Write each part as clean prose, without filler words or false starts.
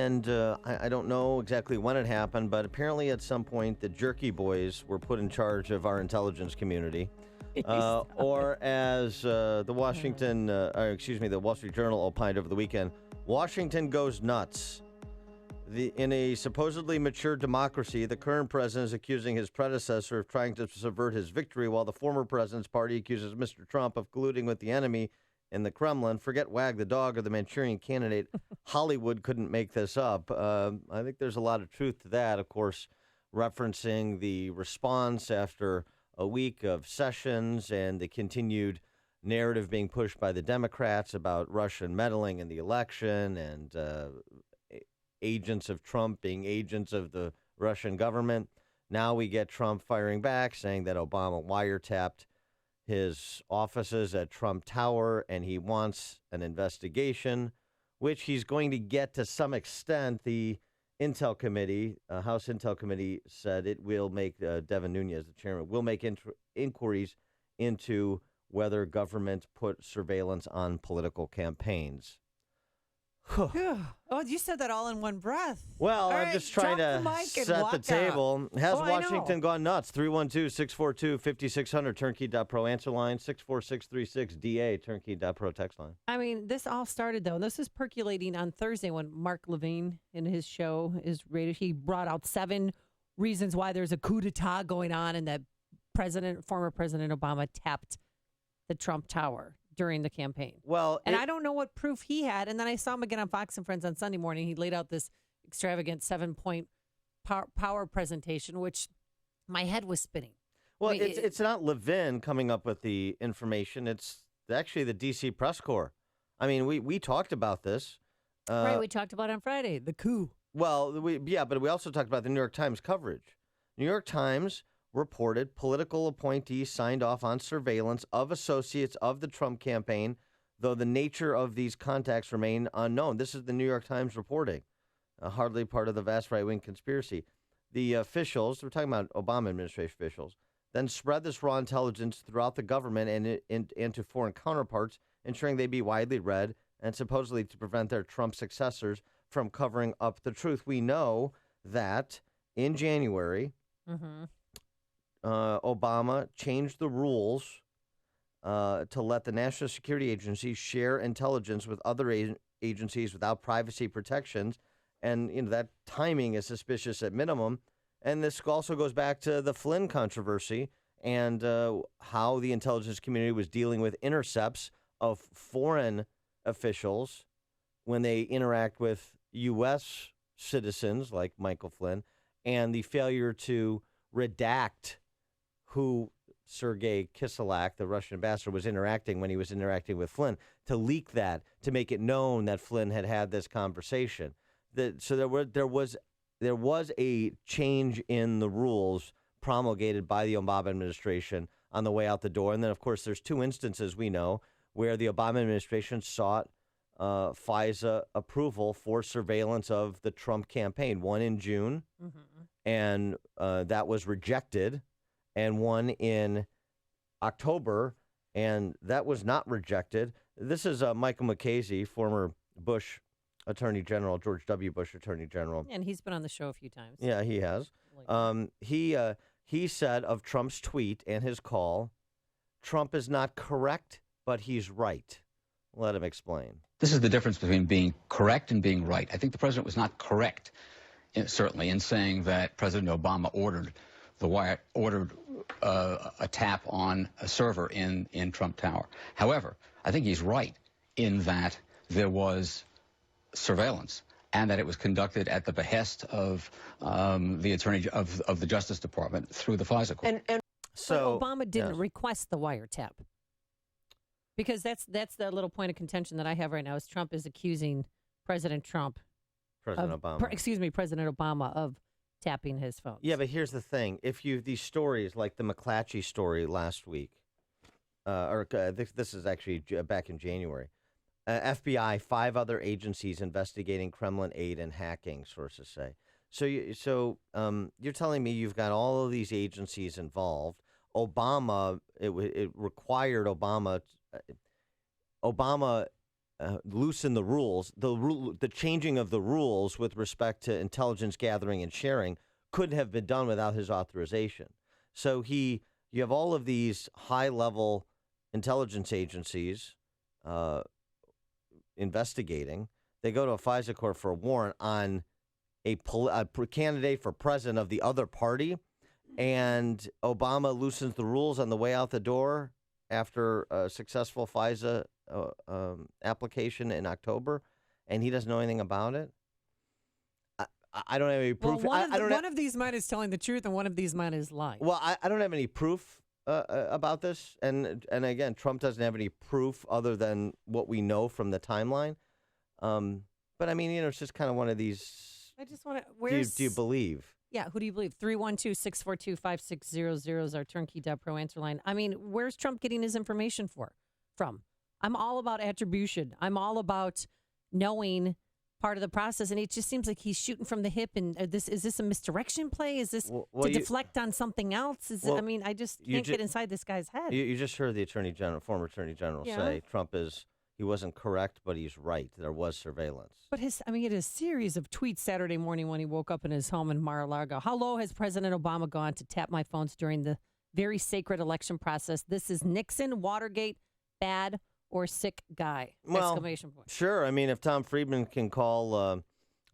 and I don't know exactly when it happened, but apparently at some point the Jerky Boys were put in charge of our intelligence community. Or as the Wall Street Journal opined over the weekend, Washington goes nuts. In a supposedly mature democracy, the current president is accusing his predecessor of trying to subvert his victory, while the former president's party accuses Mr. Trump of colluding with the enemy in the Kremlin. Forget Wag the dog or the Manchurian candidate. Hollywood couldn't make this up. I think there's a lot of truth to that, of course, referencing the response after a week of sessions and the continued narrative being pushed by the Democrats about Russian meddling in the election and agents of Trump being agents of the Russian government. Now we get Trump firing back, saying that Obama wiretapped his offices at Trump Tower and he wants an investigation, which he's going to get to some extent. The Intel Committee, House Intel Committee, said it will make, Devin Nunes, the chairman, will make inquiries into whether government put surveillance on political campaigns. Oh, you said that all in one breath. Well, all I'm right, just trying to set the table. Has Washington gone nuts? 312-642-5600, turnkey.pro answer line, 64636-DA, turnkey.pro text line. I mean, this all started, though. This is percolating on Thursday when Mark Levine, in his show, he brought out 7 reasons why there's a coup d'etat going on and that former President Obama tapped the Trump Tower during the campaign. Well, I don't know what proof he had. And then I saw him again on Fox and Friends on Sunday morning. He laid out this extravagant 7-point power presentation, which my head was spinning. Well, it's not Levin coming up with the information. It's actually the D.C. press corps. I mean, we talked about this. Right, we talked about it on Friday, the coup. Well, but we also talked about the New York Times coverage. New York Times reported political appointees signed off on surveillance of associates of the Trump campaign, though the nature of these contacts remain unknown. This is the New York Times reporting, hardly part of the vast right-wing conspiracy. The officials, we're talking about Obama administration officials, then spread this raw intelligence throughout the government and to foreign counterparts, ensuring they be widely read and supposedly to prevent their Trump successors from covering up the truth. We know that in January, Obama changed the rules to let the National Security Agency share intelligence with other agencies without privacy protections. And that timing is suspicious at minimum. And this also goes back to the Flynn controversy and how the intelligence community was dealing with intercepts of foreign officials when they interact with U.S. citizens like Michael Flynn, and the failure to redact who Sergei Kislyak, the Russian ambassador, was interacting when he was interacting with Flynn, to leak that, to make it known that Flynn had this conversation. So there was a change in the rules promulgated by the Obama administration on the way out the door. And then, of course, there's 2 instances we know where the Obama administration sought FISA approval for surveillance of the Trump campaign, one in June, and that was rejected, and one in October, and that was not rejected. This is Michael McCasey, former Bush Attorney General, George W. Bush Attorney General. And he's been on the show a few times. Yeah, he has. He said of Trump's tweet and his call, Trump is not correct, but he's right. Let him explain. This is the difference between being correct and being right. I think the president was not correct, certainly, in saying that President Obama ordered a tap on a server in Trump Tower. However, I think he's right in that there was surveillance and that it was conducted at the behest of the attorney of the Justice Department through the FISA court. So but Obama didn't request the wiretap. Because that's the little point of contention that I have right now is Trump is accusing President Obama of tapping his phone. Yeah, but here's the thing. If these stories like the McClatchy story last week, this is actually back in January, FBI, 5 other agencies investigating Kremlin aid and hacking, sources say. So you're telling me you've got all of these agencies involved. Obama, it required Obama loosen the rules, the changing of the rules with respect to intelligence gathering and sharing couldn't have been done without his authorization. So you have all of these high-level intelligence agencies investigating. They go to a FISA court for a warrant on a candidate for president of the other party, and Obama loosens the rules on the way out the door after a successful FISA application in October, and he doesn't know anything about it. I don't have any proof. Well, one of these men is telling the truth, and one of these men is lying. Well, I don't have any proof about this, and again, Trump doesn't have any proof other than what we know from the timeline. But I mean, it's just kind of one of these. I just want to. Do you believe? Yeah, who do you believe? 312-642-5600 is our turnkey Pro answer line. I mean, where's Trump getting his information from? I'm all about attribution. I'm all about knowing part of the process, and it just seems like he's shooting from the hip. And is this a misdirection play? Is this to deflect on something else? I just can't get inside this guy's head. You just heard the former attorney general say Trump he wasn't correct, but he's right. There was surveillance. But he had a series of tweets Saturday morning when he woke up in his home in Mar-a-Lago. How low has President Obama gone to tap my phones during the very sacred election process? This is Nixon, Watergate, bad or sick guy? Exclamation point. Sure. I mean, if Tom Friedman can call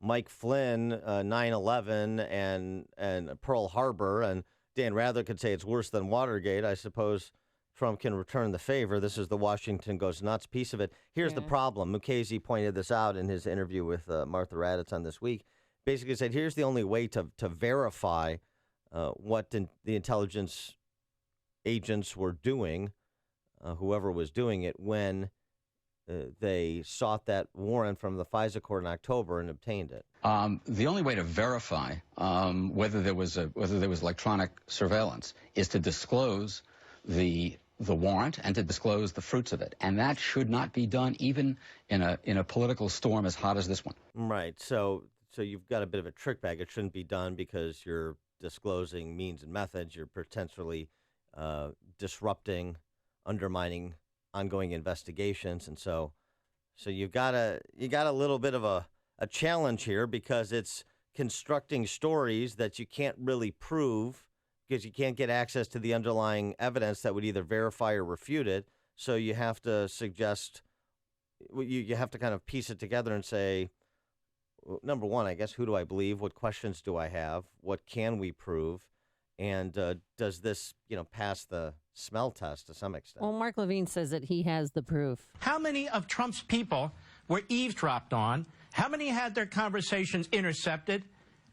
Mike Flynn 9/11 and Pearl Harbor, and Dan Rather could say it's worse than Watergate, I suppose Trump can return the favor. This is the Washington Goes Nuts piece of it. Here's the problem. Mukasey pointed this out in his interview with Martha Raddatz on This Week. Basically said, here's the only way to verify what the intelligence agents were doing, whoever was doing it, when they sought that warrant from the FISA court in October and obtained it. The only way to verify whether there was electronic surveillance is to disclose the warrant and to disclose the fruits of it, and that should not be done even in a political storm as hot as this one. Right. So you've got a bit of a trick bag. It shouldn't be done because you're disclosing means and methods. You're potentially disrupting, undermining ongoing investigations, and so you got a little bit of a challenge here because it's constructing stories that you can't really prove, because you can't get access to the underlying evidence that would either verify or refute it. So you have to suggest, you have to kind of piece it together and say, number one, I guess, who do I believe? What questions do I have? What can we prove? And does this, pass the smell test to some extent? Well, Mark Levine says that he has the proof. How many of Trump's people were eavesdropped on? How many had their conversations intercepted,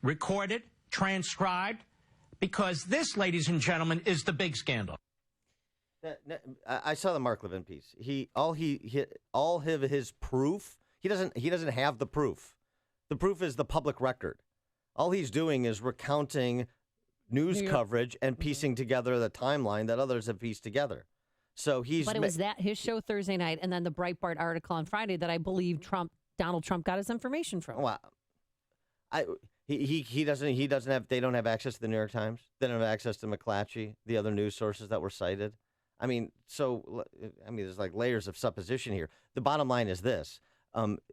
recorded, transcribed? Because this, ladies and gentlemen, is the big scandal. I saw the Mark Levin piece. All of his proof, he doesn't have the proof. The proof is the public record. All he's doing is recounting news coverage and piecing together the timeline that others have pieced together. So But it was his show Thursday night, and then the Breitbart article on Friday that I believe Donald Trump got his information from. Wow. He doesn't have. They don't have access to the New York Times. They don't have access to McClatchy, the other news sources that were cited. There's like layers of supposition here. The bottom line is this: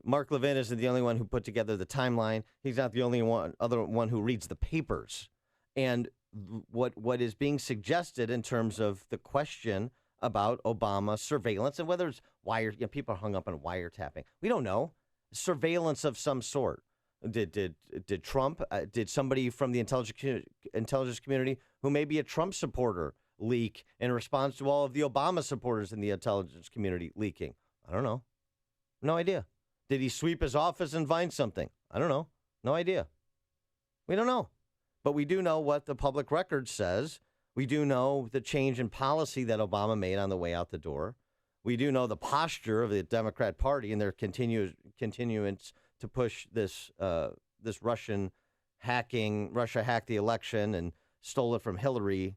Mark Levin isn't the only one who put together the timeline. He's not the only other one who reads the papers. And what is being suggested in terms of the question about Obama surveillance and whether it's people are hung up on wiretapping. We don't know. Surveillance of some sort. Did Trump, did somebody from the intelligence community who may be a Trump supporter leak in response to all of the Obama supporters in the intelligence community leaking? I don't know. No idea. Did he sweep his office and find something? I don't know. No idea. We don't know. But we do know what the public record says. We do know the change in policy that Obama made on the way out the door. We do know the posture of the Democrat Party and their continuance to push this Russia hacked the election and stole it from Hillary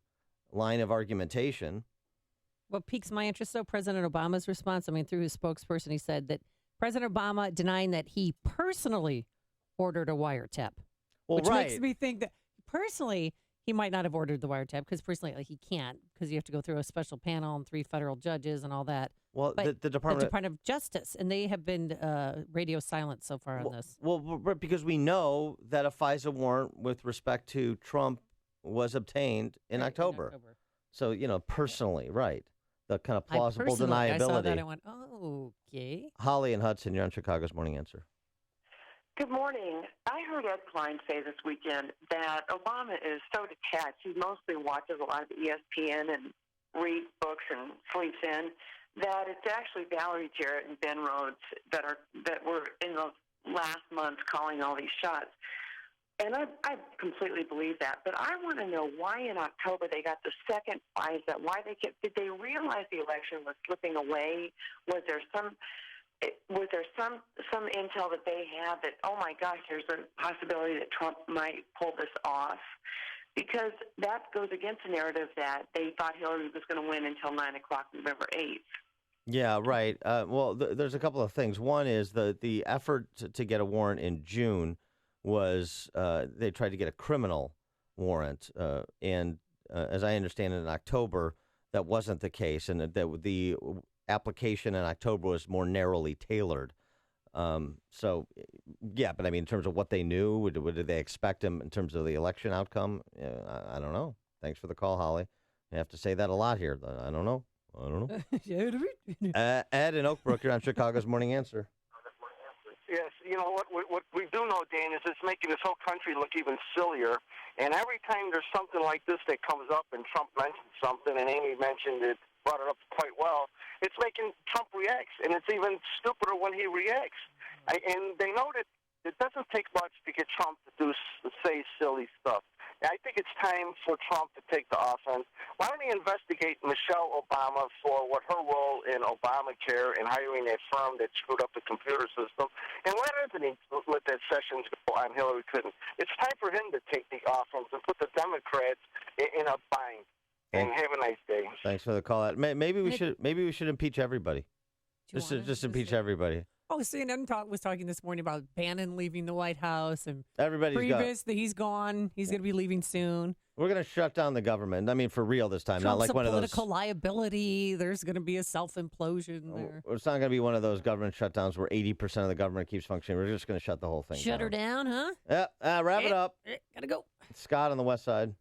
line of argumentation. What piques my interest, though, President Obama's response, through his spokesperson, he said that President Obama denying that he personally ordered a wiretap. Well, which makes me think that personally he might not have ordered the wiretap, because personally he can't, because you have to go through a special panel and 3 federal judges and all that. Well, But the Department of Justice, and they have been radio silent so far on this. Well, because we know that a FISA warrant with respect to Trump was obtained in October. So, personally, right. The kind of plausible deniability. I saw that, I went, oh, okay. Holly and Hudson, you're on Chicago's Morning Answer. Good morning. I heard Ed Klein say this weekend that Obama is so detached. He mostly watches a lot of ESPN and reads books and sleeps in, that it's actually Valerie Jarrett and Ben Rhodes that were in the last months calling all these shots. And I completely believe that. But I want to know why in October they got the second FISA. Did they realize the election was slipping away? Was there some intel that they had that, oh my gosh, there's a possibility that Trump might pull this off? Because that goes against the narrative that they thought Hillary was going to win until 9 o'clock November 8th. Yeah, right. Well, there's a couple of things. One is the effort to get a warrant in June was they tried to get a criminal warrant. And as I understand it, in October, that wasn't the case. And that the application in October was more narrowly tailored. So, yeah, but I mean, in terms of what they knew, what did they expect them in terms of the election outcome? I don't know. Thanks for the call, Holly. You have to say that a lot here. I don't know. Ed in Oak Brook, you're on Chicago's Morning Answer. Yes, what we do know, Dan, is it's making this whole country look even sillier. And every time there's something like this that comes up and Trump mentions something, and Amy brought it up quite well, it's making Trump react, and it's even stupider when he reacts. And they know that it doesn't take much to get Trump to say silly stuff. I think it's time for Trump to take the offense. Why don't he investigate Michelle Obama for what her role in Obamacare and hiring that firm that screwed up the computer system? And why doesn't he let that Sessions go on Hillary Clinton? It's time for him to take the offense and put the Democrats in a bind. And have a nice day. Thanks for the call. Maybe we should impeach everybody. Just impeach everybody. Oh, CNN was talking this morning about Bannon leaving the White House and Priebus, that he's gone. He's going to be leaving soon. We're going to shut down the government. I mean, for real this time. Trump's not like one of those political liability. There's going to be a self-implosion there. It's not going to be one of those government shutdowns where 80% of the government keeps functioning. We're just going to shut the whole thing down. Shut her down, huh? Yeah, wrap it up. Gotta go. Scott on the West Side.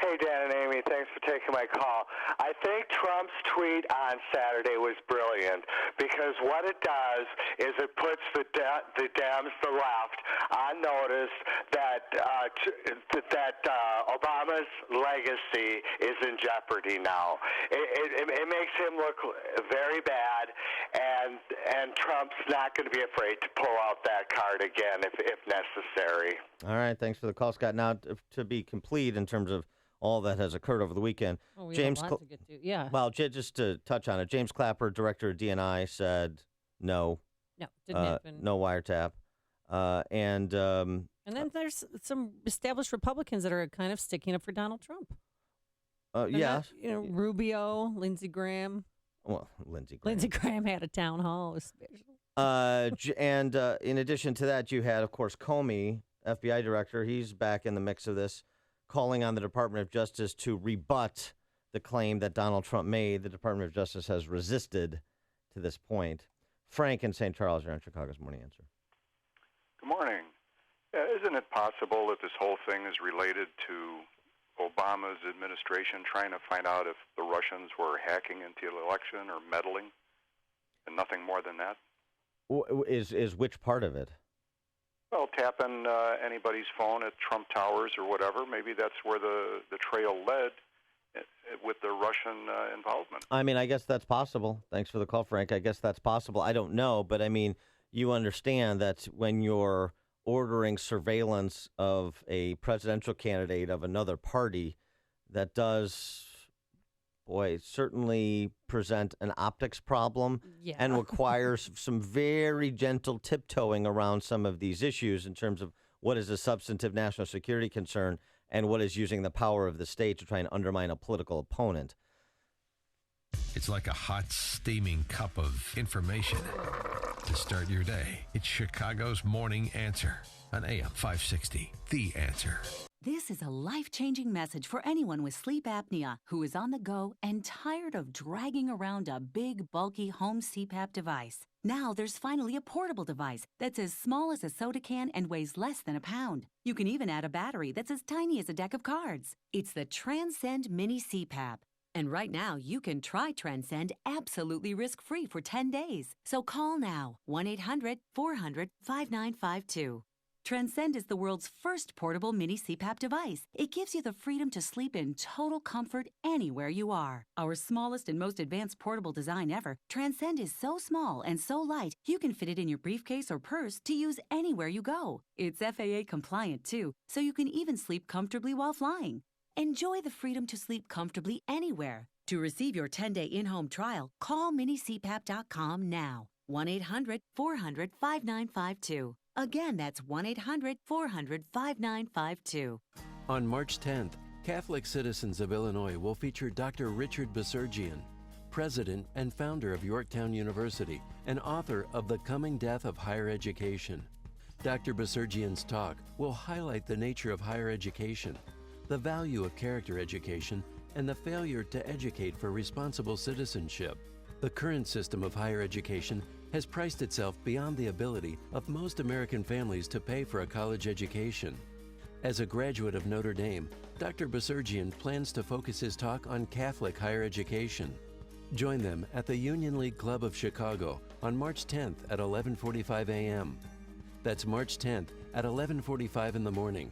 Hey, Dan and Amy, thanks for taking my call. I think Trump's tweet on Saturday was brilliant because what it does is it puts the Dems, the left, on notice that Obama's legacy is in jeopardy now. It makes him look very bad, and Trump's not going to be afraid to pull out that card again if necessary. All right, thanks for the call, Scott. Now, to be complete in terms of all that has occurred over the weekend. We have a lot to get to. Yeah. Well, just to touch on it, James Clapper, director of DNI, said no. No, didn't happen. No wiretap. And then there's some established Republicans that are kind of sticking up for Donald Trump. Yeah. Rubio, Lindsey Graham. Well, Lindsey Graham had a town hall. It was special. And in addition to that, you had, of course, Comey, FBI director. He's back in the mix of this, calling on the Department of Justice to rebut the claim that Donald Trump made. The Department of Justice has resisted to this point. Frank in St. Charles, you're on Chicago's Morning Answer. Good morning. Isn't it possible that this whole thing is related to Obama's administration trying to find out if the Russians were hacking into the election or meddling, and nothing more than that? Is which part of it? Well, tapping anybody's phone at Trump Towers or whatever. Maybe that's where the trail led with the Russian involvement. I mean, I guess that's possible. Thanks for the call, Frank. I guess that's possible. I don't know, but I mean, you understand that when you're ordering surveillance of a presidential candidate of another party, that does, certainly present an optics problem and requires some very gentle tiptoeing around some of these issues in terms of what is a substantive national security concern and what is using the power of the state to try and undermine a political opponent. It's like a hot, steaming cup of information to start your day. It's Chicago's Morning Answer on AM 560, The Answer. This is a life-changing message for anyone with sleep apnea who is on the go and tired of dragging around a big, bulky home CPAP device. Now there's finally a portable device that's as small as a soda can and weighs less than a pound. You can even add a battery that's as tiny as a deck of cards. It's the Transcend Mini CPAP. And right now, you can try Transcend absolutely risk-free for 10 days. So call now, 1-800-400-5952. Transcend is the world's first portable mini CPAP device. It gives you the freedom to sleep in total comfort anywhere you are. Our smallest and most advanced portable design ever, Transcend is so small and so light, you can fit it in your briefcase or purse to use anywhere you go. It's FAA compliant too, so you can even sleep comfortably while flying. Enjoy the freedom to sleep comfortably anywhere. To receive your 10-day in-home trial, call minicpap.com now. 1-800-400-5952. Again, that's 1-800-400-5952. On March 10th, Catholic Citizens of Illinois will feature Dr. Richard Basurgian, president and founder of Yorktown University and author of The Coming Death of Higher Education. Dr. Basurgian's talk will highlight the nature of higher education, the value of character education, and the failure to educate for responsible citizenship. The current system of higher education has priced itself beyond the ability of most American families to pay for a college education. As a graduate of Notre Dame, Dr. Basurgian plans to focus his talk on Catholic higher education. Join them at the Union League Club of Chicago on March 10th at 11:45 a.m. That's March 10th at 11:45 in the morning.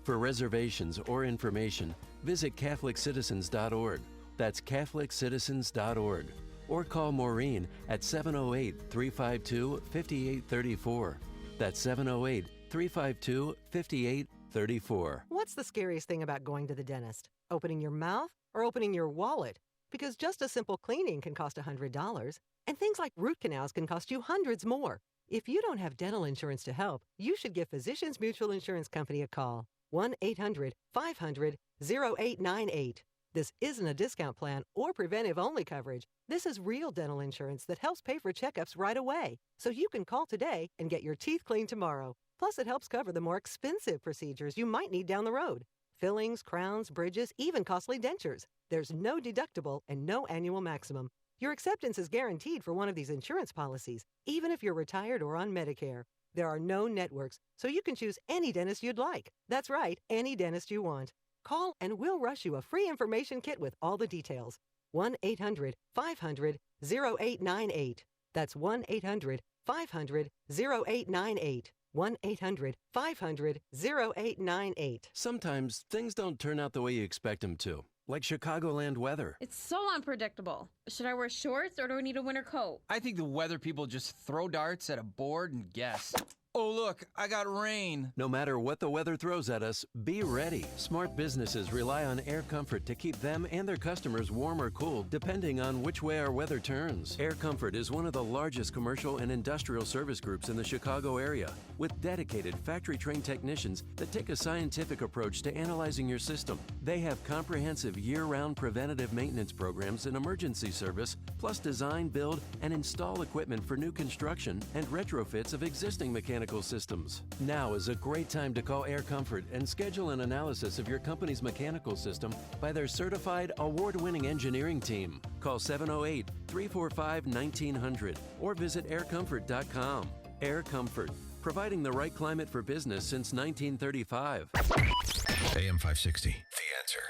For reservations or information, visit CatholicCitizens.org. That's CatholicCitizens.org. Or call Maureen at 708-352-5834. That's 708-352-5834. What's the scariest thing about going to the dentist? Opening your mouth or opening your wallet? Because just a simple cleaning can cost $100, and things like root canals can cost you hundreds more. If you don't have dental insurance to help, you should give Physicians Mutual Insurance Company a call. 1-800-500-0898. This isn't a discount plan or preventive-only coverage. This is real dental insurance that helps pay for checkups right away, so you can call today and get your teeth cleaned tomorrow. Plus, it helps cover the more expensive procedures you might need down the road. Fillings, crowns, bridges, even costly dentures. There's no deductible and no annual maximum. Your acceptance is guaranteed for one of these insurance policies, even if you're retired or on Medicare. There are no networks, so you can choose any dentist you'd like. That's right, any dentist you want. Call and we'll rush you a free information kit with all the details. 1-800-500-0898. That's 1-800-500-0898. 1-800-500-0898. Sometimes things don't turn out the way you expect them to, like Chicagoland weather. It's so unpredictable. Should I wear shorts or do I need a winter coat? I think the weather people just throw darts at a board and guess. Oh, look, I got rain. No matter what the weather throws at us, be ready. Smart businesses rely on Air Comfort to keep them and their customers warm or cool, depending on which way our weather turns. Air Comfort is one of the largest commercial and industrial service groups in the Chicago area, with dedicated factory-trained technicians that take a scientific approach to analyzing your system. They have comprehensive year-round preventative maintenance programs and emergency service, plus design, build, and install equipment for new construction and retrofits of existing mechanical systems. Now is a great time to call Air Comfort and schedule an analysis of your company's mechanical system by their certified award-winning engineering team. Call 708-345-1900 or visit aircomfort.com. Air Comfort, providing the right climate for business since 1935. AM 560, The Answer.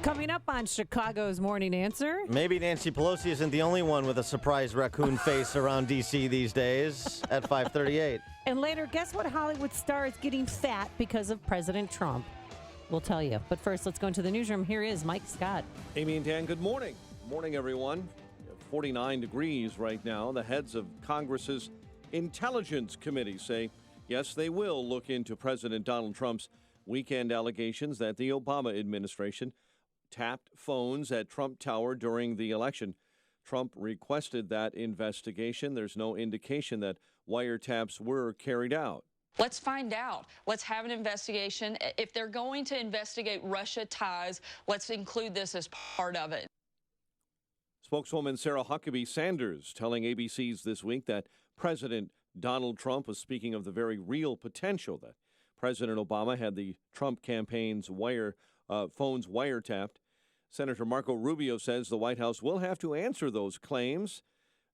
Coming up on Chicago's Morning Answer. Maybe Nancy Pelosi isn't the only one with a surprised raccoon face around D.C. these days at 5:38. And later, guess what Hollywood star is getting fat because of President Trump? We'll tell you. But first, let's go into the newsroom. Here is Mike Scott. Amy and Dan, good morning. Morning, everyone. 49 degrees right now. The heads of Congress's Intelligence Committee say, yes, they will look into President Donald Trump's weekend allegations that the Obama administration tapped phones at Trump Tower during the election. Trump requested that investigation. There's no indication that wiretaps were carried out. Let's find out. Let's have an investigation. If they're going to investigate Russia ties, let's include this as part of it. Spokeswoman Sarah Huckabee Sanders telling ABC's This Week that President Donald Trump was speaking of the very real potential that President Obama had the Trump campaign's phones wiretapped. Senator Marco Rubio says the White House will have to answer those claims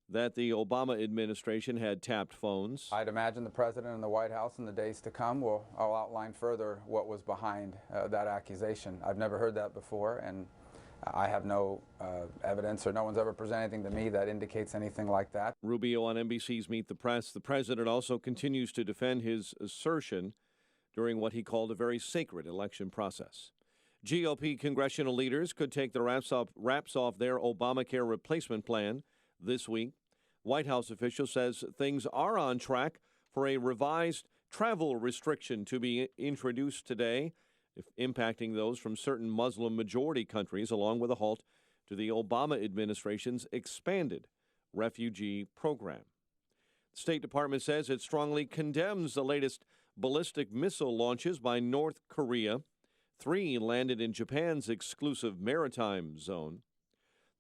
that the Obama administration had tapped phones. I'd imagine the president and the White House in the days to come I'll outline further what was behind that accusation. I've never heard that before, and I have no evidence, or no one's ever presented anything to me that indicates anything like that. Rubio on NBC's Meet the Press. The president also continues to defend his assertion during what he called a very sacred election process. GOP congressional leaders could take the wraps off their Obamacare replacement plan this week. White House official says things are on track for a revised travel restriction to be introduced today, impacting those from certain Muslim-majority countries, along with a halt to the Obama administration's expanded refugee program. The State Department says it strongly condemns the latest ballistic missile launches by North Korea. 3 landed in Japan's exclusive maritime zone.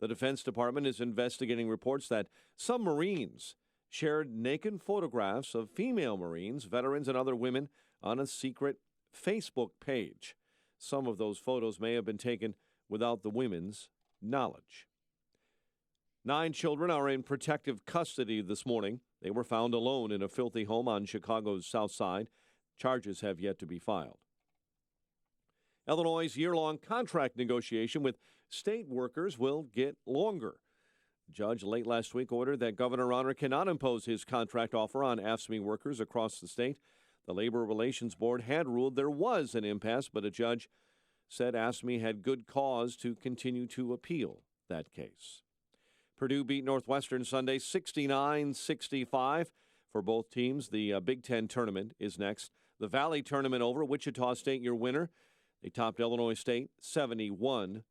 The Defense Department is investigating reports that some Marines shared naked photographs of female Marines, veterans, and other women on a secret Facebook page. Some of those photos may have been taken without the women's knowledge. 9 children are in protective custody this morning. They were found alone in a filthy home on Chicago's South Side. Charges have yet to be filed. Illinois' year-long contract negotiation with state workers will get longer. The judge late last week ordered that Governor Rauner cannot impose his contract offer on AFSCME workers across the state. The Labor Relations Board had ruled there was an impasse, but a judge said AFSCME had good cause to continue to appeal that case. Purdue beat Northwestern Sunday 69-65 for both teams. The Big Ten tournament is next. The Valley tournament over. Wichita State, your winner. They topped Illinois State 71-51.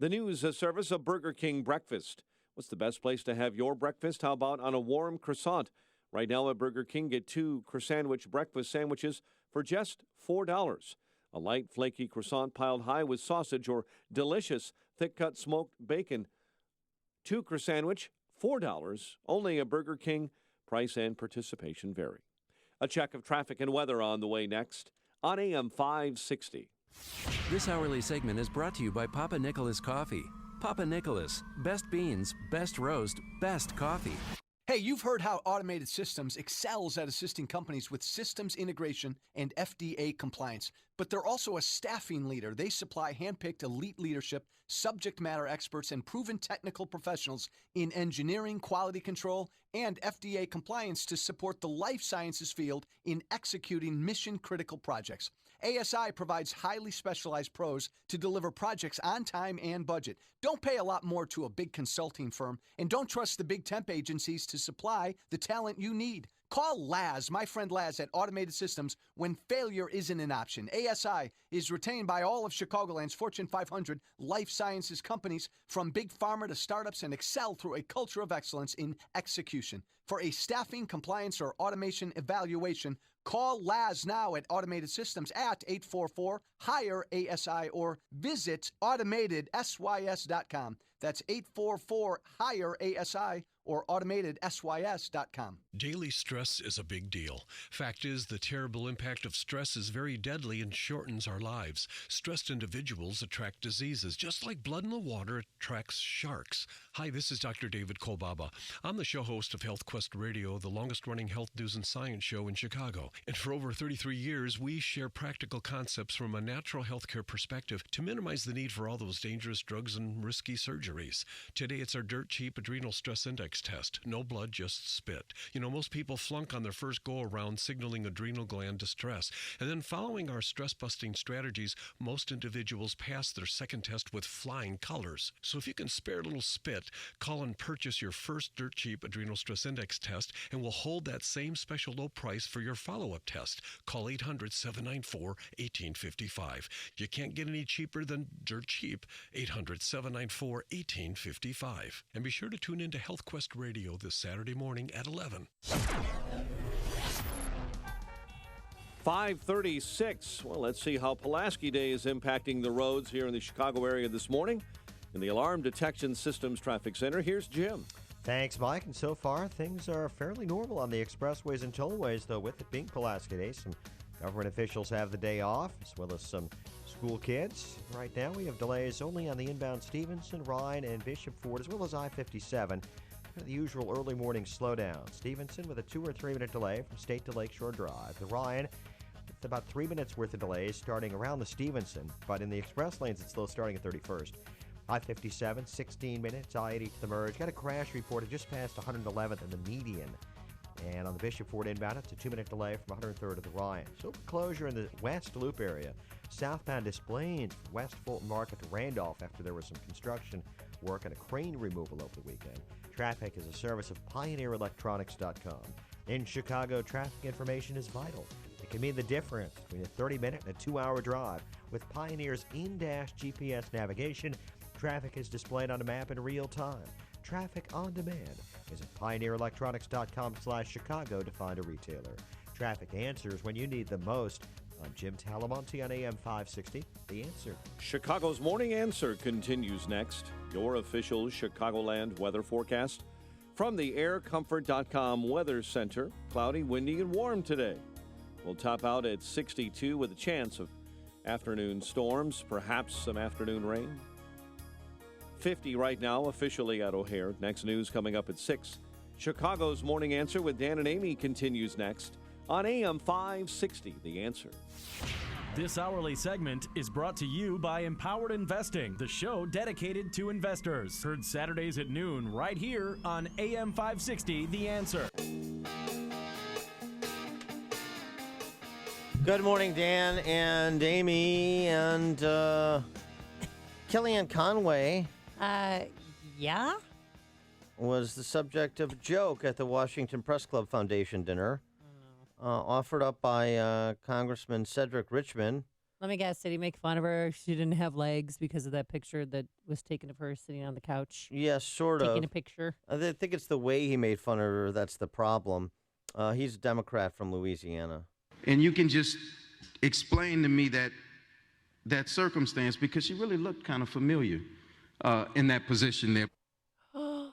The news service of Burger King breakfast. What's the best place to have your breakfast? How about on a warm croissant? Right now at Burger King, get 2 croissant breakfast sandwiches for just $4. A light, flaky croissant piled high with sausage or delicious thick-cut smoked bacon. 2 croissant, $4. Only at Burger King. Price and participation vary. A check of traffic and weather on the way next on AM 560. This hourly segment is brought to you by Papa Nicholas Coffee. Papa Nicholas, best beans, best roast, best coffee. Hey, you've heard how Automated Systems excels at assisting companies with systems integration and FDA compliance, but they're also a staffing leader. They supply handpicked elite leadership, subject matter experts, and proven technical professionals in engineering, quality control, and FDA compliance to support the life sciences field in executing mission-critical projects. ASI provides highly specialized pros to deliver projects on time and budget. Don't pay a lot more to a big consulting firm, and don't trust the big temp agencies to supply the talent you need. Call Laz, my friend Laz at Automated Systems, when failure isn't an option. ASI is retained by all of Chicagoland's Fortune 500 life sciences companies, from big pharma to startups, and excel through a culture of excellence in execution. For a staffing, compliance, or automation evaluation, call Laz now at Automated Systems at 844-HIRE-ASI or visit AutomatedSYS.com. That's 844-HIRE-ASI or AutomatedSYS.com. Daily stress is a big deal. Fact is, the terrible impact of stress is very deadly and shortens our lives. Stressed individuals attract diseases, just like blood in the water attracts sharks. Hi, this is Dr. David Kolbaba. I'm the show host of Health Quest Radio, the longest-running health news and science show in Chicago. And for over 33 years, we share practical concepts from a natural healthcare perspective to minimize the need for all those dangerous drugs and risky surgeries. Today, it's our dirt-cheap adrenal stress index test. No blood, just spit. You know, most people flunk on their first go-around signaling adrenal gland distress. And then following our stress-busting strategies, most individuals pass their second test with flying colors. So if you can spare a little spit, call and purchase your first dirt-cheap adrenal stress index test, and we'll hold that same special low price for your follow-up test. Call 800-794-1855. You can't get any cheaper than dirt cheap. 800-794-1855. And be sure to tune in to Health Quest Radio this Saturday morning at 11. 5:36. Well, let's see how Pulaski Day is impacting the roads here in the Chicago area this morning. In the Alarm Detection Systems Traffic Center, here's Jim. Thanks, Mike. And so far, things are fairly normal on the expressways and tollways, though, with it being Pulaski Day. Some government officials have the day off, as well as some school kids. Right now, we have delays only on the inbound Stevenson, Ryan, and Bishop Ford, as well as I-57. The usual early morning slowdown. Stevenson with a 2 or 3 minute delay from State to Lakeshore Drive. The Ryan with about 3 minutes worth of delays starting around the Stevenson, but in the express lanes, it's slow starting at 31st. I-57, 16 minutes. I-80 to the merge. Got a crash reported just past 111th in the median. And on the Bishop Ford inbound, it's a 2 minute delay from 103rd to the Ryan. So closure in the West Loop area. Southbound Displays from West Fulton Market to Randolph after there was some construction work and a crane removal over the weekend. Traffic is a service of PioneerElectronics.com. In Chicago, traffic information is vital. It can mean the difference between a 30-minute and a 2-hour drive. With Pioneer's in-dash GPS navigation, traffic is displayed on a map in real time. Traffic on demand. Visit PioneerElectronics.com/Chicago to find a retailer. Traffic answers when you need them most. I'm Jim Talamonte on AM 560, The Answer. Chicago's Morning Answer continues next. Your official Chicagoland weather forecast from the aircomfort.com Weather Center. Cloudy, windy, and warm today. We'll top out at 62 with a chance of afternoon storms, perhaps some afternoon rain. 50 right now, officially at O'Hare. Next news coming up at 6. Chicago's Morning Answer with Dan and Amy continues next on AM 560, The Answer. This hourly segment is brought to you by Empowered Investing, the show dedicated to investors. Heard Saturdays at noon right here on AM 560, The Answer. Good morning, Dan and Amy and Kellyanne Conway. Yeah? Was the subject of a joke at the Washington Press Club Foundation dinner. Offered up by Congressman Cedric Richmond. Let me guess, did he make fun of her? She didn't have legs because of that picture that was taken of her sitting on the couch? Yes, sort of. Taking a picture? I think it's the way he made fun of her that's the problem. He's a Democrat from Louisiana. And you can just explain to me that circumstance because she really looked kind of familiar in that position there. Oh,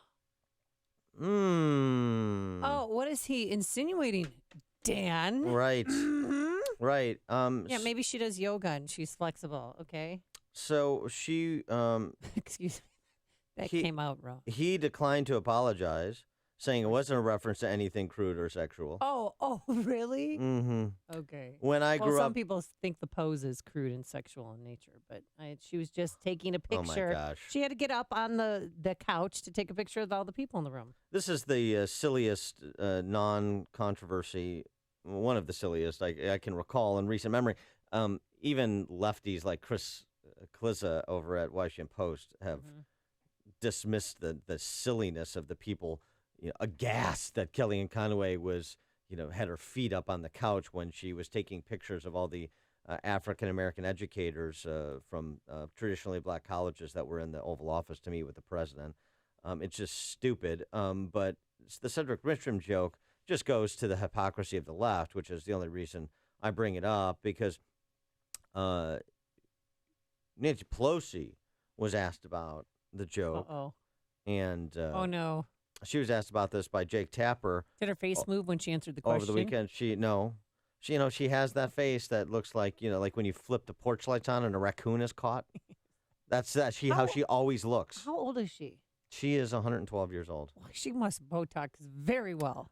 what is he insinuating? Dan. Right. Right. Yeah, maybe she does yoga and she's flexible. Okay. So she. Excuse me. That came out wrong. He declined to apologize, saying it wasn't a reference to anything crude or sexual. Oh, really? Mm-hmm. Okay. When I grew up, some people think the pose is crude and sexual in nature, but she was just taking a picture. Oh my gosh. She had to get up on the couch to take a picture of all the people in the room. This is the silliest non-controversy, one of the silliest I can recall in recent memory. Even lefties like Chris Klizza over at Washington Post have dismissed the silliness of the people, aghast that Kellyanne Conway was, had her feet up on the couch when she was taking pictures of all the African-American educators from traditionally black colleges that were in the Oval Office to meet with the president. It's just stupid. But the Cedric Richmond joke just goes to the hypocrisy of the left, which is the only reason I bring it up, because Nancy Pelosi was asked about the joke. Uh-oh. And oh, no. She was asked about this by Jake Tapper. Did her face move when she answered the question? Over the weekend. She has that face that looks like, like when you flip the porch lights on and a raccoon is caught. That's how she always looks. How old is she? She is 112 years old. Well, she must Botox very well.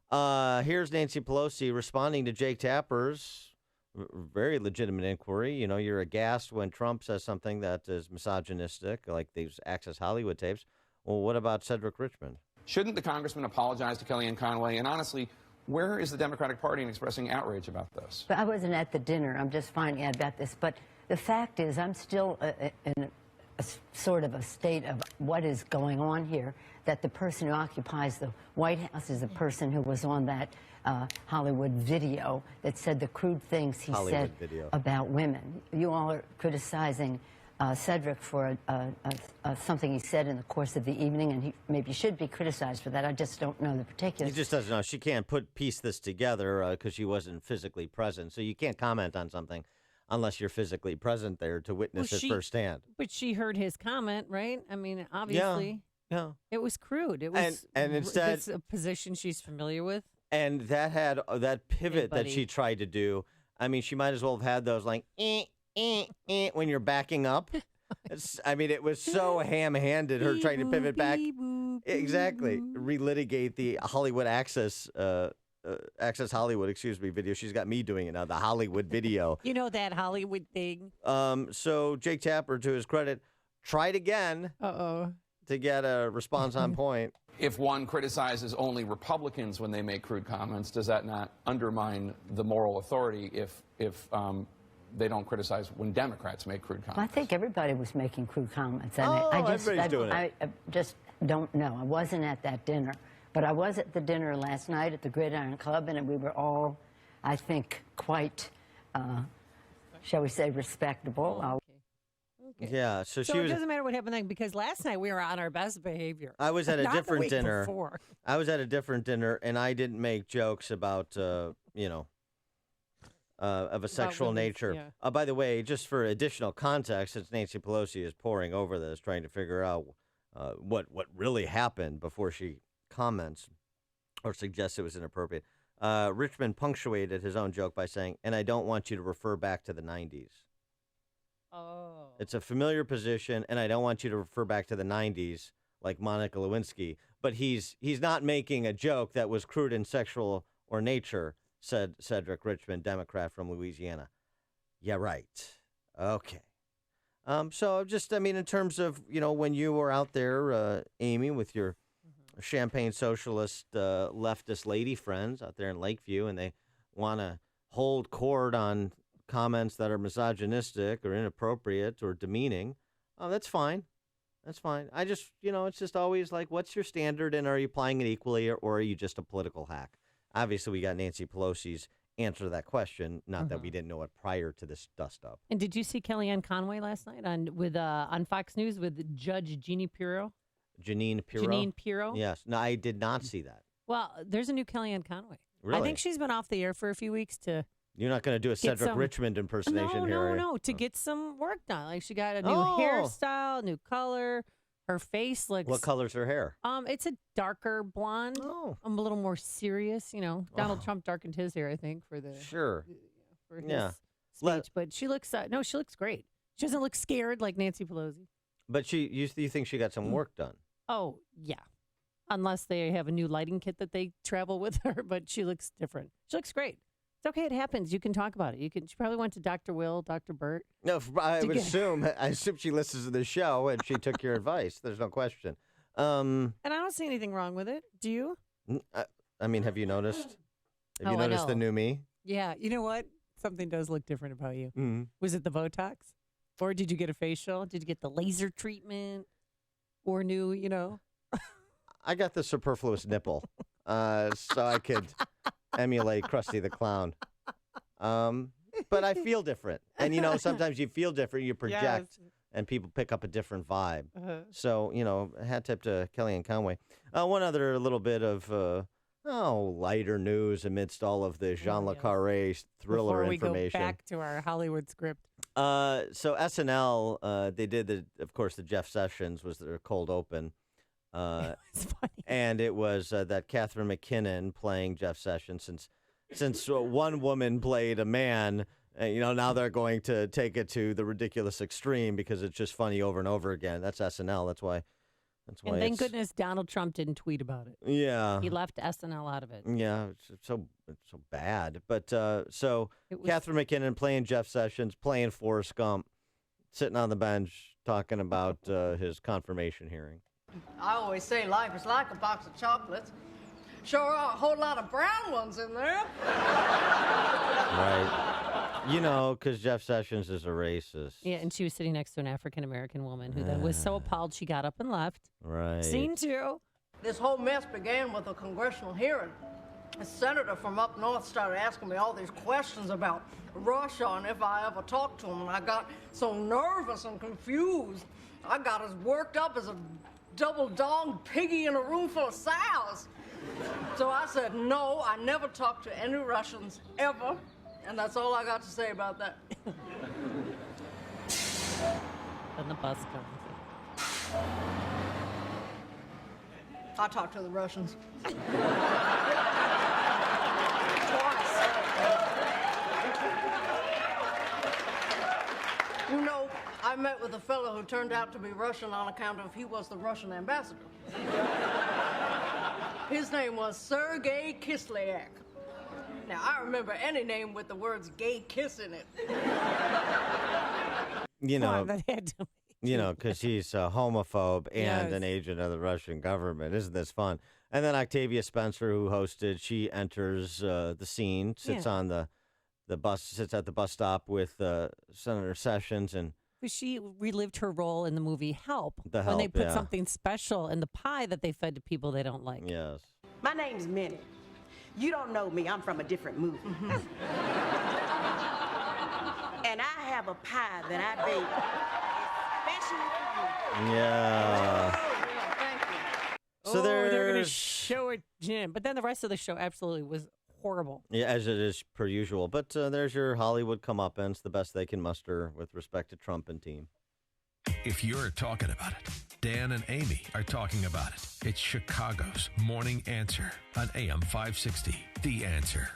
Here's Nancy Pelosi responding to Jake Tapper's very legitimate inquiry. You're aghast when Trump says something that is misogynistic, like these Access Hollywood tapes. Well, what about Cedric Richmond? Shouldn't the congressman apologize to Kellyanne Conway? And honestly, where is the Democratic Party in expressing outrage about this? I wasn't at the dinner. I'm just finding out about this. But the fact is, I'm still in a sort of a state of what is going on here, that the person who occupies the White House is the person who was on that Hollywood video that said the crude things he said about women. You all are criticizing Cedric for something he said in the course of the evening, and he maybe should be criticized for that. I just don't know the particulars. He just doesn't know. She can't piece this together because she wasn't physically present. So you can't comment on something unless you're physically present there to witness it firsthand. But she heard his comment, right? I mean, obviously. Yeah. It was crude. It was and instead it's a position she's familiar with. And that had that pivot that buddy. she tried to do. I mean, she might as well have had those like when you're backing up. It was so ham-handed, her trying to pivot back. Exactly. Relitigate the Hollywood Access Hollywood, video. She's got me doing it now, the Hollywood video. You know that Hollywood thing. So Jake Tapper, to his credit, tried again to get a response on point. If one criticizes only Republicans when they make crude comments, does that not undermine the moral authority if they don't criticize when Democrats make crude comments? Well, I think everybody was making crude comments. And everybody's doing it. I just don't know. I wasn't at that dinner. But I was at the dinner last night at the Gridiron Club, and we were all, I think, quite, shall we say, respectable. Okay. Yeah, so it doesn't matter what happened then, because last night we were on our best behavior. I was at a Not different the week dinner. Before. I was at a different dinner, and I didn't make jokes about, of a sexual nature. Yeah. By the way, just for additional context, since Nancy Pelosi is poring over this, trying to figure out what really happened before she comments or suggests it was inappropriate, Richmond punctuated his own joke by saying, "And I don't want you to refer back to the 90s. Oh. It's a familiar position, and I don't want you to refer back to the 90s like Monica Lewinsky." But he's not making a joke that was crude and sexual or nature, said Cedric Richmond, Democrat from Louisiana. Yeah, right. Okay. So just, in terms of, when you were out there, Amy, with your Champagne socialist leftist lady friends out there in Lakeview, and they want to hold court on comments that are misogynistic or inappropriate or demeaning, that's fine. That's fine. I just, it's just always like, what's your standard, and are you applying it equally, or are you just a political hack? Obviously, we got Nancy Pelosi's answer to that question, not that we didn't know it prior to this dust-up. And did you see Kellyanne Conway last night on Fox News with Judge Jeanine Pirro? Jeanine Pirro? Jeanine Pirro? Yes. No, I did not see that. Well, there's a new Kellyanne Conway. Really? I think she's been off the air for a few weeks to... You're not going to do a Cedric Richmond impersonation here. No, to get some work done. Like, she got a new hairstyle, new color. Her face looks... What color's her hair? It's a darker blonde. Oh. I'm a little more serious, Donald Trump darkened his hair, I think, for the... Sure. For his speech. But she looks... she looks great. She doesn't look scared like Nancy Pelosi. But you think she got some work done? Oh, yeah. Unless they have a new lighting kit that they travel with her, but she looks different. She looks great. It's okay. It happens. You can talk about it. She probably went to Dr. Will, Dr. Burt. No, I assume she listens to the show and she took your advice. There's no question. And I don't see anything wrong with it. Do you? Have you noticed? Have you noticed the new me? Yeah. You know what? Something does look different about you. Mm-hmm. Was it the Botox? Or did you get a facial? Did you get the laser treatment? Or new, I got the superfluous nipple, so I could emulate Krusty the Clown. But I feel different. And, sometimes you feel different, you project, and people pick up a different vibe. So, hat tip to Kellyanne Conway. One other little bit of, lighter news amidst all of the Jean Le Carré thriller information. Before we go back to our Hollywood script. So SNL, they did, of course, the Jeff Sessions was their cold open. It's funny. And it was that Catherine McKinnon playing Jeff Sessions. Since one woman played a man, now they're going to take it to the ridiculous extreme because it's just funny over and over again. That's SNL. That's why. And thank goodness Donald Trump didn't tweet about it. Yeah. He left SNL out of it. Yeah, it's so bad. But Catherine McKinnon playing Jeff Sessions, playing Forrest Gump, sitting on the bench talking about his confirmation hearing. I always say life is like a box of chocolates. Sure are a whole lot of brown ones in there. Right. Because Jeff Sessions is a racist. Yeah, and she was sitting next to an African-American woman who then was so appalled she got up and left. Right. Scene 2. This whole mess began with a congressional hearing. A senator from up north started asking me all these questions about Russia and if I ever talked to him, and I got so nervous and confused. I got as worked up as a double-donged piggy in a room full of sows. So I said, no, I never talked to any Russians, ever. And that's all I got to say about that. And the bus comes. I talked to the Russians. Twice. You know, I met with a fellow who turned out to be Russian on account of he was the Russian ambassador. His name was Sergei Kislyak. Now, I remember any name with the words gay kiss in it. You know, Come on, that had to you know, because he's a homophobe and Yes. an agent of the Russian government. Isn't this fun? And then Octavia Spencer, who hosted, she enters the scene, sits Yeah. on the bus, sits at the bus stop with Senator Sessions, and She relived her role in the movie Help. The when they Help, put yeah. something special in the pie that they fed to people they don't like. yes. My name's Minnie. You don't know me. I'm from a different movie. And I have a pie that I bake especially for you. Yeah. So they're going to there's show it, Jim. But then the rest of the show absolutely was horrible. Yeah, as it is per usual. But there's your Hollywood comeuppance, the best they can muster with respect to Trump and team. If you're talking about it, Dan and Amy are talking about it. It's Chicago's Morning Answer on AM 560. The Answer.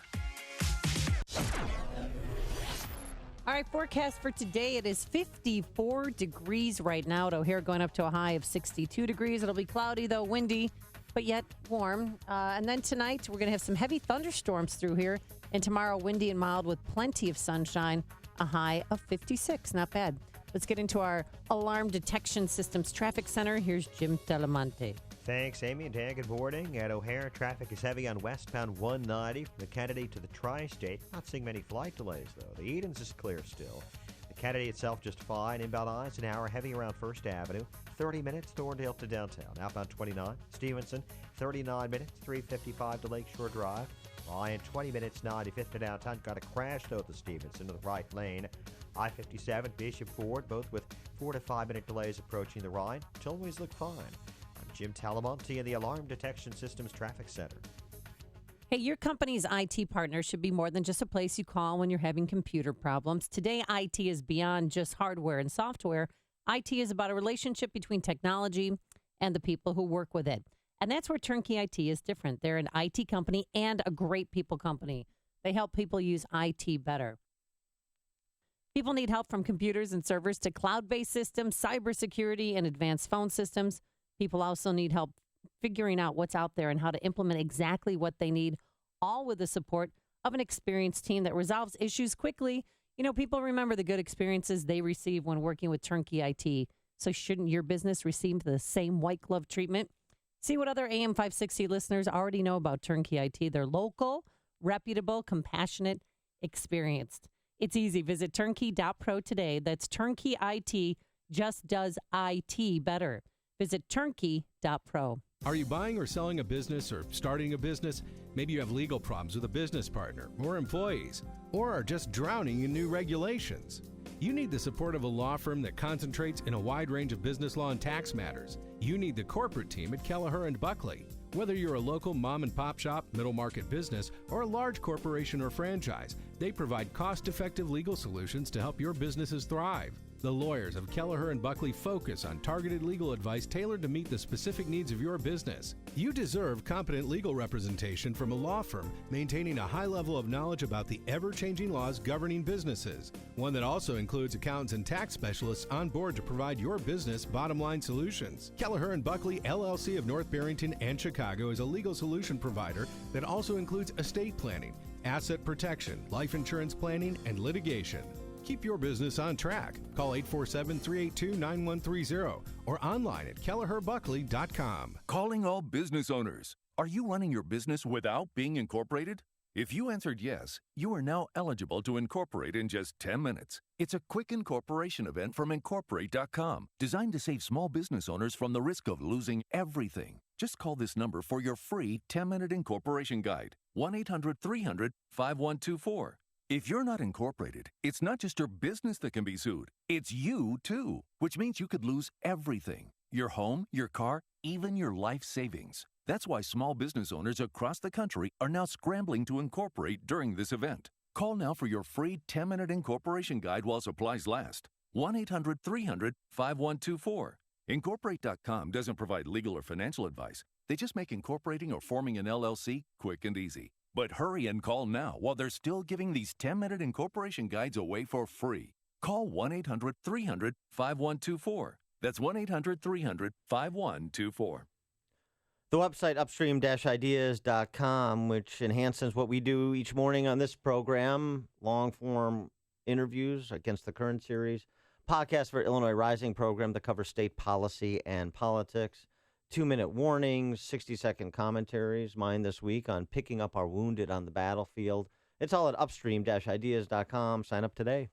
All right, forecast for today. It is 54 degrees right now at O'Hare, going up to a high of 62 degrees. It'll be cloudy, though, windy, but yet warm. And then tonight, we're going to have some heavy thunderstorms through here. And tomorrow, windy and mild with plenty of sunshine, a high of 56. Not bad. Let's get into our Alarm Detection Systems Traffic Center. Here's Jim Telemonte. Thanks, Amy and Dan. Good morning. At O'Hare, traffic is heavy on westbound 190 from the Kennedy to the Tri-State. Not seeing many flight delays, though. The Edens is clear still. The Kennedy itself just fine. Inbound eyes an hour heavy around First Avenue. 30 minutes, Thorndale to downtown. Outbound 29, Stevenson, 39 minutes, 355 to Lakeshore Drive. Ryan, 20 minutes, 95th to downtown. Got a crash, though, at the Stevenson to the right lane. I-57, Bishop Ford, both with 4 to 5 minute delays approaching the Rhine. Tollways look fine. I'm Jim Talamonte in the Alarm Detection Systems Traffic Center. Hey, your company's IT partner should be more than just a place you call when you're having computer problems. Today, IT is beyond just hardware and software. IT is about a relationship between technology and the people who work with it. And that's where Turnkey IT is different. They're an IT company and a great people company. They help people use IT better. People need help from computers and servers to cloud-based systems, cybersecurity, and advanced phone systems. People also need help figuring out what's out there and how to implement exactly what they need, all with the support of an experienced team that resolves issues quickly. You know, people remember the good experiences they receive when working with Turnkey IT. So shouldn't your business receive the same white glove treatment? See what other AM 560 listeners already know about Turnkey IT. They're local, reputable, compassionate, experienced. It's easy. Visit turnkey.pro today. That's Turnkey IT, just does IT better. Visit turnkey.pro. Are you buying or selling a business or starting a business? Maybe you have legal problems with a business partner or employees, or are just drowning in new regulations. You need the support of a law firm that concentrates in a wide range of business law and tax matters. You need the corporate team at Kelleher & Buckley. Whether you're a local mom and pop shop, middle market business, or a large corporation or franchise, they provide cost-effective legal solutions to help your businesses thrive. The lawyers of Kelleher & Buckley focus on targeted legal advice tailored to meet the specific needs of your business. You deserve competent legal representation from a law firm maintaining a high level of knowledge about the ever-changing laws governing businesses. One that also includes accountants and tax specialists on board to provide your business bottom-line solutions. Kelleher & Buckley, LLC of North Barrington and Chicago is a legal solution provider that also includes estate planning, asset protection, life insurance planning, and litigation. Keep your business on track. Call 847-382-9130 or online at kelleherbuckley.com. Calling all business owners. Are you running your business without being incorporated? If you answered yes, you are now eligible to incorporate in just 10 minutes. It's a quick incorporation event from Incorporate.com, designed to save small business owners from the risk of losing everything. Just call this number for your free 10-minute incorporation guide, 1-800-300-5124. If you're not incorporated, it's not just your business that can be sued. It's you, too, which means you could lose everything. Your home, your car, even your life savings. That's why small business owners across the country are now scrambling to incorporate during this event. Call now for your free 10-minute incorporation guide while supplies last. 1-800-300-5124. Incorporate.com doesn't provide legal or financial advice. They just make incorporating or forming an LLC quick and easy. But hurry and call now while they're still giving these 10-minute incorporation guides away for free. Call 1-800-300-5124. That's 1-800-300-5124. The website upstream-ideas.com, which enhances what we do each morning on this program, long-form interviews against the current series, podcast for Illinois Rising program that covers state policy and politics, 2-minute warnings, 60-second commentaries, mine this week on picking up our wounded on the battlefield. It's all at upstream-ideas.com. Sign up today.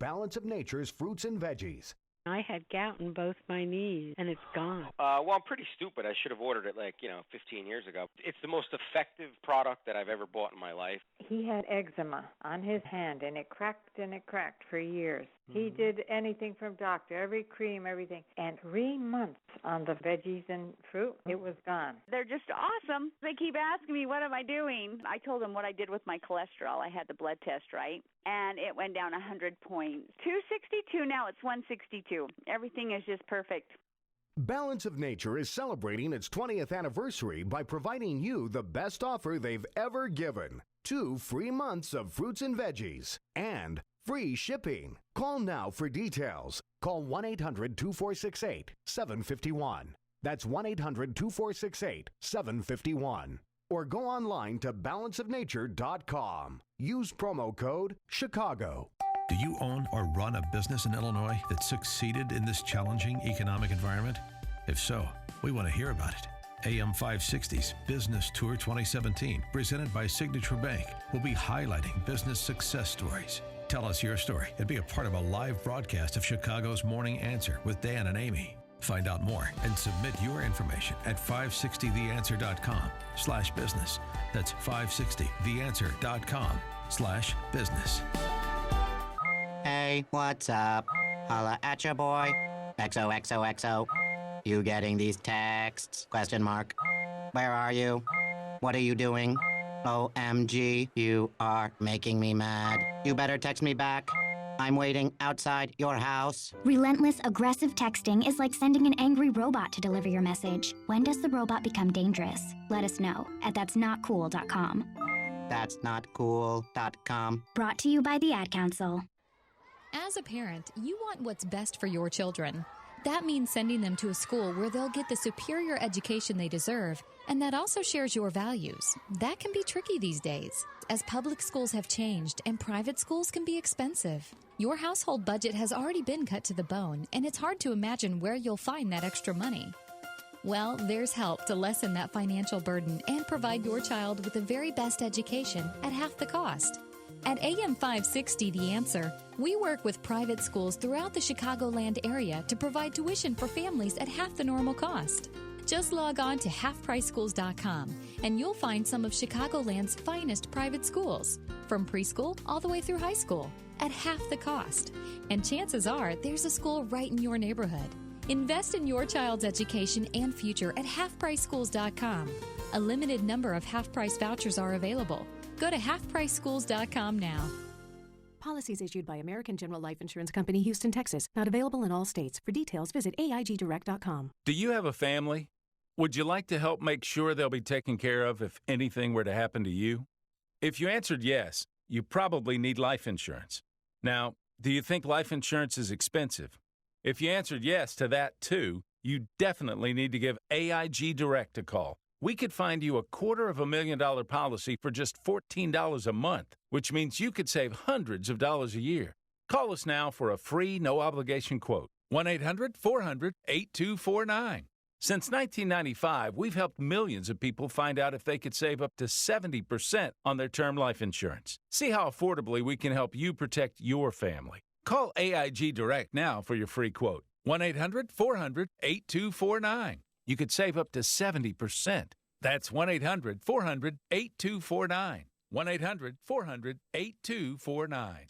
Balance of Nature's fruits and veggies. I had gout in both my knees, and it's gone. Well, I'm pretty stupid. I should have ordered it 15 years ago. It's the most effective product that I've ever bought in my life. He had eczema on his hand, and it cracked for years. He did anything from doctor, every cream, everything. And 3 months on the veggies and fruit, it was gone. They're just awesome. They keep asking me, what am I doing? I told them what I did with my cholesterol. I had the blood test, right? And it went down 100 points. 262, now it's 162. Everything is just perfect. Balance of Nature is celebrating its 20th anniversary by providing you the best offer they've ever given. 2 free months of fruits and veggies and free shipping. Call now for details. Call 1-800-2468-751. That's 1-800-2468-751. Or go online to balanceofnature.com. Use promo code CHICAGO. Do you own or run a business in Illinois that succeeded in this challenging economic environment? If so, we want to hear about it. AM 560's Business Tour 2017, presented by Signature Bank, will be highlighting business success stories. Tell us your story and be a part of a live broadcast of Chicago's Morning Answer with Dan and Amy. Find out more and submit your information at 560theanswer.com/business. That's 560theanswer.com/business. Hey, what's up? Holla at ya, boy. XOXOXO. You getting these texts? Question mark. Where are you? What are you doing? OMG, you are making me mad. You better text me back. I'm waiting outside your house. Relentless, aggressive texting is like sending an angry robot to deliver your message. When does the robot become dangerous? Let us know at that'snotcool.com. That'snotcool.com. Brought to you by the Ad Council. As a parent, you want what's best for your children. That means sending them to a school where they'll get the superior education they deserve, and that also shares your values. That can be tricky these days, as public schools have changed and private schools can be expensive. Your household budget has already been cut to the bone, and it's hard to imagine where you'll find that extra money. Well, there's help to lessen that financial burden and provide your child with the very best education at half the cost. At AM 560 The Answer, we work with private schools throughout the Chicagoland area to provide tuition for families at half the normal cost. Just log on to halfpriceschools.com and you'll find some of Chicagoland's finest private schools, from preschool all the way through high school, at half the cost. And chances are there's a school right in your neighborhood. Invest in your child's education and future at halfpriceschools.com. A limited number of half-price vouchers are available. Go to halfpriceschools.com now. Policies issued by American General Life Insurance Company, Houston, Texas. Not available in all states. For details, visit AIGdirect.com. Do you have a family? Would you like to help make sure they'll be taken care of if anything were to happen to you? If you answered yes, you probably need life insurance. Now, do you think life insurance is expensive? If you answered yes to that too, you definitely need to give AIG Direct a call. We could find you a $250,000 policy for just $14 a month, which means you could save hundreds of dollars a year. Call us now for a free, no-obligation quote. 1-800-400-8249. Since 1995, we've helped millions of people find out if they could save up to 70% on their term life insurance. See how affordably we can help you protect your family. Call AIG Direct now for your free quote. 1-800-400-8249. You could save up to 70%. That's 1-800-400-8249. 1-800-400-8249.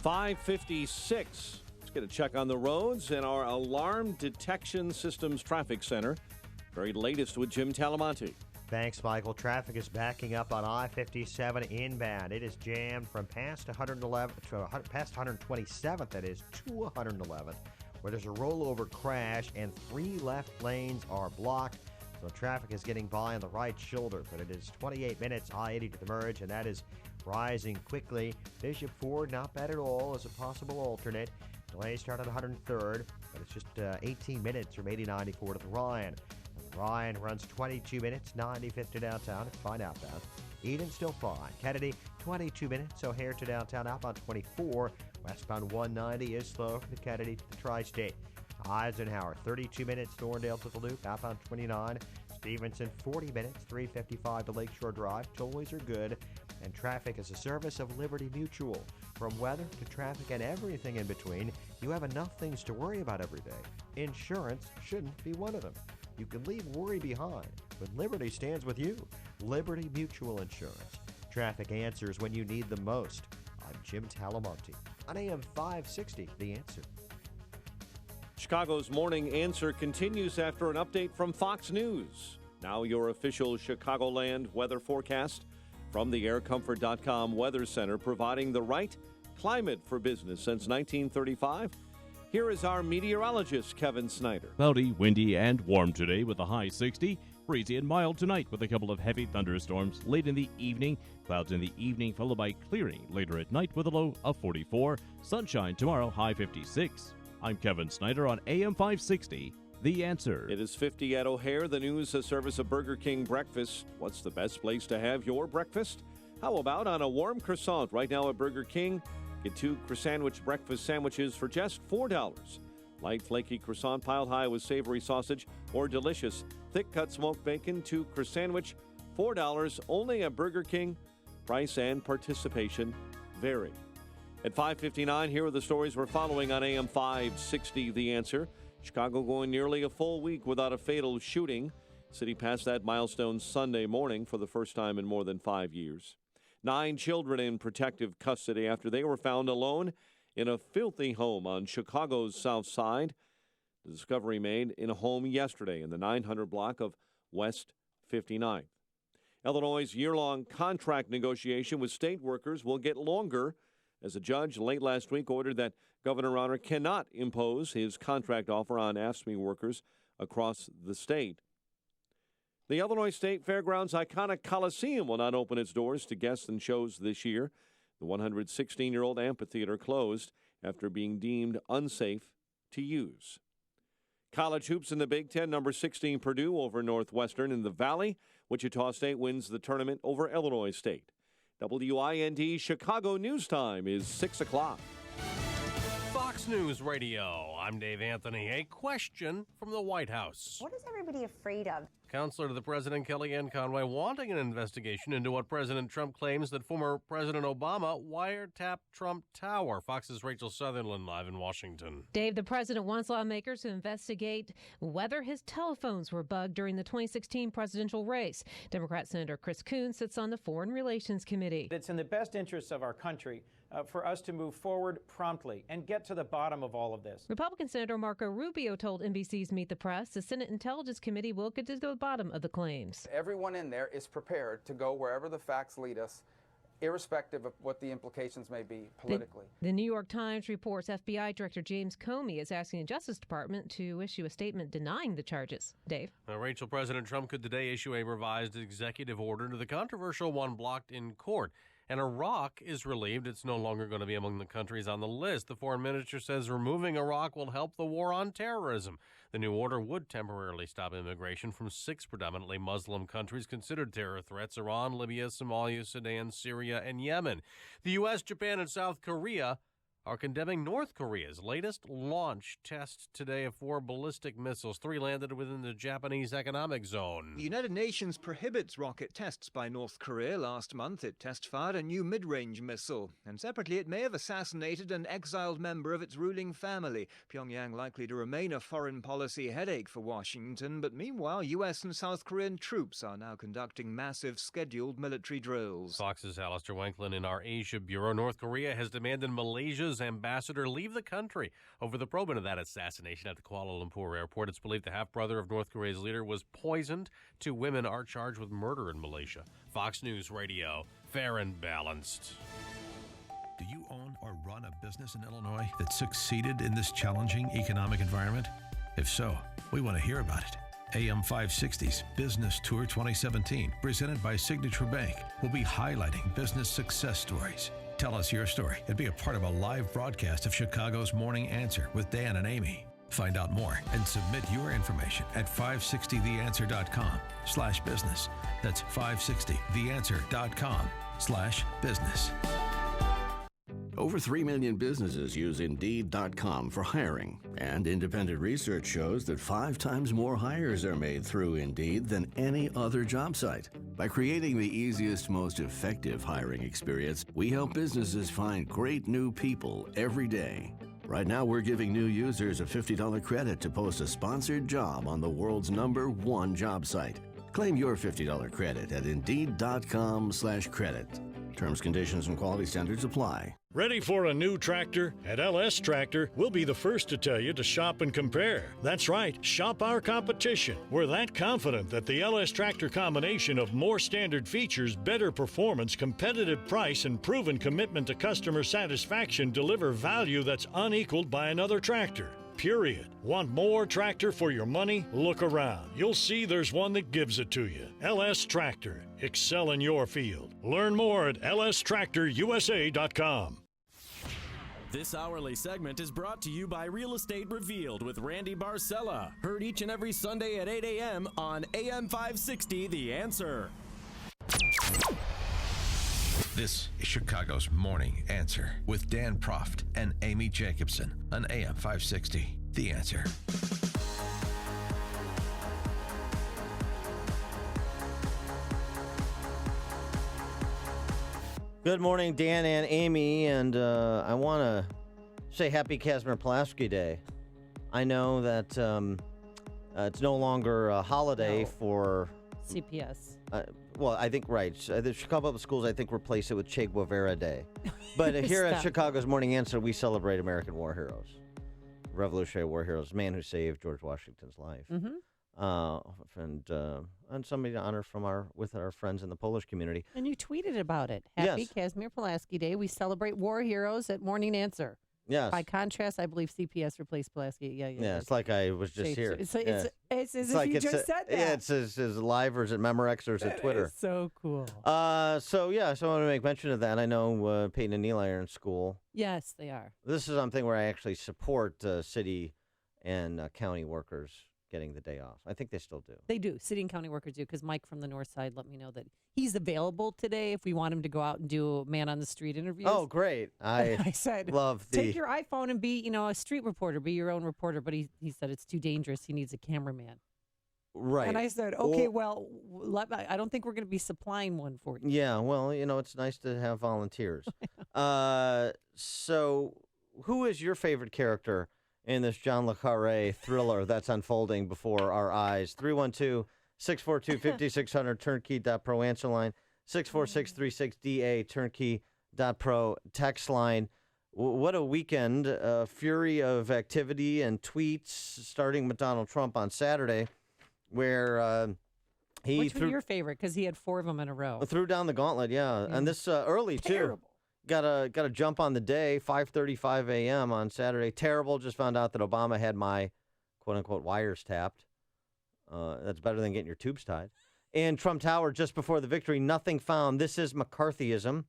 5:56. Let's get a check on the roads and our Alarm Detection Systems Traffic Center. Very latest with Jim Talamonte. Thanks, Michael. Traffic is backing up on I-57 inbound. It is jammed from past 111 to past 127th, that is, to 111th. where there's a rollover crash and 3 left lanes are blocked. So traffic is getting by on the right shoulder, but it is 28 minutes I-80 to the merge, and that is rising quickly. Bishop Ford, not bad at all as a possible alternate. Delays start on 103rd, but it's just 18 minutes from 80-94 to the Ryan. The Ryan runs 22 minutes, 95th to downtown, fine outbound. Eden still fine. Kennedy, 22 minutes, O'Hare to downtown, outbound 24. Westbound 190 is slow from the Kennedy to the Tri-State. Eisenhower, 32 minutes, Thorndale to the Loop, outbound 29. Stevenson, 40 minutes, 355 to Lakeshore Drive. Tollways are good, and traffic is a service of Liberty Mutual. From weather to traffic and everything in between, you have enough things to worry about every day. Insurance shouldn't be one of them. You can leave worry behind when Liberty stands with you. Liberty Mutual Insurance. Traffic answers when you need them most. I'm Jim Talamonte on AM 560, The Answer. Chicago's Morning Answer continues after an update from Fox News. Now your official Chicagoland weather forecast from the aircomfort.com Weather Center, providing the right climate for business since 1935. Here is our meteorologist, Kevin Snyder. Cloudy, windy, and warm today with a high 60. Breezy and mild tonight with a couple of heavy thunderstorms late in the evening. Clouds in the evening followed by clearing later at night with a low of 44. Sunshine tomorrow, high 56. I'm Kevin Snyder on AM 560, The Answer. It is 50 at O'Hare. The news, a service of Burger King breakfast. What's the best place to have your breakfast? How about on a warm croissant right now at Burger King? Get 2 croissant breakfast sandwiches for just $4. Light flaky croissant piled high with savory sausage, or delicious thick cut smoked bacon 2 croissant, $4 only at Burger King. Price and participation vary. At 5:59, here are the stories we're following on AM 560, The Answer. Chicago going nearly a full week without a fatal shooting. City passed that milestone Sunday morning for the first time in more than 5 years. 9 children in protective custody after they were found alone in a filthy home on Chicago's South Side. The discovery made in a home yesterday in the 900 block of West 59th. Illinois' year-long contract negotiation with state workers will get longer as a judge late last week ordered that Governor Rauner cannot impose his contract offer on AFSCME workers across the state. The Illinois State Fairgrounds' iconic Coliseum will not open its doors to guests and shows this year. The 116-year-old amphitheater closed after being deemed unsafe to use. College hoops in the Big Ten, number 16 Purdue over Northwestern in the Valley. Wichita State wins the tournament over Illinois State. WIND Chicago News Time is 6 o'clock. Fox News Radio. I'm Dave Anthony. A question from the White House. What is everybody afraid of? Counselor to the President Kellyanne Conway wanting an investigation into what President Trump claims that former President Obama wiretapped Trump Tower. Fox's Rachel Sutherland live in Washington. Dave, the president wants lawmakers to investigate whether his telephones were bugged during the 2016 presidential race. Democrat Senator Chris Coons sits on the Foreign Relations Committee. It's in the best interests of our country for us to move forward promptly and get to the bottom of all of this. Republican Senator Marco Rubio told NBC's Meet the Press the Senate Intelligence Committee will get to the bottom of the claims. Everyone in there is prepared to go wherever the facts lead us, irrespective of what the implications may be politically. The New York Times reports FBI Director James Comey is asking the Justice Department to issue a statement denying the charges. Dave? Rachel, President Trump could today issue a revised executive order to the controversial one blocked in court. And Iraq is relieved it's no longer going to be among the countries on the list. The foreign minister says removing Iraq will help the war on terrorism. The new order would temporarily stop immigration from 6 predominantly Muslim countries considered terror threats: Iran, Libya, Somalia, Sudan, Syria, and Yemen. The U.S., Japan, and South Korea are condemning North Korea's latest launch test today of 4 ballistic missiles. 3 landed within the Japanese economic zone. The United Nations prohibits rocket tests by North Korea. Last month, it test-fired a new mid-range missile. And separately, it may have assassinated an exiled member of its ruling family. Pyongyang likely to remain a foreign policy headache for Washington. But meanwhile, U.S. and South Korean troops are now conducting massive scheduled military drills. Fox's Alistair Wanklin in our Asia Bureau. North Korea has demanded Malaysia's ambassador leave the country over the probe into that assassination at the Kuala Lumpur airport. It's believed the half-brother of North Korea's leader was poisoned. 2 women are charged with murder in Malaysia. Fox News Radio, fair and balanced. Do you own or run run a business in Illinois that succeeded in this challenging economic environment? If so, we want to hear about it. AM 560's Business Tour 2017, presented by Signature Bank, will be highlighting business success stories. Tell us your story and be a part of a live broadcast of Chicago's Morning Answer with Dan and Amy. Find out more and submit your information at 560theanswer.com/business. That's 560theanswer.com/business. Over 3 million businesses use Indeed.com for hiring, and independent research shows that 5 times more hires are made through Indeed than any other job site. By creating the easiest, most effective hiring experience, we help businesses find great new people every day. Right now, we're giving new users a $50 credit to post a sponsored job on the world's #1 job site. Claim your $50 credit at Indeed.com/credit. Terms, conditions, and quality standards apply. Ready for a new tractor? At LS Tractor, we'll be the first to tell you to shop and compare. That's right, shop our competition. We're that confident that the LS Tractor combination of more standard features, better performance, competitive price, and proven commitment to customer satisfaction deliver value that's unequaled by another tractor. Period. Want more tractor for your money? Look around. You'll see there's one that gives it to you. LS Tractor. Excel in your field. Learn more at lstractorusa.com. This hourly segment is brought to you by Real Estate Revealed with Randy Barcella. Heard each and every Sunday at 8 a.m. on AM 560, The Answer. This is Chicago's Morning Answer with Dan Proft and Amy Jacobson on AM 560, The Answer. Good morning, Dan and Amy, and I want to say happy Casimir Pulaski Day. I know that it's no longer a holiday for CPS. Well, I think, right. The Chicago Public Schools, I think, replace it with Che Guevara Day. But here at Chicago's Morning Answer, we celebrate American war heroes, Revolutionary War heroes, the man who saved George Washington's life. And somebody to honor with our friends in the Polish community. And you tweeted about it. Happy Casimir Pulaski Day. We celebrate war heroes at Morning Answer. Yes. By contrast, I believe CPS replaced Pulaski. Yeah. It's like I was just here. It's as if like you just said that. Yeah, it's as live, or is it Memorex, or is it Twitter? So cool. So I want to make mention of that. I know Peyton and Neil are in school. Yes, they are. This is something where I actually support city and county workers getting the day off. I think they still do. They do. City and county workers do, because Mike from the north side let me know that he's available today if we want him to go out and do man on the street interviews. Oh, great. I said, take your iPhone and be, a street reporter, be your own reporter. But he said it's too dangerous. He needs a cameraman. Right. And I said, okay, I don't think we're going to be supplying one for you. Yeah, well, it's nice to have volunteers. So who is your favorite character in this John le Carre thriller that's unfolding before our eyes? 312-642-5600, turnkey.pro answer line, 64636DA, turnkey.pro text line. What a weekend, fury of activity and tweets, starting with Donald Trump on Saturday, where Which was your favorite? Because he had 4 of them in a row. Threw down the gauntlet, yeah. And this early, Terrible. too. Got a jump on the day, 5:35 a.m. on Saturday. Terrible. Just found out that Obama had my quote-unquote wires tapped. That's better than getting your tubes tied. In Trump Tower, just before the victory, nothing found. This is McCarthyism.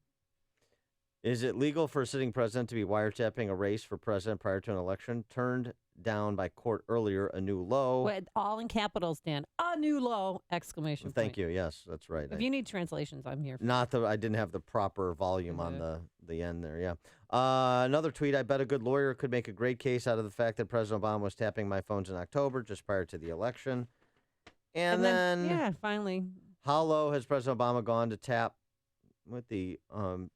Is it legal for a sitting president to be wiretapping a race for president prior to an election? Turned down by court earlier, a new low. With all in capitals, Dan. A new low! Exclamation point. Thank you. Yes, that's right. If you need translations, I'm here. I didn't have the proper volume on the end there, yeah. Another tweet, I bet a good lawyer could make a great case out of the fact that President Obama was tapping my phones in October, just prior to the election. And then, yeah, finally. How low has President Obama gone to tap with the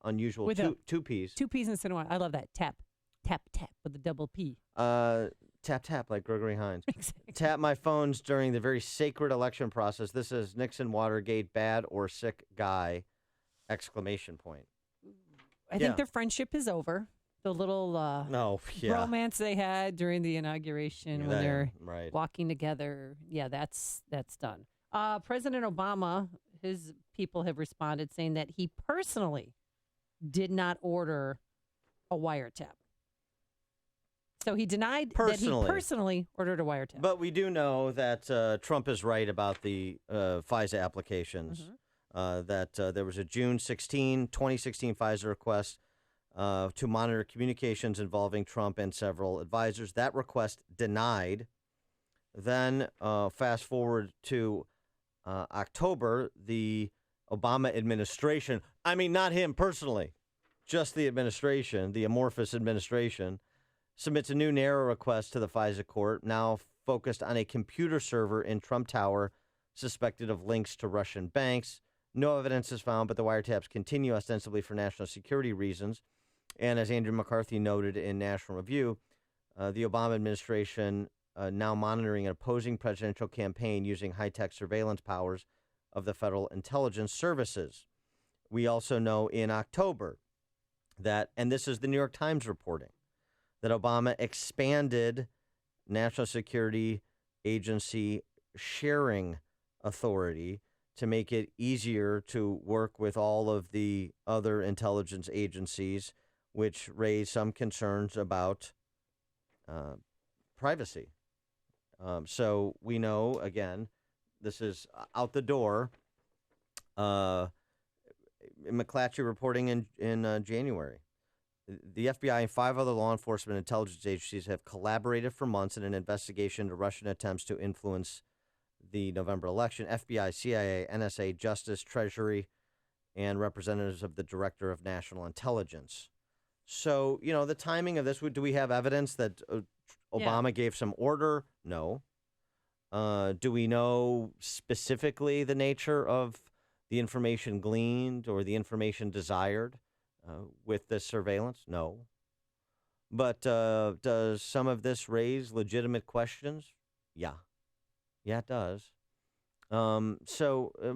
unusual With two Ps? 2 Ps instead of 1. I love that. Tap, tap, tap with the double P. Tap, tap, like Gregory Hines. Exactly. Tap my phones during the very sacred election process. This is Nixon, Watergate, bad or sick guy, exclamation point. I think their friendship is over. The little romance they had during the inauguration when they're walking together. Yeah, that's done. President Obama, his people have responded saying that he personally did not order a wiretap. So he denied that he personally ordered a wiretap. But we do know that Trump is right about the FISA applications, that there was a June 2016 FISA request to monitor communications involving Trump and several advisors. That request denied. Then fast forward to October, the Obama administration, I mean, not him personally, just the administration, the amorphous administration, submits a new narrow request to the FISA court, now focused on a computer server in Trump Tower suspected of links to Russian banks. No evidence is found, but the wiretaps continue ostensibly for national security reasons. And as Andrew McCarthy noted in National Review, the Obama administration now monitoring an opposing presidential campaign using high-tech surveillance powers of the Federal Intelligence Services. We also know in October that, and this is the New York Times reporting, that Obama expanded National Security Agency sharing authority to make it easier to work with all of the other intelligence agencies, which raised some concerns about privacy. So we know, again, this is out the door. McClatchy reporting in January. The FBI and 5 other law enforcement intelligence agencies have collaborated for months in an investigation into Russian attempts to influence the November election. FBI, CIA, NSA, Justice, Treasury, and representatives of the Director of National Intelligence. So, you know, the timing of this, do we have evidence that Obama gave some order? No. Do we know specifically the nature of the information gleaned or the information desired with this surveillance? No. But does some of this raise legitimate questions? Yeah. Yeah, it does. Well,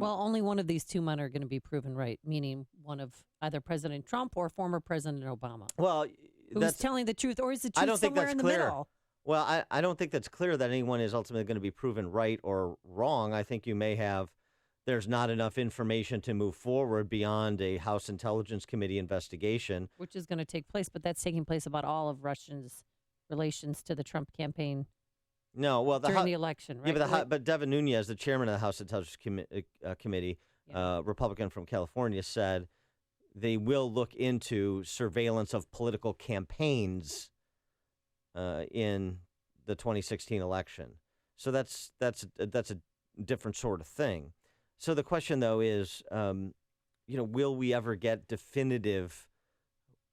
only one of these two men are going to be proven right, meaning one of either President Trump or former President Obama. Well, who's telling the truth, or is the truth somewhere in the middle? Well, I don't think that's clear that anyone is ultimately going to be proven right or wrong. I think you may have, there's not enough information to move forward beyond a House Intelligence Committee investigation. Which is going to take place, but that's taking place about all of Russia's relations to the Trump campaign. No, well, during the election, right? Yeah, but Devin Nunes, the chairman of the House Intelligence Committee, Republican from California, said they will look into surveillance of political campaigns in the 2016 election. So that's a different sort of thing. So the question, though, is, will we ever get definitive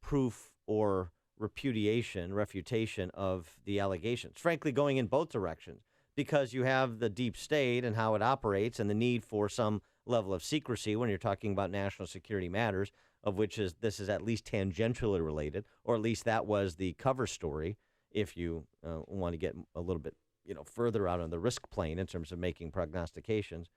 proof or refutation of the allegations, frankly, going in both directions, because you have the deep state and how it operates and the need for some level of secrecy when you're talking about national security matters, of which this is at least tangentially related, or at least that was the cover story, if you want to get a little bit further out on the risk plane in terms of making prognostications.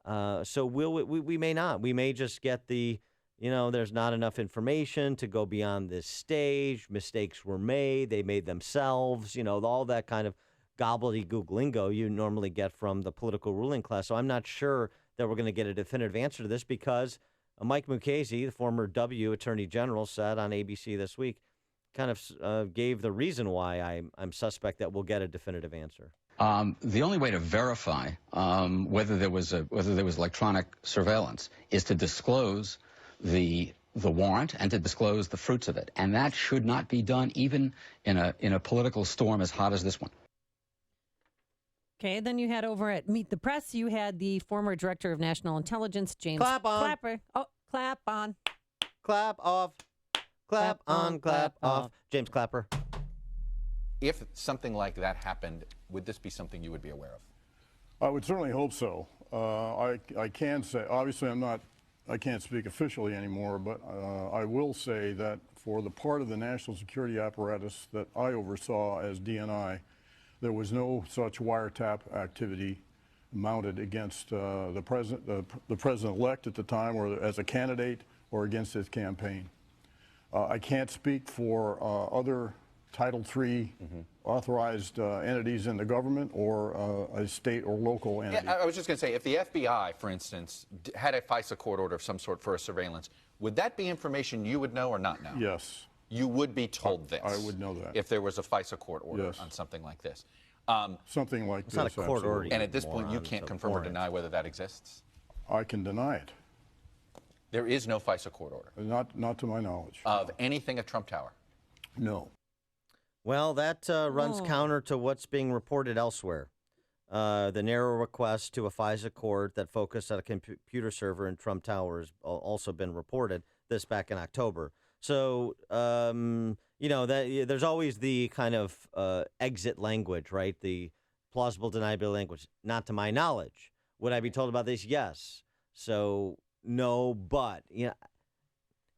So we may not. We may just get the there's not enough information to go beyond this stage. Mistakes were made. They made themselves, all that kind of gobbledygook lingo you normally get from the political ruling class. So I'm not sure that we're going to get a definitive answer to this, because Mike Mukasey, the former Attorney General, said on ABC this week, kind of gave the reason why I'm suspect that we'll get a definitive answer. The only way to verify whether there was electronic surveillance is to disclose the warrant and to disclose the fruits of it, and that should not be done even in a political storm as hot as this one. Okay, then you had over at Meet the Press, you had the former Director of National Intelligence, James Clapper. Oh, clap on. Clap off. Clap on, clap off. James Clapper. If something like that happened, would this be something you would be aware of? I would certainly hope so. I can say, obviously I can't speak officially anymore, but I will say that for the part of the national security apparatus that I oversaw as DNI, there was no such wiretap activity mounted against the president-elect at the time, or as a candidate, or against his campaign. I can't speak for other Title III authorized entities in the government, or a state or local entity. Yeah, I was just going to say, if the FBI, for instance, had a FISA court order of some sort for a surveillance, would that be information you would know or not know? Yes. You would be told this. I would know that. If there was a FISA court order Yes. on something like this. Something like this. It's not a court order. And at this point, you can't confirm or deny whether that exists? I can deny it. There is no FISA court order? Not to my knowledge. Of anything at Trump Tower? No. Well, that runs counter to what's being reported elsewhere. The narrow request to a FISA court that focused on a computer server in Trump Tower has also been reported, this back in October. So, there's always the kind of exit language, right? The plausible deniability language. Not to my knowledge. Would I be told about this? Yes. So, no, but,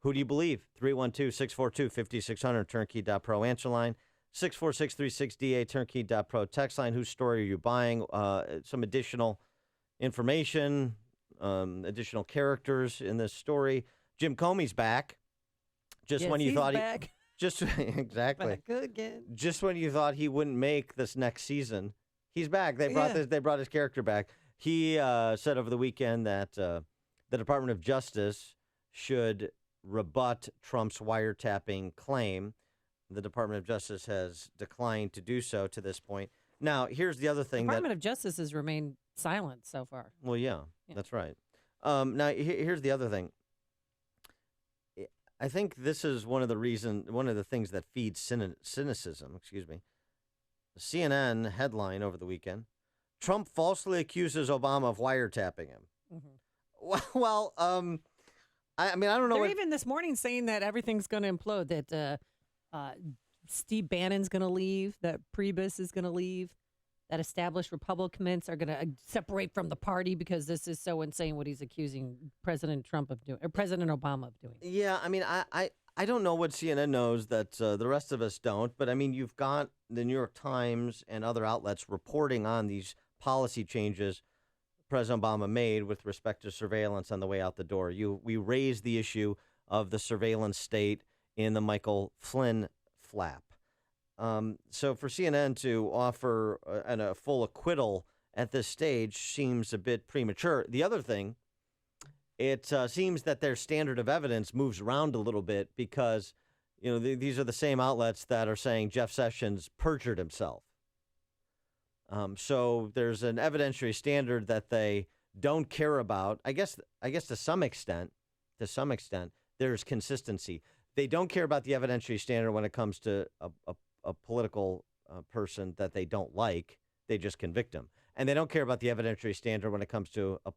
who do you believe? 312-642-5600, turnkey.pro answer line. 64636DA, turnkey.pro text line. Whose story are you buying? Some additional information, additional characters in this story. Jim Comey's back. When you thought back. Exactly. Back again. Just when you thought he wouldn't make this next season, he's back. They brought his character back. He said over the weekend that the Department of Justice should rebut Trump's wiretapping claim. The Department of Justice has declined to do so to this point. Now, here's the other thing. The Department of Justice has remained silent so far. Well, yeah. That's right. Now, here's the other thing. I think this is one of the things that feeds cynicism. Excuse me. The CNN headline over the weekend: Trump falsely accuses Obama of wiretapping him. Mm-hmm. Well, I don't know. They're even this morning saying that everything's going to implode. That Steve Bannon's going to leave. That Priebus is going to leave. That established Republicans are going to separate from the party because this is so insane what he's accusing President Trump of doing, or President Obama of doing. Yeah, I don't know what CNN knows that the rest of us don't, but you've got the New York Times and other outlets reporting on these policy changes President Obama made with respect to surveillance on the way out the door. We raised the issue of the surveillance state in the Michael Flynn flap. So for CNN to offer a full acquittal at this stage seems a bit premature. The other thing, it seems that their standard of evidence moves around a little bit because, these are the same outlets that are saying Jeff Sessions perjured himself. So there's an evidentiary standard that they don't care about. I guess to some extent, there's consistency. They don't care about the evidentiary standard when it comes to a political person that they don't like. They just convict him. And they don't care about the evidentiary standard when it comes to a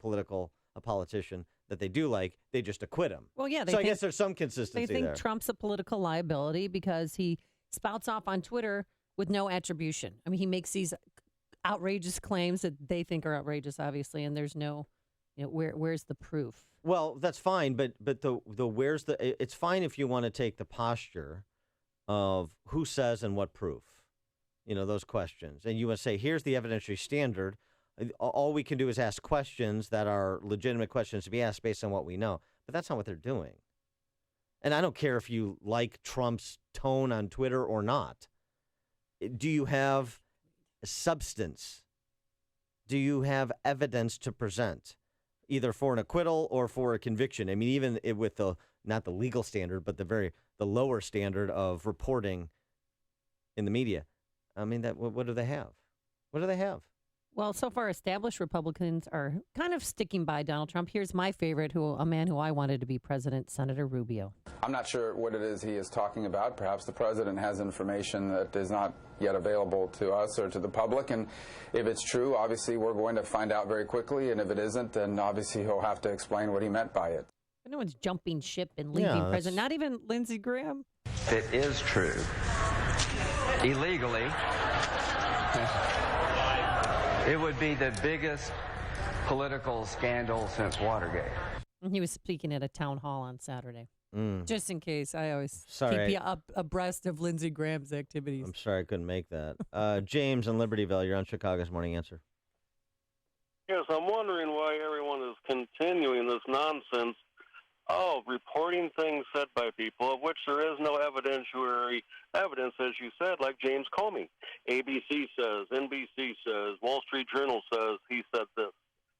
politician that they do like. They just acquit him. Well, yeah. I guess there's some consistency there. They think there. Trump's a political liability because he spouts off on Twitter with no attribution. He makes these outrageous claims that they think are outrageous, obviously, and there's no, where's the proof? Well, that's fine, but it's fine if you want to take the posture of who says and what proof, those questions. And you want to say, here's the evidentiary standard. All we can do is ask questions that are legitimate questions to be asked based on what we know. But that's not what they're doing. And I don't care if you like Trump's tone on Twitter or not. Do you have substance? Do you have evidence to present, either for an acquittal or for a conviction? Even with not the legal standard, but the lower standard of reporting in the media. What do they have? What do they have? Well, so far, established Republicans are kind of sticking by Donald Trump. Here's my favorite, a man who I wanted to be president, Senator Rubio. I'm not sure what it is he is talking about. Perhaps the president has information that is not yet available to us or to the public. And if it's true, obviously, we're going to find out very quickly. And if it isn't, then obviously he'll have to explain what he meant by it. No one's jumping ship and leaving president, not even Lindsey Graham. It is true. Illegally. It would be the biggest political scandal since Watergate. He was speaking at a town hall on Saturday. Just in case, I always Sorry. keep you abreast of Lindsey Graham's activities. I'm sorry I couldn't make that. James in Libertyville, you're on Chicago's Morning Answer. Yes, I'm wondering why everyone is continuing this nonsense of reporting things said by people of which there is no evidentiary evidence, as you said, like James Comey. ABC says, NBC says, Wall Street Journal says he said this.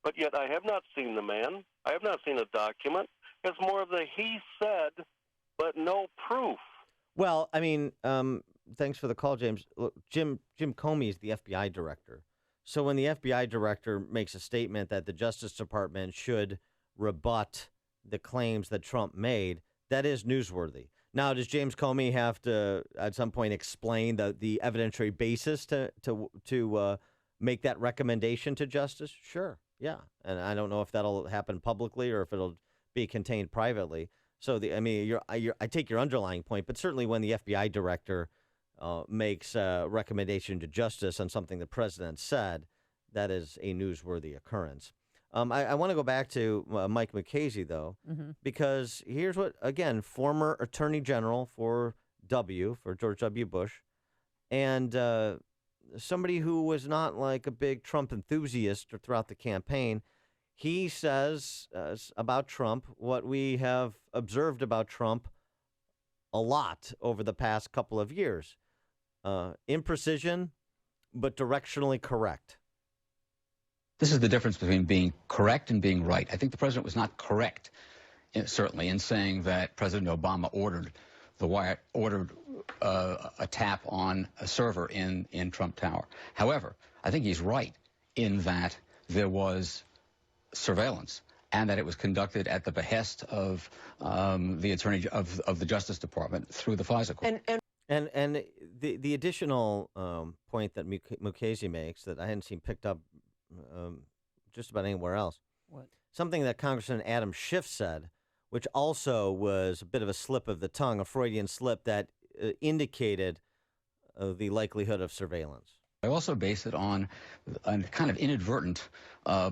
But yet I have not seen the man. I have not seen a document. It's more of the he said, but no proof. Well, I mean, thanks for the call, James. Look, Jim Comey is the FBI director. So when the FBI director makes a statement that the Justice Department should rebut the claims that Trump made, that is newsworthy. Now, does James Comey have to, at some point, explain the evidentiary basis to make that recommendation to justice? Sure, yeah. And I don't know if that'll happen publicly or if it'll be contained privately. So, I take your underlying point, but certainly when the FBI director makes a recommendation to justice on something the president said, that is a newsworthy occurrence. I want to go back to Mike Mukasey, though, because here's what, again, former Attorney General for George W. Bush, and somebody who was not like a big Trump enthusiast throughout the campaign. He says about Trump what we have observed about Trump a lot over the past couple of years. Imprecision, but directionally correct. This is the difference between being correct and being right. I think the president was not correct, certainly, in saying that President Obama ordered a tap on a server in Trump Tower. However, I think he's right in that there was surveillance and that it was conducted at the behest of the attorney of the Justice Department through the FISA court. And the additional point that Mukasey makes that I hadn't seen picked up just about anywhere else. What? Something that Congressman Adam Schiff said, which also was a bit of a slip of the tongue, a Freudian slip that indicated the likelihood of surveillance. I also base it on a kind of inadvertent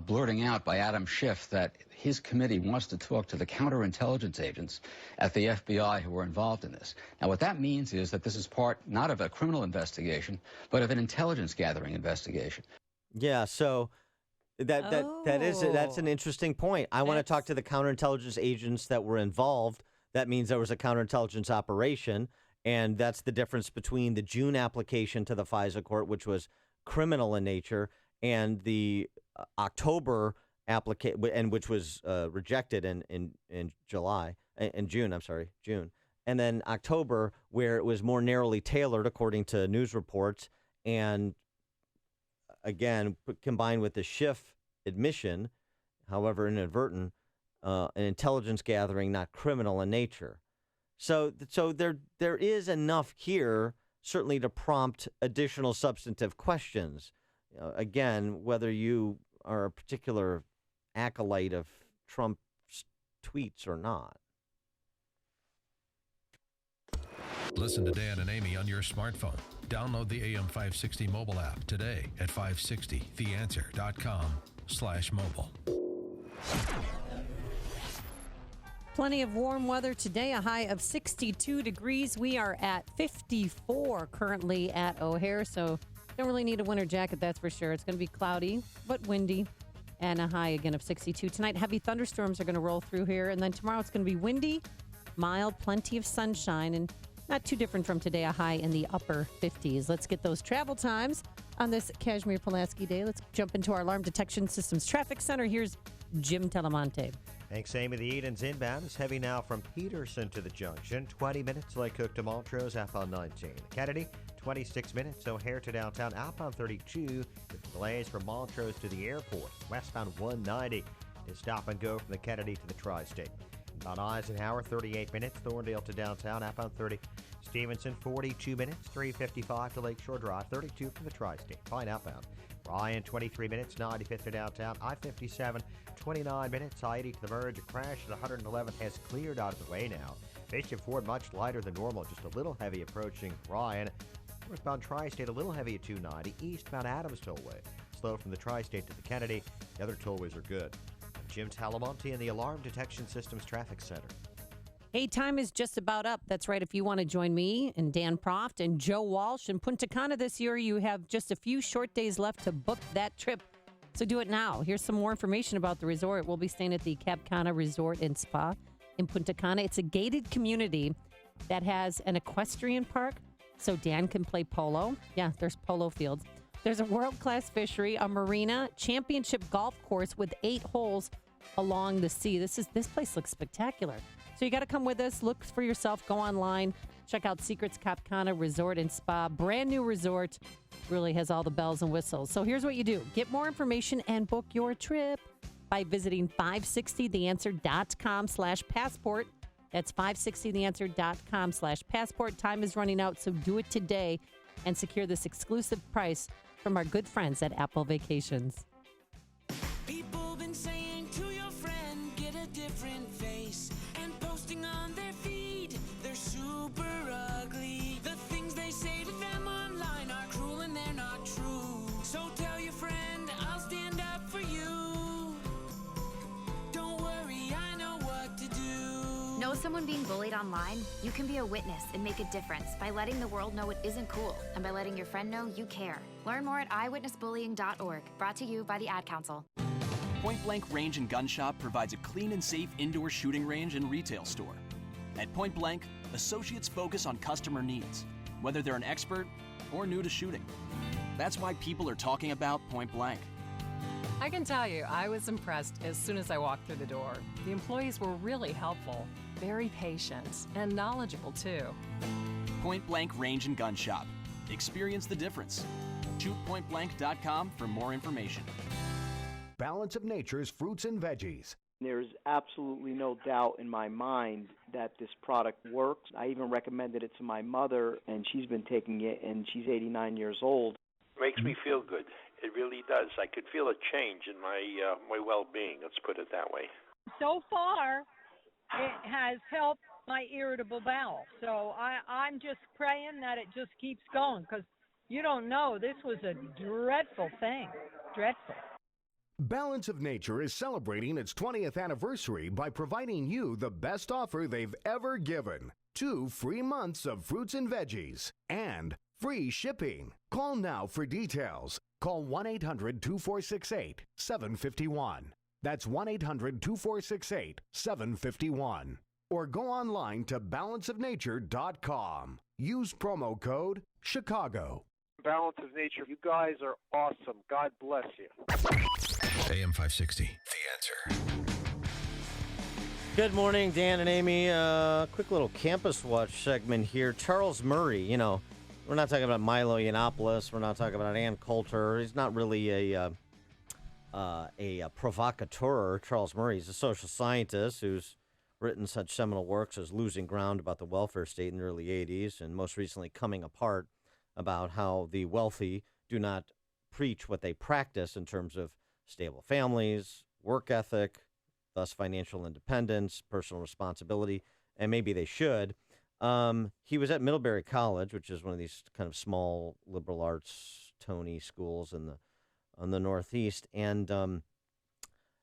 blurting out by Adam Schiff that his committee wants to talk to the counterintelligence agents at the FBI who were involved in this. Now, what that means is that this is part not of a criminal investigation, but of an intelligence gathering investigation. Yeah, so that's an interesting point. I want to talk to the counterintelligence agents that were involved. That means there was a counterintelligence operation. And that's the difference between the June application to the FISA court, which was criminal in nature, and the October application, and which was rejected in June. And then October, where it was more narrowly tailored according to news reports, and again combined with the Schiff admission, however inadvertent, an intelligence gathering, not criminal in nature. So there is enough here, certainly, to prompt additional substantive questions. Again, whether you are a particular acolyte of Trump's tweets or not. Listen to Dan and Amy on your smartphone. Download the AM560 mobile app today at 560theanswer.com/mobile. Plenty of warm weather today, a high of 62 degrees. We are at 54 currently at O'Hare, so don't really need a winter jacket, that's for sure. It's going to be cloudy, but windy, and a high again of 62. Tonight, heavy thunderstorms are going to roll through here, and then tomorrow it's going to be windy, mild, plenty of sunshine, and not too different from today, a high in the upper 50s. Let's get those travel times on this Kashmir Pulaski Day. Let's jump into our Alarm Detection Systems Traffic Center. Here's Jim Telemonte. Thanks, Amy. The Edens inbound is heavy now from Peterson to the junction. 20 minutes, Lake Cook to Montrose, outbound 19. Kennedy, 26 minutes, O'Hare to downtown, outbound 32. With delays from Montrose to the airport. Westbound 190 is stop and go from the Kennedy to the Tri-State. About Eisenhower, 38 minutes, Thorndale to downtown, outbound 30. Stevenson, 42 minutes, 355 to Lakeshore Drive, 32 from the Tri-State. Fine outbound. Ryan, 23 minutes, 95th to downtown. I-57, 29 minutes, I-80 to the merge. A crash at 111th has cleared out of the way now. Bishop Ford, much lighter than normal, just a little heavy approaching Ryan. Northbound Tri-State, a little heavy at 290. Eastbound Adams Tollway, slow from the Tri-State to the Kennedy. The other tollways are good. Jim Talamonte in the Alarm Detection Systems Traffic Center. Hey, time is just about up. That's right. If you want to join me and Dan Proft and Joe Walsh in Punta Cana this year, you have just a few short days left to book that trip. So do it now. Here's some more information about the resort. We'll be staying at the Cap Cana Resort and Spa in Punta Cana. It's a gated community that has an equestrian park, so Dan can play polo. Yeah, there's polo fields. There's a world-class fishery, a marina, championship golf course with 8 holes along the sea. This place looks spectacular. So you got to come with us. Look for yourself. Go online. Check out Secrets Cap Cana Resort and Spa. Brand new resort. Really has all the bells and whistles. So here's what you do. Get more information and book your trip by visiting 560theanswer.com/passport. That's 560theanswer.com/passport. Time is running out, so do it today and secure this exclusive price from our good friends at Apple Vacations. People been saying to your friend, get a different face, and posting on their feed, they're super ugly. The things they say to them online are cruel and they're not true. So tell your friend, I'll stand up for you. Don't worry, I know what to do. Know someone being bullied online? You can be a witness and make a difference by letting the world know it isn't cool and by letting your friend know you care. Learn more at eyewitnessbullying.org. Brought to you by the Ad Council. Point Blank Range and Gun Shop provides a clean and safe indoor shooting range and retail store. At Point Blank, associates focus on customer needs, whether they're an expert or new to shooting. That's why people are talking about Point Blank. I can tell you, I was impressed as soon as I walked through the door. The employees were really helpful, very patient, and knowledgeable too. Point Blank Range and Gun Shop. Experience the difference. ShootPointBlank.com for more information. Balance of Nature's fruits and veggies. There's absolutely no doubt in my mind that this product works. I even recommended it to my mother, and she's been taking it, and she's 89 years old. Makes me feel good. It really does. I could feel a change in my well-being, let's put it that way. So far, it has helped my irritable bowel. So I'm just praying that it just keeps going, because you don't know, this was a dreadful thing. Dreadful. Balance of Nature is celebrating its 20th anniversary by providing you the best offer they've ever given. 2 free months of fruits and veggies and free shipping. Call now for details. Call 1-800-2468-751. That's 1-800-2468-751. Or go online to balanceofnature.com. Use promo code Chicago. Balance of Nature, you guys are awesome. God bless you. AM 560, The Answer. Good morning, Dan and Amy. Quick little Campus Watch segment here. Charles Murray, you know, we're not talking about Milo Yiannopoulos. We're not talking about Ann Coulter. He's not really a provocateur. Charles Murray, he's a social scientist who's written such seminal works as Losing Ground about the welfare state in the early 80s, and most recently Coming Apart, about how the wealthy do not preach what they practice in terms of stable families, work ethic, thus financial independence, personal responsibility, and maybe they should. He was at Middlebury College, which is one of these kind of small liberal arts Tony schools in the Northeast. And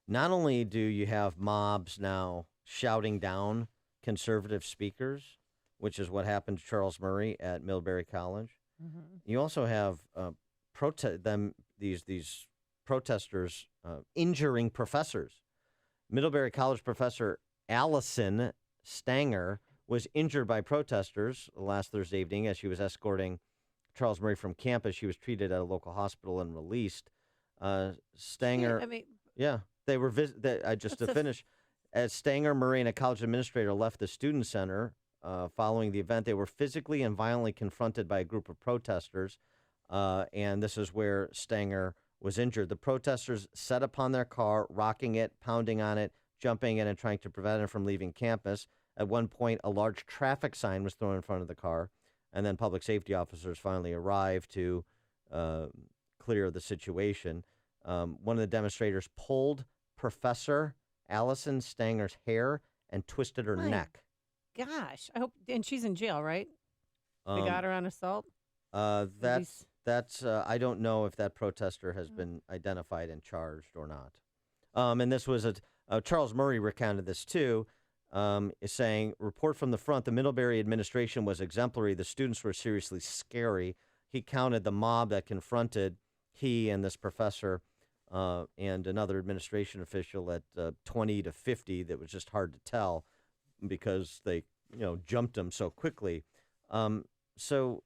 not only do you have mobs now shouting down conservative speakers, which is what happened to Charles Murray at Middlebury College, you also have these protesters injuring professors. Middlebury College professor Allison Stanger was injured by protesters last Thursday evening as she was escorting Charles Murray from campus. She was treated at a local hospital and released. Stanger, they were to finish. As Stanger, Murray, and a college administrator left the student center following the event, they were physically and violently confronted by a group of protesters, and this is where Stanger was injured. The protesters set upon their car, rocking it, pounding on it, jumping in, and trying to prevent it from leaving campus. At one point, a large traffic sign was thrown in front of the car, and then public safety officers finally arrived to clear the situation. One of the demonstrators pulled Professor Allison Stanger's hair and twisted her neck. Gosh, I hope, and she's in jail, right? They got her on assault. That's I don't know if that protester has been identified and charged or not. And this was Charles Murray recounted this too, is saying, report from the front, the Middlebury administration was exemplary. The students were seriously scary. He counted the mob that confronted he and this professor and another administration official at 20 to 50. That was just hard to tell because they, jumped him so quickly. This is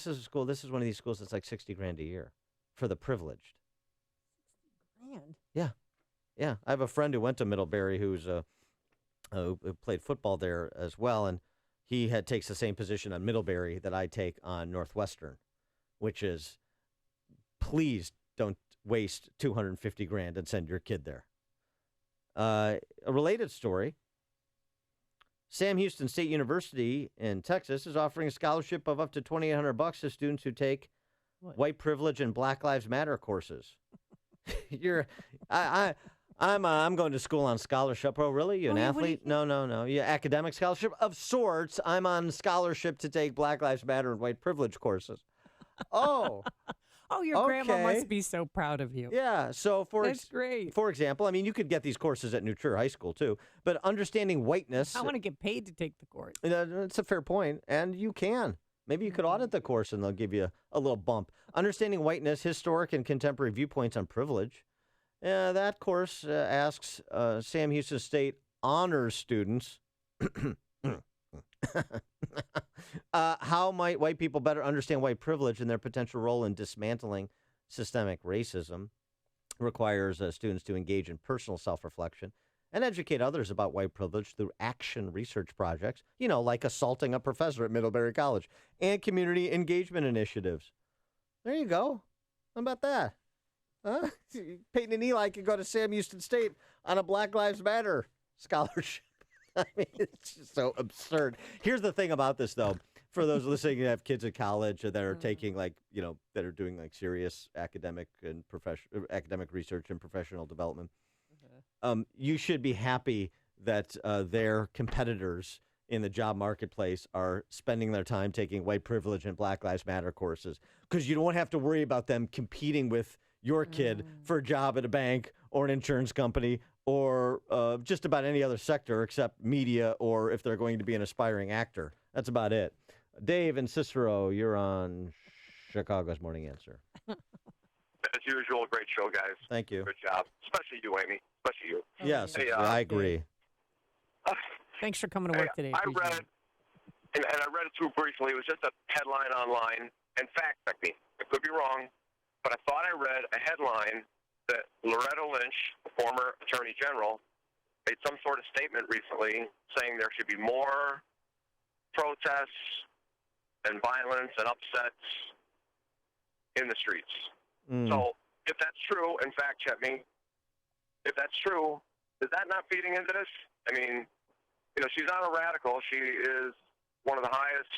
a school. This is one of these schools that's like $60,000 a year for the privileged. $60,000. Yeah. I have a friend who went to Middlebury who's who played football there as well, and he takes the same position on Middlebury that I take on Northwestern, which is, please don't waste $250,000 and send your kid there. A related story: Sam Houston State University in Texas is offering a scholarship of up to $2,800 to students who take white privilege and Black Lives Matter courses. I'm going to school on scholarship. Oh, really? You an athlete? No. You academic scholarship of sorts. I'm on scholarship to take Black Lives Matter and white privilege courses. Oh. Oh, your grandma must be so proud of you. Yeah. So that's great. For example, I mean, you could get these courses at New Trier High School too, but understanding whiteness. I want to get paid to take the course. That's a fair point, and you can. Maybe you could audit the course and they'll give you a little bump. Understanding whiteness, historic and contemporary viewpoints on privilege. That course asks Sam Houston State honors students how might white people better understand white privilege and their potential role in dismantling systemic racism. Requires students to engage in personal self-reflection and educate others about white privilege through action research projects, like assaulting a professor at Middlebury College, and community engagement initiatives. There you go. How about that? Huh? Peyton and Eli can go to Sam Houston State on a Black Lives Matter scholarship. I mean, it's just so absurd. Here's the thing about this, though. For those listening who have kids at college that are taking, that are doing, serious academic and academic research and professional development, you should be happy that their competitors in the job marketplace are spending their time taking white privilege and Black Lives Matter courses, because you don't have to worry about them competing with your kid for a job at a bank or an insurance company or just about any other sector except media, or if they're going to be an aspiring actor. That's about it. Dave and Cicero, you're on Chicago's Morning Answer. As usual, great show, guys. Thank you. Good job. Especially you, Amy. Especially you. Yes, hey, I agree. Thanks for coming to work today. I read it, and I read it through briefly. It was just a headline online, and fact check me. I could be wrong, but I thought I read a headline that Loretta Lynch, the former Attorney General, made some sort of statement recently saying there should be more protests and violence and upsets in the streets. So if that's true, and fact check me, if that's true, is that not feeding into this? I mean, she's not a radical. She is one of the highest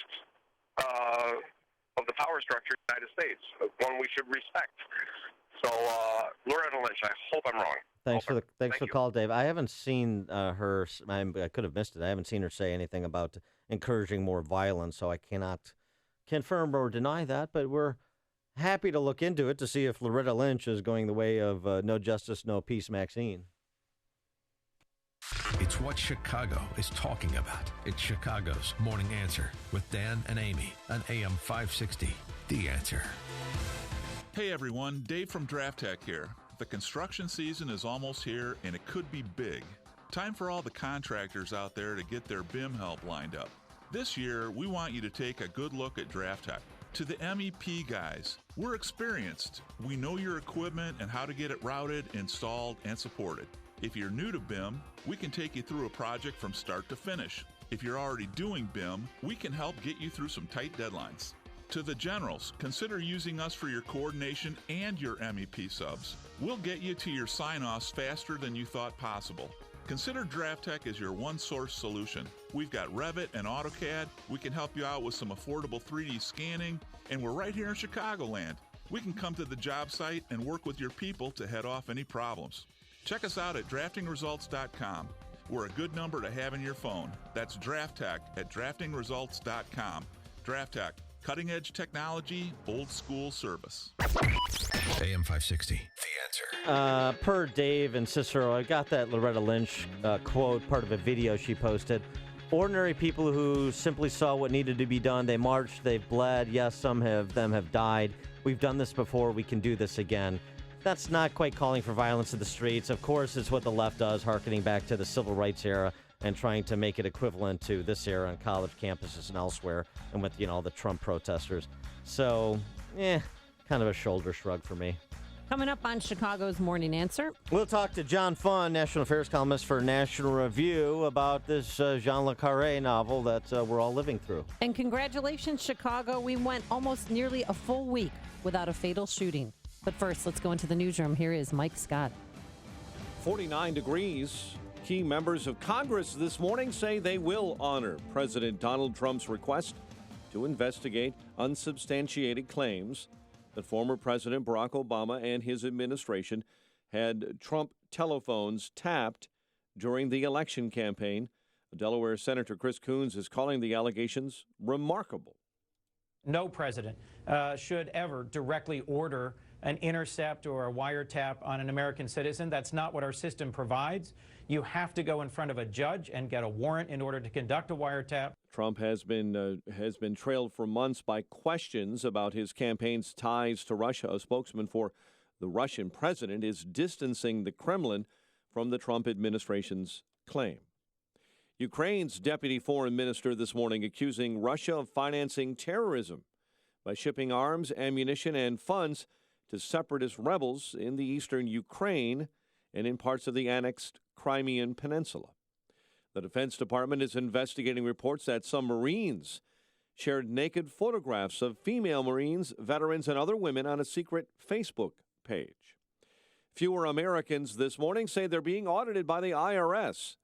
of the power structure of the United States, one we should respect. So, Loretta Lynch, I hope I'm wrong. Thanks for the call, Dave. I haven't seen her. I could have missed it. I haven't seen her say anything about encouraging more violence, so I cannot confirm or deny that. But we're happy to look into it to see if Loretta Lynch is going the way of no justice, no peace, Maxine. It's what Chicago is talking about. It's Chicago's Morning Answer with Dan and Amy on AM 560. The Answer. Hey everyone, Dave from Draft Tech here. The construction season is almost here and it could be big. Time for all the contractors out there to get their BIM help lined up. This year, we want you to take a good look at Draft Tech. To the MEP guys, we're experienced. We know your equipment and how to get it routed, installed, and supported. If you're new to BIM, we can take you through a project from start to finish. If you're already doing BIM, we can help get you through some tight deadlines. To the generals, consider using us for your coordination and your MEP subs. We'll get you to your sign-offs faster than you thought possible. Consider DraftTech as your one-source solution. We've got Revit and AutoCAD. We can help you out with some affordable 3D scanning, and we're right here in Chicagoland. We can come to the job site and work with your people to head off any problems. Check us out at draftingresults.com. We're a good number to have in your phone. That's DraftTech at draftingresults.com. DraftTech. Cutting-edge technology, old-school service. AM 560, The Answer. Per Dave and Cicero, I got that Loretta Lynch quote, part of a video she posted. Ordinary people who simply saw what needed to be done. They marched, they've bled. Yes, some of them have died. We've done this before. We can do this again. That's not quite calling for violence in the streets. Of course, it's what the left does, hearkening back to the civil rights era and trying to make it equivalent to this era on college campuses and elsewhere, and with, all the Trump protesters. So, kind of a shoulder shrug for me. Coming up on Chicago's Morning Answer. We'll talk to John Fun, National Affairs columnist for National Review, about this Jean Le Carré novel that we're all living through. And congratulations, Chicago. We went almost nearly a full week without a fatal shooting. But first, let's go into the newsroom. Here is Mike Scott. 49 degrees. Key members of Congress this morning say they will honor President Donald Trump's request to investigate unsubstantiated claims that former President Barack Obama and his administration had Trump telephones tapped during the election campaign. Delaware Senator Chris Coons is calling the allegations remarkable. No president should ever directly order an intercept or a wiretap on an American citizen. That's not what our system provides. You have to go in front of a judge and get a warrant in order to conduct a wiretap. Trump has been trailed for months by questions about his campaign's ties to Russia. A spokesman for the Russian president is distancing the Kremlin from the Trump administration's claim. Ukraine's deputy foreign minister this morning accusing Russia of financing terrorism by shipping arms, ammunition, and funds to separatist rebels in the eastern Ukraine and in parts of the annexed Crimean Peninsula. The Defense Department is investigating reports that some Marines shared naked photographs of female Marines, veterans, and other women on a secret Facebook page. Fewer Americans this morning say they're being audited by the IRS.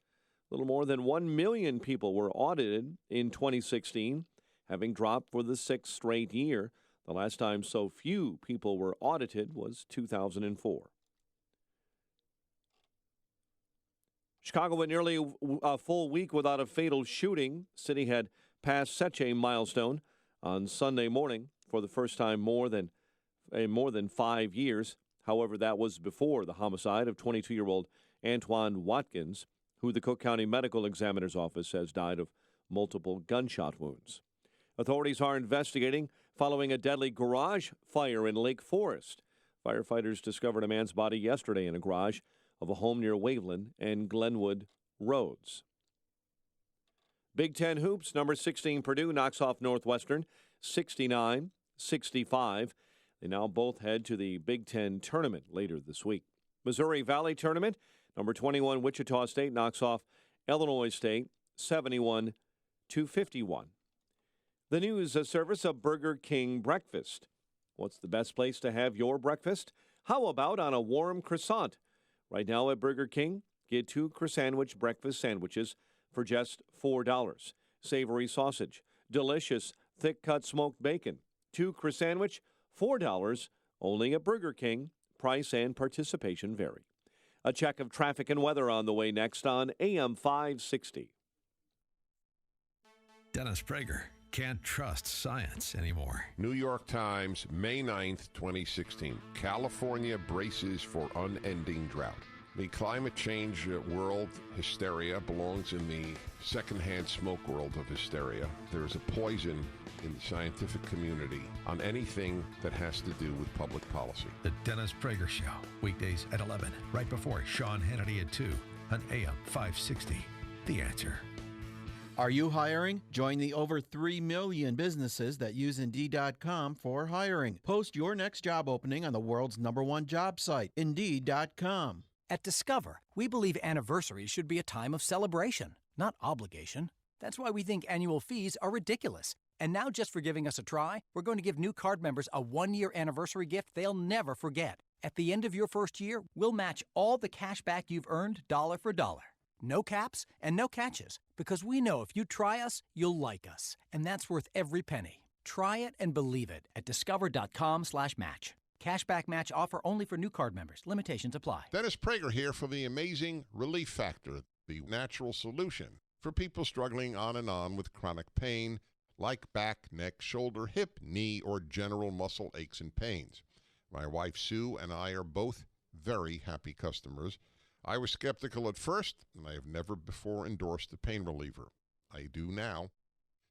A little more than 1 million people were audited in 2016, having dropped for the sixth straight year. The last time so few people were audited was 2004. Chicago went nearly a full week without a fatal shooting. City had passed such a milestone on Sunday morning for the first time in more than 5 years. However, that was before the homicide of 22-year-old Antoine Watkins, who the Cook County Medical Examiner's Office says died of multiple gunshot wounds. Authorities are investigating following a deadly garage fire in Lake Forest. Firefighters discovered a man's body yesterday in a garage of a home near Waveland and Glenwood Roads. Big Ten hoops, number 16 Purdue knocks off Northwestern 69-65. They now both head to the Big Ten tournament later this week. Missouri Valley tournament, number 21 Wichita State knocks off Illinois State 71-51. The news service of Burger King breakfast. What's the best place to have your breakfast? How about on a warm croissant? Right now at Burger King, get 2 Croissantwich breakfast sandwiches for just $4. Savory sausage, delicious thick-cut smoked bacon. 2 Croissantwich, $4, only at Burger King. Price and participation vary. A check of traffic and weather on the way next on AM 560. Dennis Prager can't trust science anymore. New York Times, May 9th, 2016. California braces for unending drought. The climate change world hysteria belongs in the secondhand smoke world of hysteria. There is a poison in the scientific community on anything that has to do with public policy. The Dennis Prager Show, weekdays at 11, right before Sean Hannity at 2 on AM 560. The Answer. Are you hiring? Join the over 3 million businesses that use Indeed.com for hiring. Post your next job opening on the world's #1 job site, Indeed.com. At Discover, we believe anniversaries should be a time of celebration, not obligation. That's why we think annual fees are ridiculous. And now, just for giving us a try, we're going to give new card members a 1-year anniversary gift they'll never forget. At the end of your first year, we'll match all the cash back you've earned dollar for dollar. No caps and no catches, because we know if you try us, you'll like us. And that's worth every penny. Try it and believe it at discover.com/match. Cashback match offer only for new card members. Limitations apply. Dennis Prager here for the amazing Relief Factor, the natural solution for people struggling on and on with chronic pain, like back, neck, shoulder, hip, knee, or general muscle aches and pains. My wife Sue and I are both very happy customers. I was skeptical at first, and I have never before endorsed a pain reliever. I do now.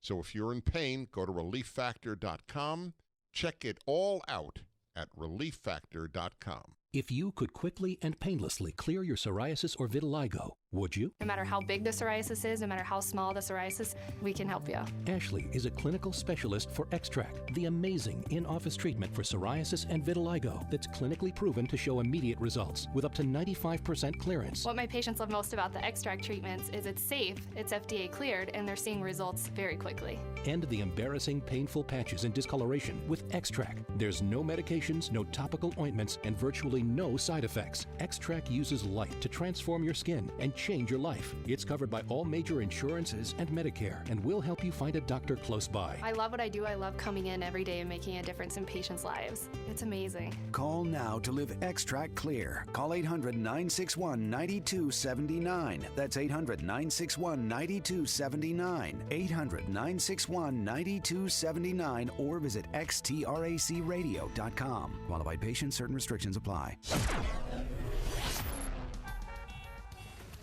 So if you're in pain, go to relieffactor.com. Check it all out at relieffactor.com. If you could quickly and painlessly clear your psoriasis or vitiligo, Would you? No matter how big the psoriasis is, no matter how small the psoriasis, we can help you. Ashley is a clinical specialist for Extract, the amazing in-office treatment for psoriasis and vitiligo that's clinically proven to show immediate results with up to 95% clearance. What my patients love most about the Extract treatments is it's safe, it's FDA cleared, and they're seeing results very quickly. End the embarrassing, painful patches and discoloration with Extract. There's no medications, no topical ointments, and virtually no side effects. Extract uses light to transform your skin and change your life. It's covered by all major insurances and Medicare, and we'll help you find a doctor close by. I love what I do. I love coming in every day and making a difference in patients' lives. It's amazing. Call now to live Extract Clear. Call 800-961-9279. That's 800-961-9279. 800-961-9279 or visit xtracradio.com. Qualified patients, certain restrictions apply.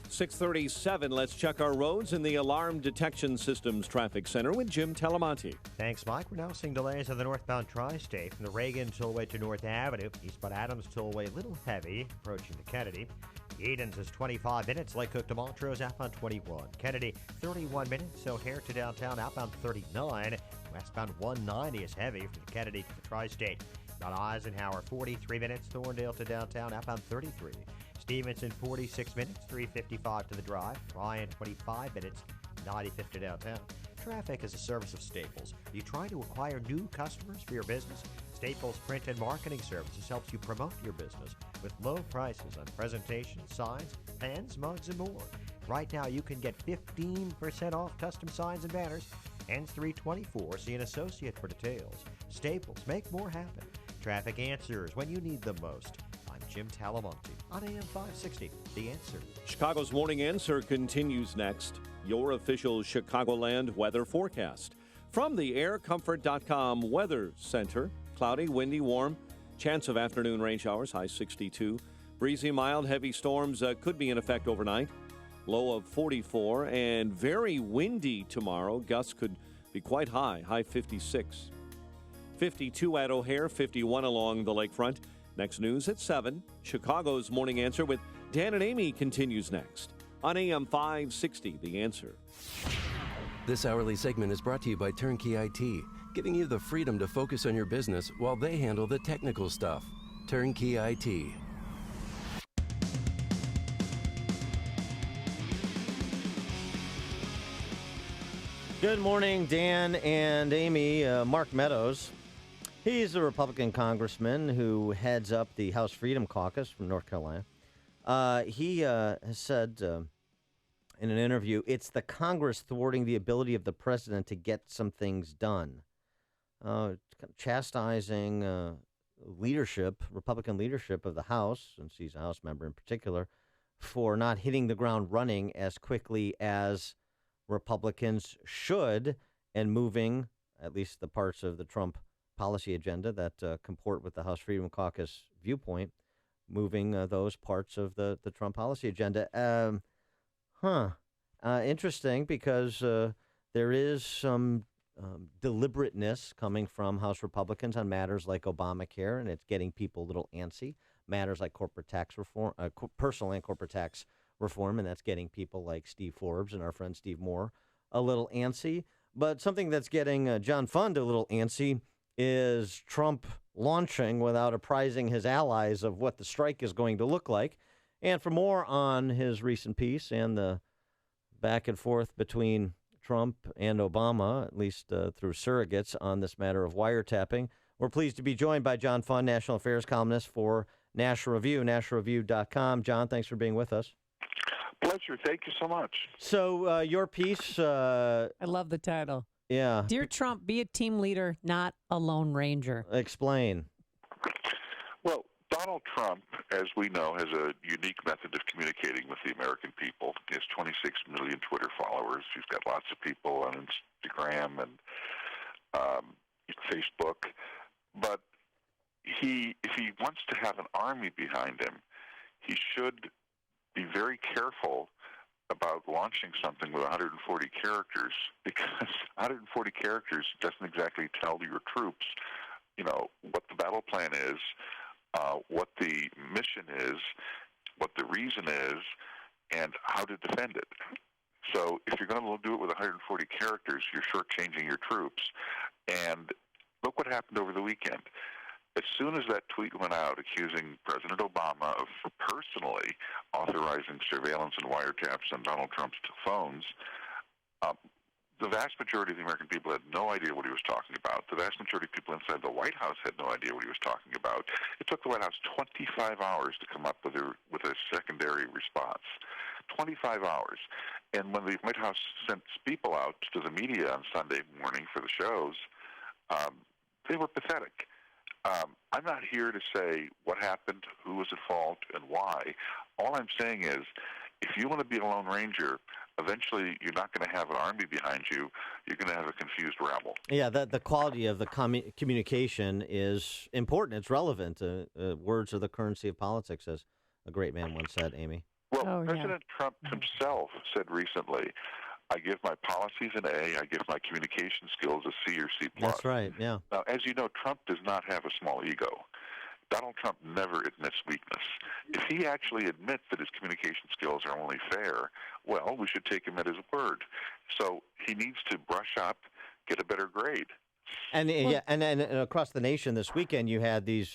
6:37. Let's check our roads in the Alarm Detection Systems Traffic Center with Jim Talamonte. Thanks, Mike. We're now seeing delays on the northbound tri-state from the Reagan Tollway to North Avenue. Eastbound Adams Tollway, a little heavy, approaching the Kennedy. Edens is 25 minutes. Lake Cook to Montrose, outbound 21. Kennedy, 31 minutes. O'Hare to downtown, outbound 39. Westbound 190 is heavy from the Kennedy to the tri-state. Mount Eisenhower, 43 minutes. Thorndale to downtown, outbound 33. Stevenson, 46 minutes, 355 to the drive. Ryan, 25 minutes, 95 to downtown. Traffic is a service of Staples. Are you trying to acquire new customers for your business? Staples Print and Marketing Services helps you promote your business with low prices on presentations, signs, pens, mugs, and more. Right now, you can get 15% off custom signs and banners. Ends 3/24. See an associate for details. Staples, make more happen. Traffic answers when you need them most. Jim Talamonte on AM 560, The Answer. Chicago's Morning Answer continues next. Your official Chicagoland weather forecast. From the aircomfort.com Weather Center, cloudy, windy, warm, chance of afternoon rain showers, high 62. Breezy, mild, heavy storms could be in effect overnight. Low of 44 and very windy tomorrow. Gusts could be quite high, high 56. 52 at O'Hare, 51 along the lakefront. Next news at 7. Chicago's Morning Answer with Dan and Amy continues next on AM 560, The Answer. This hourly segment is brought to you by Turnkey IT, giving you the freedom to focus on your business while they handle the technical stuff. Turnkey IT. Good morning, Dan and Amy. Mark Meadows. He's a Republican congressman who heads up the House Freedom Caucus from North Carolina. He has said in an interview, it's the Congress thwarting the ability of the president to get some things done. Chastising leadership, Republican leadership of the House, since he's a House member in particular, for not hitting the ground running as quickly as Republicans should and moving, at least the parts of the Trump policy agenda that comport with the House Freedom Caucus viewpoint, moving those parts of the Trump policy agenda. Interesting, because there is some deliberateness coming from House Republicans on matters like Obamacare, and it's getting people a little antsy. Matters like corporate tax reform, personal and corporate tax reform, and that's getting people like Steve Forbes and our friend Steve Moore a little antsy. But something that's getting John Fund a little antsy is Trump launching without apprising his allies of what the strike is going to look like. And for more on his recent piece and the back and forth between Trump and Obama, at least through surrogates, on this matter of wiretapping, we're pleased to be joined by John Fund, National Affairs columnist for National Review, nationalreview.com. John, thanks for being with us. Pleasure. Thank you so much. So your piece... I love the title. Yeah. Dear Trump, be a team leader, not a lone ranger. Explain. Well, Donald Trump, as we know, has a unique method of communicating with the American people. He has 26 million Twitter followers. He's got lots of people on Instagram and Facebook. But if he wants to have an army behind him, he should be very careful about launching something with 140 characters, because 140 characters doesn't exactly tell your troops, what the battle plan is, what the mission is, what the reason is, and how to defend it. So if you're going to do it with 140 characters, you're shortchanging your troops. And look what happened over the weekend. As soon as that tweet went out accusing President Obama of personally authorizing surveillance and wiretaps on Donald Trump's phones, the vast majority of the American people had no idea what he was talking about. The vast majority of people inside the White House had no idea what he was talking about. It took the White House 25 hours to come up with a secondary response. 25 hours. And when the White House sent people out to the media on Sunday morning for the shows, they were pathetic. I'm not here to say what happened, who was at fault, and why. All I'm saying is, if you want to be a Lone Ranger, eventually you're not going to have an army behind you. You're going to have a confused rabble. Yeah, the quality of the communication is important. It's relevant. Words are the currency of politics, as a great man once said, Amy. Well, President Trump himself said recently, I give my policies an A, I give my communication skills a C or C+. That's right, yeah. Now, as you know, Trump does not have a small ego. Donald Trump never admits weakness. If he actually admits that his communication skills are only fair, well, we should take him at his word. So he needs to brush up, get a better grade. And and across the nation this weekend, you had these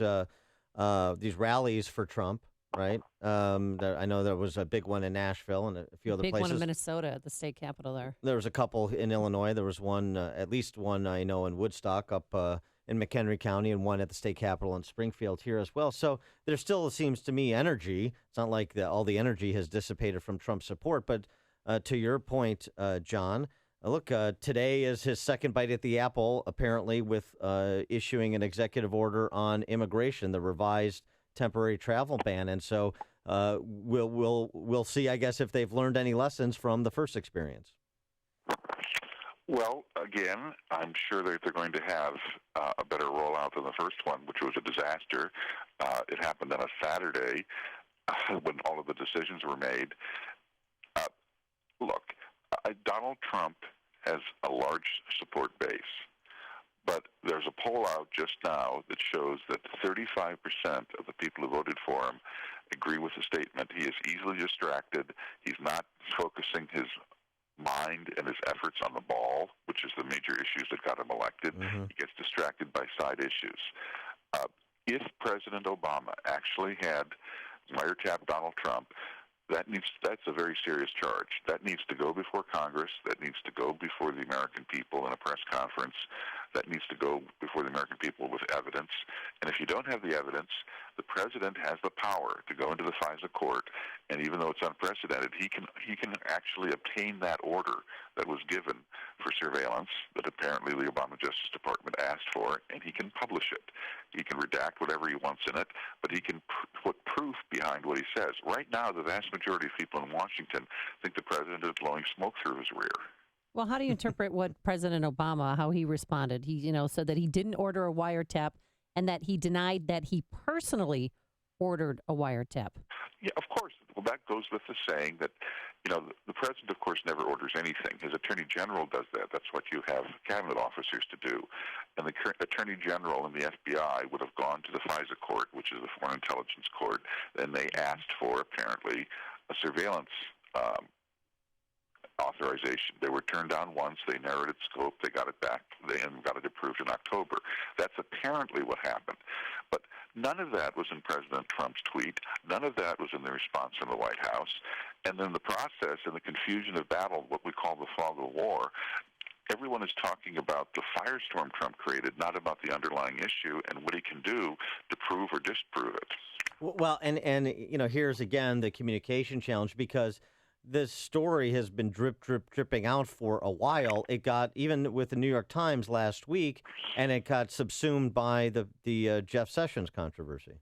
rallies for Trump, right? I know there was a big one in Nashville and a few other places. Big one in Minnesota at the state capitol there. There was a couple in Illinois. There was one, at least one I know in Woodstock up in McHenry County, and one at the state capitol in Springfield here as well. So there still seems to me energy. It's not like all the energy has dissipated from Trump's support. But to your point, John, look, today is his second bite at the apple, apparently, with issuing an executive order on immigration, the revised temporary travel ban. And so we'll see, I guess, if they've learned any lessons from the first experience. Well, again, I'm sure that they're going to have a better rollout than the first one, which was a disaster. It happened on a Saturday when all of the decisions were made. Look, Donald Trump has a large support base, but there's a poll out just now that shows that 35% of the people who voted for him agree with the statement. He is easily distracted. He's not focusing his mind and his efforts on the ball, which is the major issues that got him elected. Mm-hmm. He gets distracted by side issues. If President Obama actually had wiretapped Donald Trump, that's a very serious charge. That needs to go before Congress. That needs to go before the American people in a press conference. That needs to go before the American people with evidence. And if you don't have the evidence, the president has the power to go into the FISA court, and even though it's unprecedented, he can actually obtain that order that was given for surveillance that apparently the Obama Justice Department asked for, and he can publish it. He can redact whatever he wants in it, but he can put proof behind what he says. Right now, the vast majority of people in Washington think the president is blowing smoke through his rear. Well, how do you interpret what President Obama, how he responded? He, said that he didn't order a wiretap and that he denied that he personally ordered a wiretap. Yeah, of course. Well, that goes with the saying that, the president, of course, never orders anything. His attorney general does that. That's what you have cabinet officers to do. And the attorney general and the FBI would have gone to the FISA court, which is the Foreign Intelligence Court, and they asked for, apparently, a surveillance authorization. They were turned down once. They narrowed its scope. They got it back. They got it approved in October. That's apparently what happened. But none of that was in President Trump's tweet. None of that was in the response from the White House. And then the process and the confusion of battle, what we call the fog of war, everyone is talking about the firestorm Trump created, not about the underlying issue and what he can do to prove or disprove it. Well, and here's again the communication challenge, because this story has been dripping out for a while. It got, even with the New York Times last week, and it got subsumed by the Jeff Sessions controversy.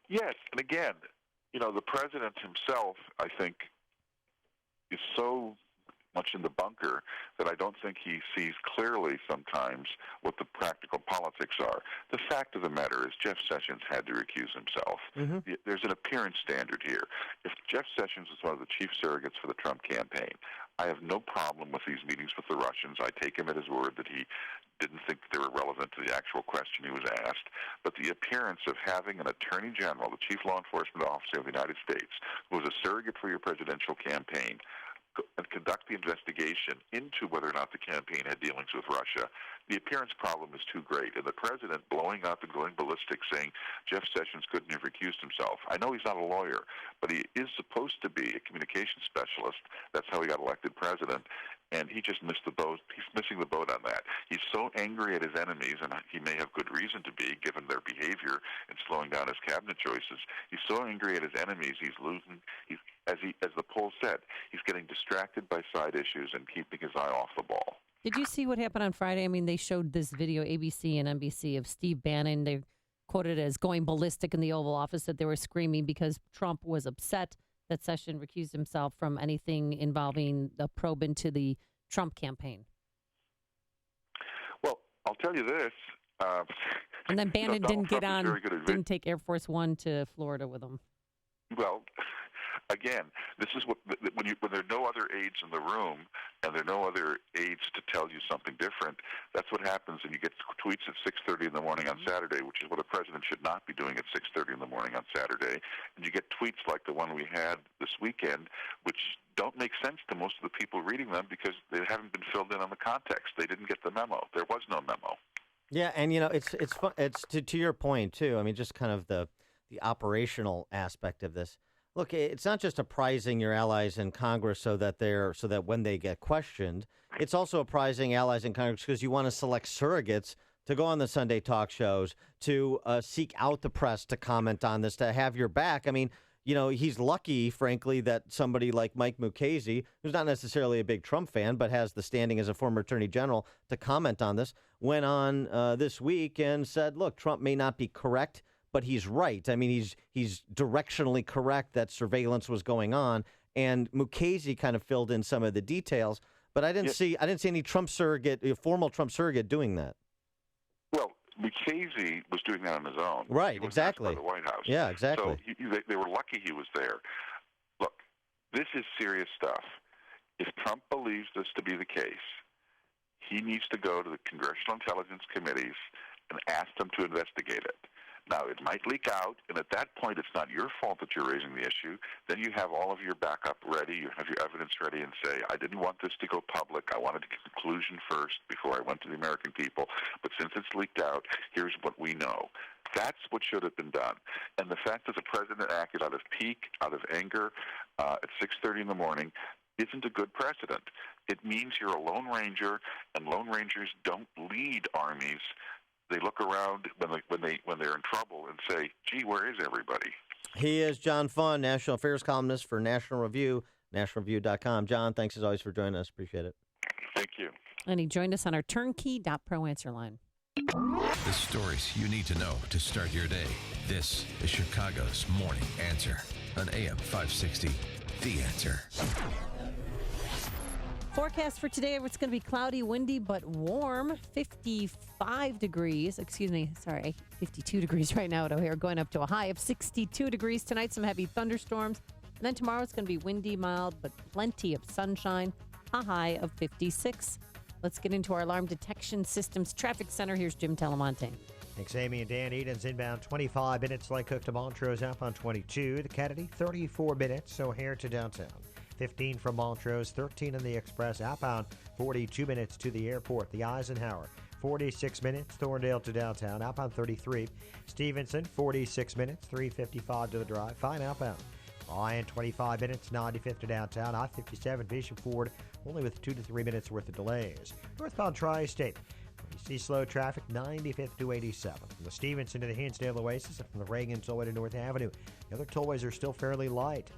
Yes, and again, the president himself, I think, is so much in the bunker that I don't think he sees clearly sometimes what the practical politics are. The fact of the matter is Jeff Sessions had to recuse himself. Mm-hmm. There's an appearance standard here. If Jeff Sessions is one of the chief surrogates for the Trump campaign, I have no problem with these meetings with the Russians. I take him at his word that he didn't think that they were relevant to the actual question he was asked. But the appearance of having an attorney general, the chief law enforcement officer of the United States, who was a surrogate for your presidential campaign, and conduct the investigation into whether or not the campaign had dealings with Russia, the appearance problem is too great. And the president blowing up and going ballistic saying Jeff Sessions couldn't have recused himself. I know he's not a lawyer, but he is supposed to be a communications specialist. That's how he got elected president. And he just missed the boat. He's missing the boat on that. He's so angry at his enemies, and he may have good reason to be, given their behavior in slowing down his cabinet choices. He's so angry at his enemies, he's losing. As the poll said, he's getting distracted by side issues and keeping his eye off the ball. Did you see what happened on Friday? I mean, they showed this video, ABC and NBC, of Steve Bannon. They quoted it as going ballistic in the Oval Office, that they were screaming because Trump was upset that Sessions recused himself from anything involving the probe into the Trump campaign. Well, I'll tell you this. And then Bannon didn't take Air Force One to Florida with him. Well, again, this is when there are no other aides in the room and there are no other aides to tell you something different, that's what happens, and you get tweets at 6:30 in the morning on Saturday, which is what a president should not be doing at 6:30 in the morning on Saturday. And you get tweets like the one we had this weekend, which don't make sense to most of the people reading them because they haven't been filled in on the context. They didn't get the memo. There was no memo. Yeah, and it's fun. It's to your point too. I mean, just kind of the operational aspect of this. Look, it's not just apprising your allies in Congress so that when they get questioned, it's also apprising allies in Congress because you want to select surrogates to go on the Sunday talk shows, to seek out the press to comment on this, to have your back. I mean, he's lucky, frankly, that somebody like Mike Mukasey, who's not necessarily a big Trump fan, but has the standing as a former attorney general to comment on this, went on this week and said, look, Trump may not be correct, but he's right. I mean, he's directionally correct that surveillance was going on, and Mukasey kind of filled in some of the details. But I didn't see any formal Trump surrogate doing that. Well, Mukasey was doing that on his own. Right, exactly. By the White House. Yeah, exactly. So they were lucky he was there. Look, this is serious stuff. If Trump believes this to be the case, he needs to go to the Congressional Intelligence Committees and ask them to investigate it. Now, it might leak out, and at that point, it's not your fault that you're raising the issue. Then you have all of your backup ready. You have your evidence ready and say, I didn't want this to go public. I wanted to get conclusion first before I went to the American people. But since it's leaked out, here's what we know. That's what should have been done. And the fact that the president acted out of pique, out of anger, at 6:30 in the morning, isn't a good precedent. It means you're a Lone Ranger, and Lone Rangers don't lead armies. They look around when they're in trouble and say, gee, where is everybody? He is John Fund, national affairs columnist for National Review, nationalreview.com. John, thanks as always for joining us. Appreciate it. Thank you. And he joined us on our turnkey.pro answer line. The stories you need to know to start your day. This is Chicago's Morning Answer on AM 560, The Answer. Forecast for today, it's going to be cloudy, windy, but warm. 52 degrees right now at O'Hare, going up to a high of 62 degrees. Tonight, some heavy thunderstorms. And then tomorrow, it's going to be windy, mild, but plenty of sunshine, a high of 56. Let's get into our Alarm Detection Systems Traffic Center. Here's Jim Telemonte. Thanks, Amy and Dan. Eden's inbound 25 minutes. Lake Cook to Montrose, outbound 22. The Kennedy, 34 minutes. O'Hare to downtown. 15 from Montrose, 13 in the Express, outbound 42 minutes to the airport. The Eisenhower, 46 minutes, Thorndale to downtown, outbound 33. Stevenson, 46 minutes, 3:55 to the drive, fine outbound. Ryan, 25 minutes, 95th to downtown, I-57, Bishop Ford, only with 2 to 3 minutes worth of delays. Northbound Tri-State, you see slow traffic, 95th to 87. From the Stevenson to the Hinsdale Oasis, and from the Reagan tollway to North Avenue. The other tollways are still fairly light.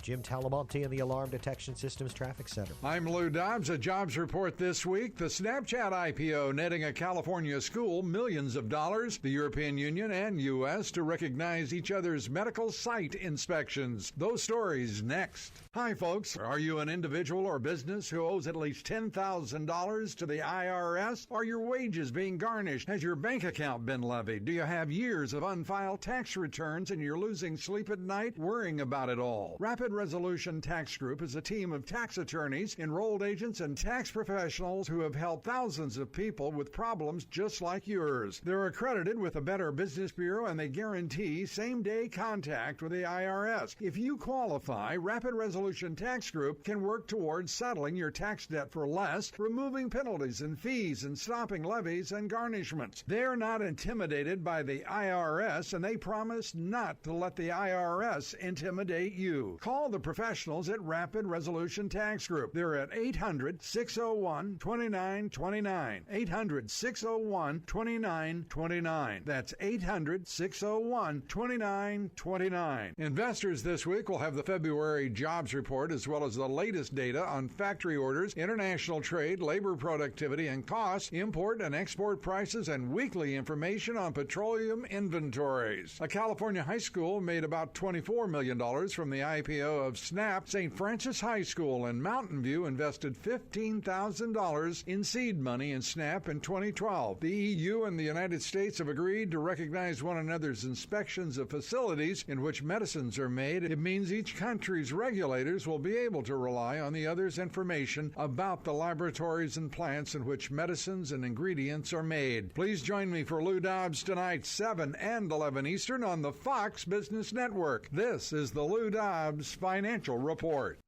Jim Talamonte in the Alarm Detection Systems Traffic Center. I'm Lou Dobbs. A jobs report this week. The Snapchat IPO netting a California school millions of dollars. The European Union and U.S. to recognize each other's medical site inspections. Those stories next. Hi, folks. Are you an individual or business who owes at least $10,000 to the IRS? Are your wages being garnished? Has your bank account been levied? Do you have years of unfiled tax returns and you're losing sleep at night worrying about it all? Rapid Rapid Resolution Tax Group is a team of tax attorneys, enrolled agents, and tax professionals who have helped thousands of people with problems just like yours. They're accredited with the Better Business Bureau, and they guarantee same-day contact with the IRS. If you qualify, Rapid Resolution Tax Group can work towards settling your tax debt for less, removing penalties and fees, and stopping levies and garnishments. They're not intimidated by the IRS, and they promise not to let the IRS intimidate you. Call the professionals at Rapid Resolution Tax Group. They're at 800-601-2929. 800-601-2929. That's 800-601-2929. Investors this week will have the February jobs report as well as the latest data on factory orders, international trade, labor productivity and costs, import and export prices, and weekly information on petroleum inventories. A California high school made about $24 million from the IPO of Snap. St. Francis High School in Mountain View invested $15,000 in seed money in Snap in 2012. The EU and the United States have agreed to recognize one another's inspections of facilities in which medicines are made. It means each country's regulators will be able to rely on the other's information about the laboratories and plants in which medicines and ingredients are made. Please join me for Lou Dobbs tonight, 7 and 11 Eastern on the Fox Business Network. This is the Lou Dobbs Financial Report.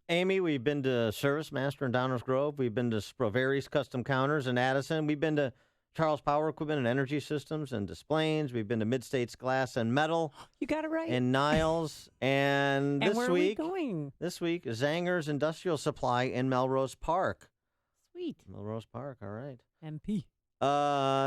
Amy, we've been to Service Master in Downers Grove. We've been to Sprovery's Custom Counters in Addison. We've been to Charles Power Equipment and Energy Systems and Displays. We've been to Mid-States Glass and Metal. You got it right. And Niles. And this where week, are we going? This week, Zanger's Industrial Supply in Melrose Park. Sweet. Melrose Park, all right. MP.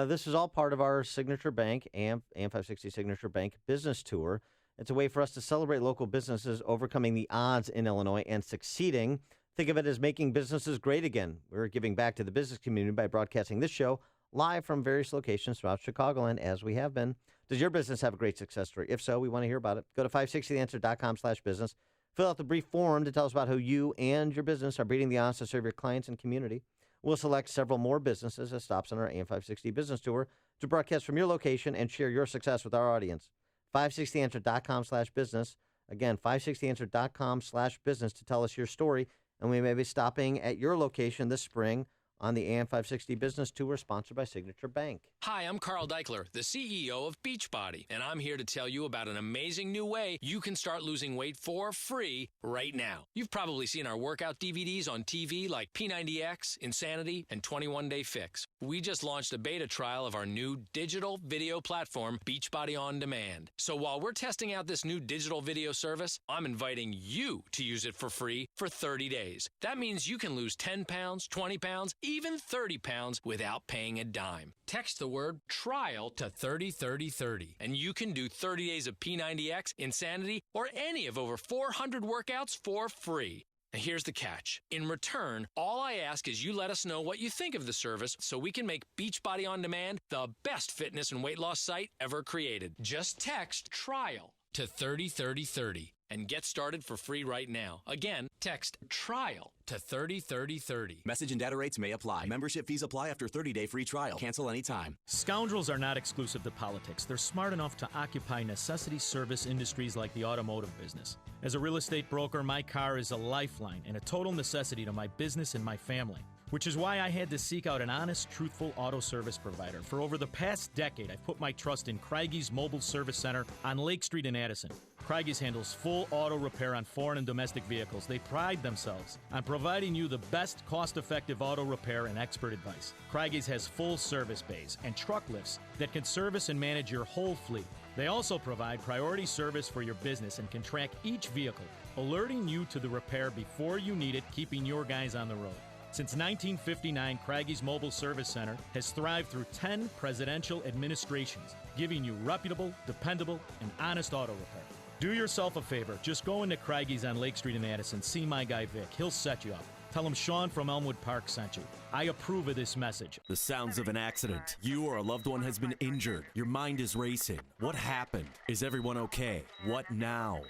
This is all part of our Signature Bank, AM 560 Signature Bank business tour. It's a way for us to celebrate local businesses overcoming the odds in Illinois and succeeding. Think of it as making businesses great again. We're giving back to the business community by broadcasting this show live from various locations throughout Chicagoland, as we have been. Does your business have a great success story? If so, we want to hear about it. Go to 560theanswer.com/business. Fill out the brief form to tell us about how you and your business are beating the odds to serve your clients and community. We'll select several more businesses as stops on our AM 560 business tour to broadcast from your location and share your success with our audience. 560theanswer.com/business. Again, 560theanswer.com/business to tell us your story, and we may be stopping at your location this spring on the AM 560 Business Tour, sponsored by Signature Bank. Hi, I'm Carl Deichler, the CEO of Beachbody, and I'm here to tell you about an amazing new way you can start losing weight for free right now. You've probably seen our workout DVDs on TV like P90X, Insanity, and 21 Day Fix. We just launched a beta trial of our new digital video platform, Beachbody On Demand. So while we're testing out this new digital video service, I'm inviting you to use it for free for 30 days. That means you can lose 10 pounds, 20 pounds, even 30 pounds without paying a dime. Text the word trial to 303030 and you can do 30 days of P90X, Insanity, or any of over 400 workouts for free. Now here's the catch. In return, all I ask is you let us know what you think of the service so we can make Beachbody On Demand the best fitness and weight loss site ever created. Just text trial to 303030 and get started for free right now. Again, text trial to 303030. Message and data rates may apply. Membership fees apply after 30-day free trial. Cancel anytime. Scoundrels are not exclusive to politics. They're smart enough to occupy necessity service industries like the automotive business. As a real estate broker, my car is a lifeline and a total necessity to my business and my family, which is why I had to seek out an honest, truthful auto service provider. For over the past decade, I've put my trust in Craigies Mobile Service Center on Lake Street in Addison. Craigies handles full auto repair on foreign and domestic vehicles. They pride themselves on providing you the best cost-effective auto repair and expert advice. Craigies has full service bays and truck lifts that can service and manage your whole fleet. They also provide priority service for your business and can track each vehicle, alerting you to the repair before you need it, keeping your guys on the road. Since 1959, Craigies Mobile Service Center has thrived through 10 presidential administrations, giving you reputable, dependable, and honest auto repair. Do yourself a favor. Just go into Craigies on Lake Street in Addison. See my guy Vic. He'll set you up. Tell him Sean from Elmwood Park sent you. I approve of this message. The sounds of an accident. You or a loved one has been injured. Your mind is racing. What happened? Is everyone okay? What now?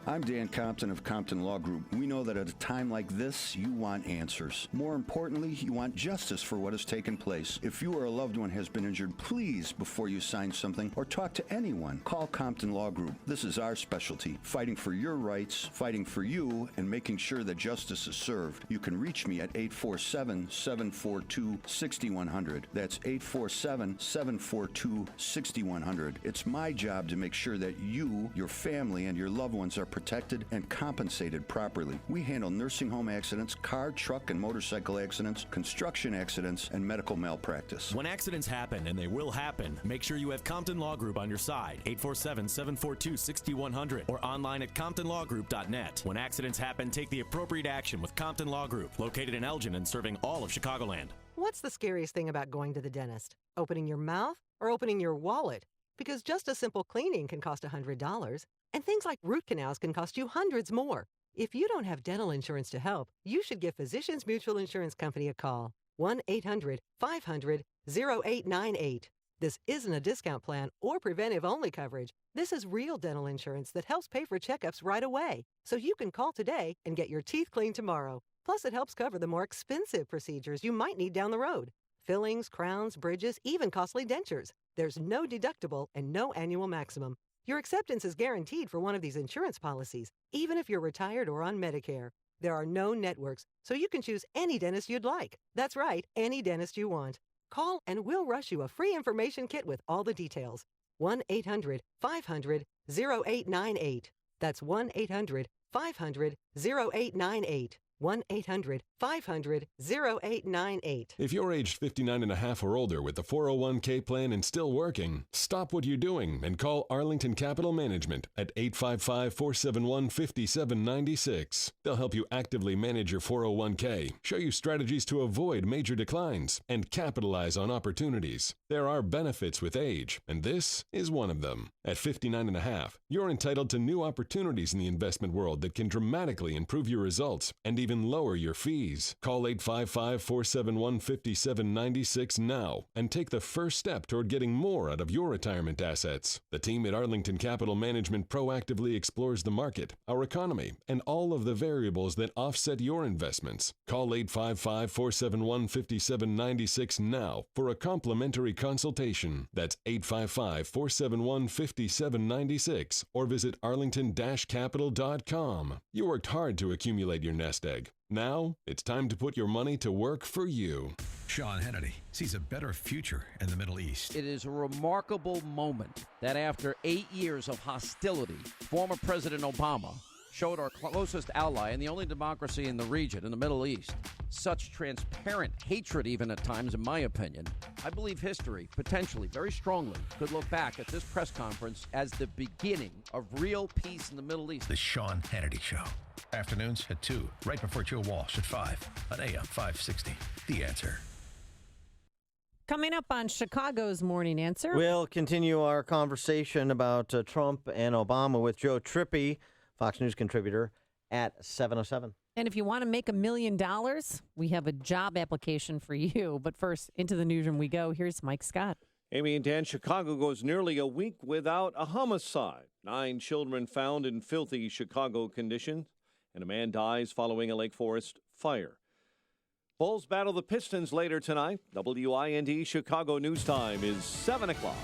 I'm Dan Compton of Compton Law Group. We know that at a time like this, you want answers. More importantly, you want justice for what has taken place. If you or a loved one has been injured, please, before you sign something or talk to anyone, call Compton Law Group. This is our specialty, fighting for your rights, fighting for you, and making sure that justice is served. You can reach me at 847-742-6100. That's 847-742-6100. It's my job to make sure that you, your family, and your loved ones are protected and compensated properly. We handle nursing home accidents, car, truck, and motorcycle accidents, construction accidents, and medical malpractice. When accidents happen, and they will happen, make sure you have Compton Law Group on your side. 847-742-6100 or online at ComptonLawGroup.net. When accidents happen, take the appropriate action with Compton Law Group, located in Elgin and serving all of Chicagoland. What's the scariest thing about going to the dentist? Opening your mouth or opening your wallet? Because just a simple cleaning can cost $100, and things like root canals can cost you hundreds more. If you don't have dental insurance to help, you should give Physicians Mutual Insurance Company a call. 1-800-500-0898. This isn't a discount plan or preventive-only coverage. This is real dental insurance that helps pay for checkups right away. So you can call today and get your teeth cleaned tomorrow. Plus, it helps cover the more expensive procedures you might need down the road. Fillings, crowns, bridges, even costly dentures. There's no deductible and no annual maximum. Your acceptance is guaranteed for one of these insurance policies, even if you're retired or on Medicare. There are no networks, so you can choose any dentist you'd like. That's right, any dentist you want. Call and we'll rush you a free information kit with all the details. 1-800-500-0898. That's 1-800-500-0898. 1-800-500-0898. If you're aged 59 and a half or older with the 401k plan and still working, stop what you're doing and call Arlington Capital Management at 855-471-5796. They'll help you actively manage your 401k, show you strategies to avoid major declines, and capitalize on opportunities. There are benefits with age, and this is one of them. At 59 and a half, you're entitled to new opportunities in the investment world that can dramatically improve your results and even lower your fees. Call 855-471-5796 now and take the first step toward getting more out of your retirement assets. The team at Arlington Capital Management proactively explores the market, our economy, and all of the variables that offset your investments. Call 855-471-5796 now for a complimentary consultation. That's 855-471-5796 or visit arlington-capital.com. You worked hard to accumulate your nest egg. Now, it's time to put your money to work for you. Sean Hannity sees a better future in the Middle East. It is a remarkable moment that after 8 years of hostility, former President Obama showed our closest ally and the only democracy in the region, in the Middle East, such transparent hatred even at times, in my opinion. I believe history, potentially, very strongly, could look back at this press conference as the beginning of real peace in the Middle East. The Sean Hannity Show. Afternoons at 2, right before Joe Walsh at 5 on AM 560. The Answer. Coming up on Chicago's Morning Answer. We'll continue our conversation about Trump and Obama with Joe Trippy, Fox News contributor, at 7:07. And if you want to make $1 million, we have a job application for you. But first, into the newsroom we go. Here's Mike Scott. Amy and Dan, Chicago goes nearly a week without a homicide. 9 children found in filthy Chicago conditions, and a man dies following a Lake Forest fire. Bulls battle the Pistons later tonight. WIND Chicago News Time is 7 o'clock.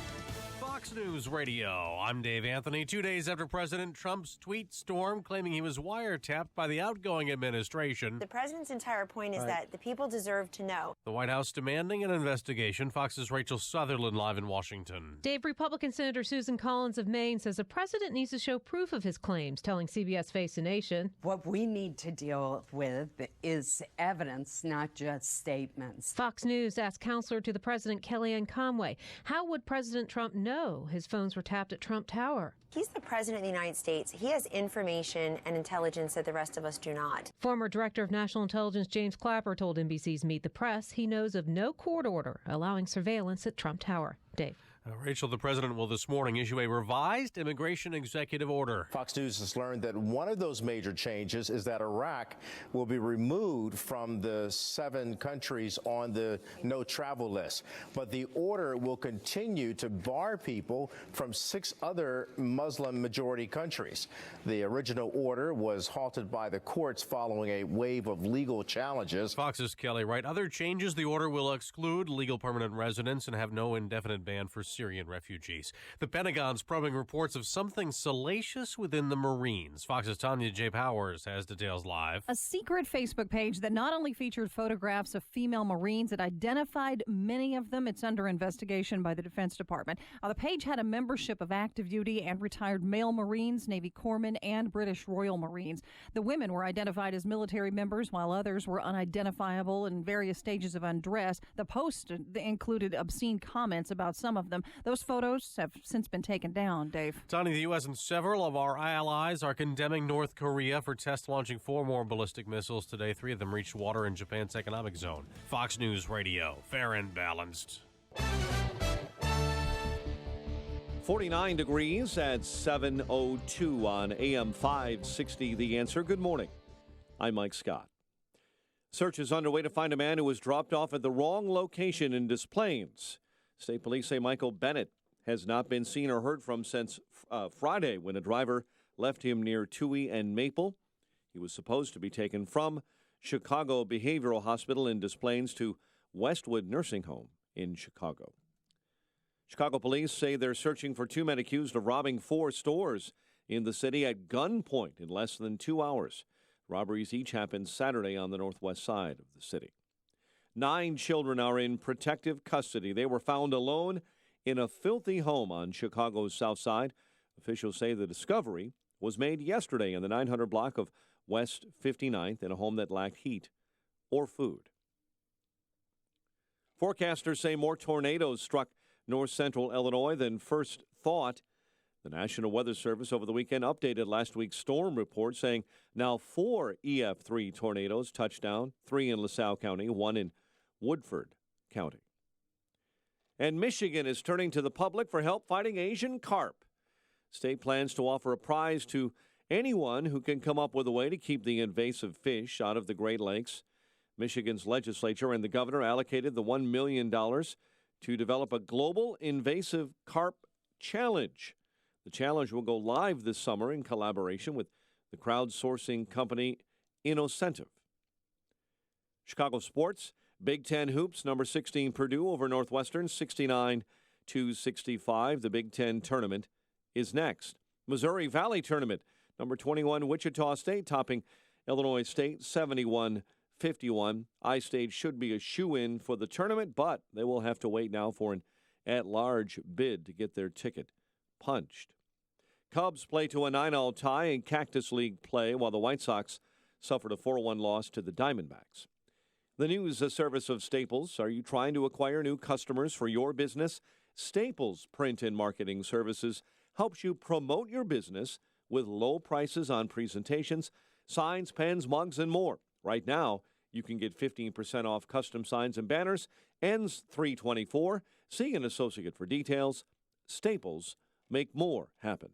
Fox News Radio. I'm Dave Anthony. 2 days after President Trump's tweet storm claiming he was wiretapped by the outgoing administration. The president's entire point is that the people deserve to know. The White House demanding an investigation. Fox's Rachel Sutherland live in Washington. Dave, Republican Senator Susan Collins of Maine says the president needs to show proof of his claims, telling CBS Face the Nation. What we need to deal with is evidence, not just statements. Fox News asked counselor to the president, Kellyanne Conway, how would President Trump know his phones were tapped at Trump Tower? He's the president of the United States. He has information and intelligence that the rest of us do not. Former Director of National Intelligence James Clapper told NBC's Meet the Press he knows of no court order allowing surveillance at Trump Tower. Dave. Rachel, the president will this morning issue a revised immigration executive order. Fox News has learned that one of those major changes is that Iraq will be removed from the 7 countries on the no travel list. But the order will continue to bar people from 6 other Muslim majority countries. The original order was halted by the courts following a wave of legal challenges. Fox's Kelly Wright. Other changes, the order will exclude legal permanent residents and have no indefinite ban for Syrian refugees. The Pentagon's probing reports of something salacious within the Marines. Fox's Tanya J. Powers has details live. A secret Facebook page that not only featured photographs of female Marines, it identified many of them. It's under investigation by the Defense Department. The page had a membership of active duty and retired male Marines, Navy corpsmen, and British Royal Marines. The women were identified as military members, while others were unidentifiable in various stages of undress. The post included obscene comments about some of them. Those photos have since been taken down, Dave. Tony, the U.S. and several of our allies are condemning North Korea for test launching 4 more ballistic missiles today. 3 of them reached water in Japan's economic zone. Fox News Radio, fair and balanced. 49 degrees at 7:02 on AM 560. The Answer. Good morning. I'm Mike Scott. Search is underway to find a man who was dropped off at the wrong location in Des Plaines. State police say Michael Bennett has not been seen or heard from since Friday when a driver left him near Toohey and Maple. He was supposed to be taken from Chicago Behavioral Hospital in Des Plaines to Westwood Nursing Home in Chicago. Chicago police say they're searching for 2 men accused of robbing 4 stores in the city at gunpoint in less than 2 hours. Robberies each happened Saturday on the northwest side of the city. 9 children are in protective custody. They were found alone in a filthy home on Chicago's south side. Officials say the discovery was made yesterday in the 900 block of West 59th in a home that lacked heat or food. Forecasters say more tornadoes struck north central Illinois than first thought. The National Weather Service over the weekend updated last week's storm report, saying now 4 EF3 tornadoes touched down, 3 in LaSalle County, 1 in Woodford County. And Michigan is turning to the public for help fighting Asian carp. State plans to offer a prize to anyone who can come up with a way to keep the invasive fish out of the Great Lakes. Michigan's legislature and the governor allocated the $1 million to develop a global invasive carp challenge. The challenge will go live this summer in collaboration with the crowdsourcing company Innocentive. Chicago sports. Big Ten hoops, number 16 Purdue over Northwestern, 69-65. The Big Ten tournament is next. Missouri Valley tournament, number 21 Wichita State topping Illinois State, 71-51. I-State should be a shoo-in for the tournament, but they will have to wait now for an at-large bid to get their ticket punched. Cubs play to a 9-all tie in Cactus League play, while the White Sox suffered a 4-1 loss to the Diamondbacks. The news service of Staples. Are you trying to acquire new customers for your business? Staples Print and Marketing Services helps you promote your business with low prices on presentations, signs, pens, mugs, and more. Right now, you can get 15% off custom signs and banners. Ends 3/24. See an associate for details. Staples, make more happen.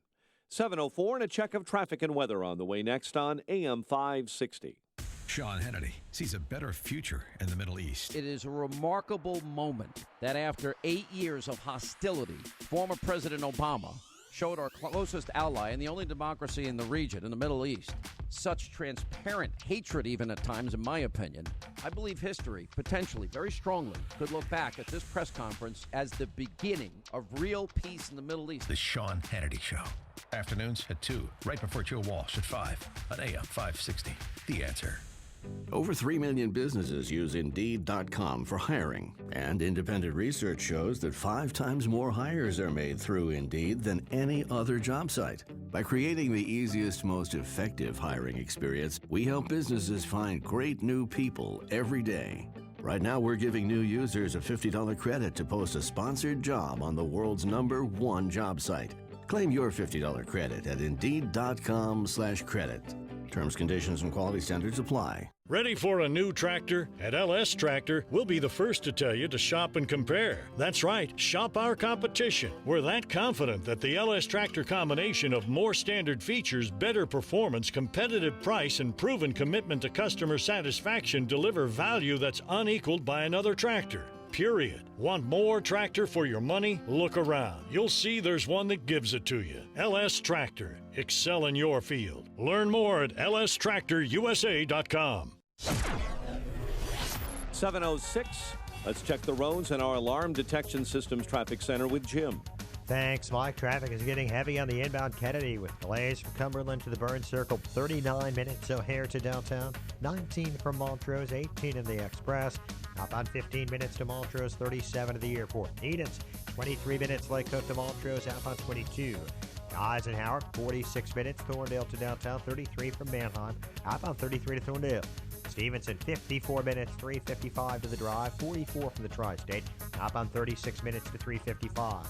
7:04 and a check of traffic and weather on the way next on AM 560. Sean Hannity sees a better future in the Middle East. It is a remarkable moment that after 8 years of hostility, former President Obama showed our closest ally and the only democracy in the region, in the Middle East, such transparent hatred even at times, in my opinion. I believe history, potentially, very strongly, could look back at this press conference as the beginning of real peace in the Middle East. The Sean Hannity Show. Afternoons at 2, right before Joe Walsh at 5 on AM 560. The Answer. Over 3 million businesses use Indeed.com for hiring, and independent research shows that 5 times more hires are made through Indeed than any other job site. By creating the easiest, most effective hiring experience, we help businesses find great new people every day. Right now, we're giving new users a $50 credit to post a sponsored job on the world's #1 job site. Claim your $50 credit at Indeed.com/credit. Terms, conditions, and quality standards apply. Ready for a new tractor? At LS Tractor, we'll be the first to tell you to shop and compare. That's right, shop our competition. We're that confident that the LS Tractor combination of more standard features, better performance, competitive price, and proven commitment to customer satisfaction deliver value that's unequaled by another tractor. Period. Want more tractor for your money? Look around. You'll see there's one that gives it to you. LS Tractor. Excel in your field. Learn more at lstractorusa.com. 7:06. Let's check the roads and our alarm detection systems traffic center with Jim. Thanks, Mike. Traffic is getting heavy on the inbound Kennedy with delays from Cumberland to the Burn Circle, 39 minutes O'Hare to downtown, 19 from Montrose, 18 in the Express. Outbound 15 minutes to Montrose, 37 to the airport. Edens, 23 minutes Lake Cook to Montrose, outbound 22. Eisenhower, 46 minutes, Thorndale to downtown, 33 from Manheim, outbound 33 to Thorndale. Stevenson, 54 minutes, 355 to the drive, 44 from the Tri-State, outbound 36 minutes to 355.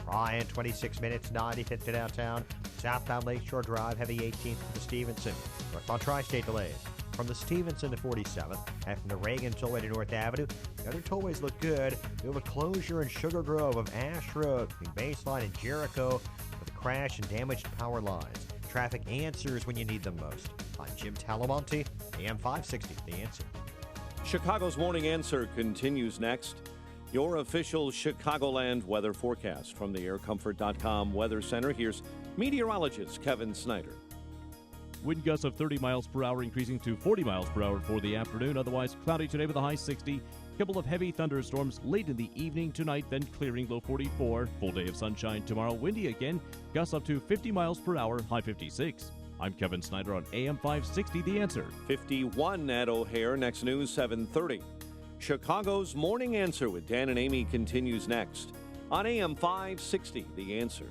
Ryan, 26 minutes, 95th to downtown. Southbound Lakeshore Drive, heavy 18th to the Stevenson. Northbound Tri-State delays from the Stevenson to 47th, and from the Reagan Tollway to North Avenue. The other tollways look good. We have a closure in Sugar Grove of Ash Road between Baseline and Jericho with a crash and damaged power lines. Traffic answers when you need them most. I'm Jim Talamonte, AM 560, The Answer. Chicago's Morning Answer continues next. Your official Chicagoland weather forecast from the aircomfort.com Weather Center. Here's meteorologist Kevin Snyder. Wind gusts of 30 miles per hour increasing to 40 miles per hour for the afternoon. Otherwise cloudy today with a high 60. A couple of heavy thunderstorms late in the evening tonight, then clearing, low 44. Full day of sunshine tomorrow. Windy again. Gusts up to 50 miles per hour, high 56. I'm Kevin Snyder on AM 560, The Answer. 51 at O'Hare. Next news, 7:30. Chicago's Morning Answer with Dan and Amy continues next on AM 560, The Answer.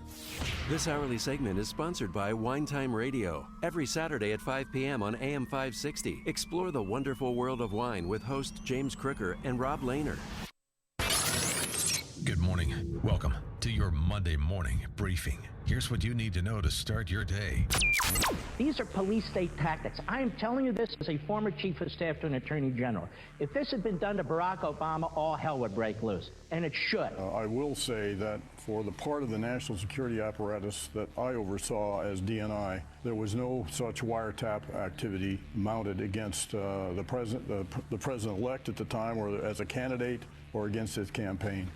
This hourly segment is sponsored by Wine Time Radio. Every Saturday at 5 p.m. on AM 560, explore the wonderful world of wine with host James Crooker and Rob Lehner. Good morning. Welcome to your Monday morning briefing. Here's what you need to know to start your day. These are police state tactics. I am telling you this as a former chief of staff to an attorney general. If this had been done to Barack Obama, all hell would break loose, and it should. I will say that for the part of the national security apparatus that I oversaw as DNI, there was no such wiretap activity mounted against the president-elect at the time, or as a candidate, or against his campaign.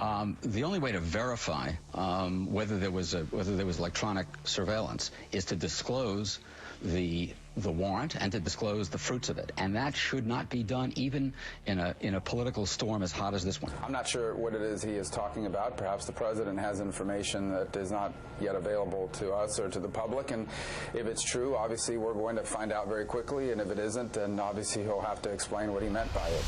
The only way to verify whether there was electronic surveillance is to disclose the warrant and to disclose the fruits of it, and that should not be done even in a political storm as hot as this one. I'm not sure what it is he is talking about. Perhaps the president has information that is not yet available to us or to the public, and if it's true, obviously we're going to find out very quickly, and if it isn't, then obviously he'll have to explain what he meant by it.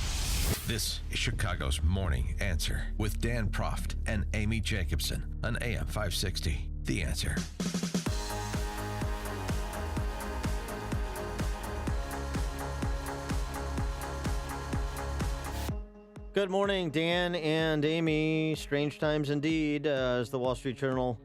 This is Chicago's Morning Answer with Dan Proft and Amy Jacobson on AM 560, The Answer. Good morning, Dan and Amy. Strange times indeed, as the Wall Street Journal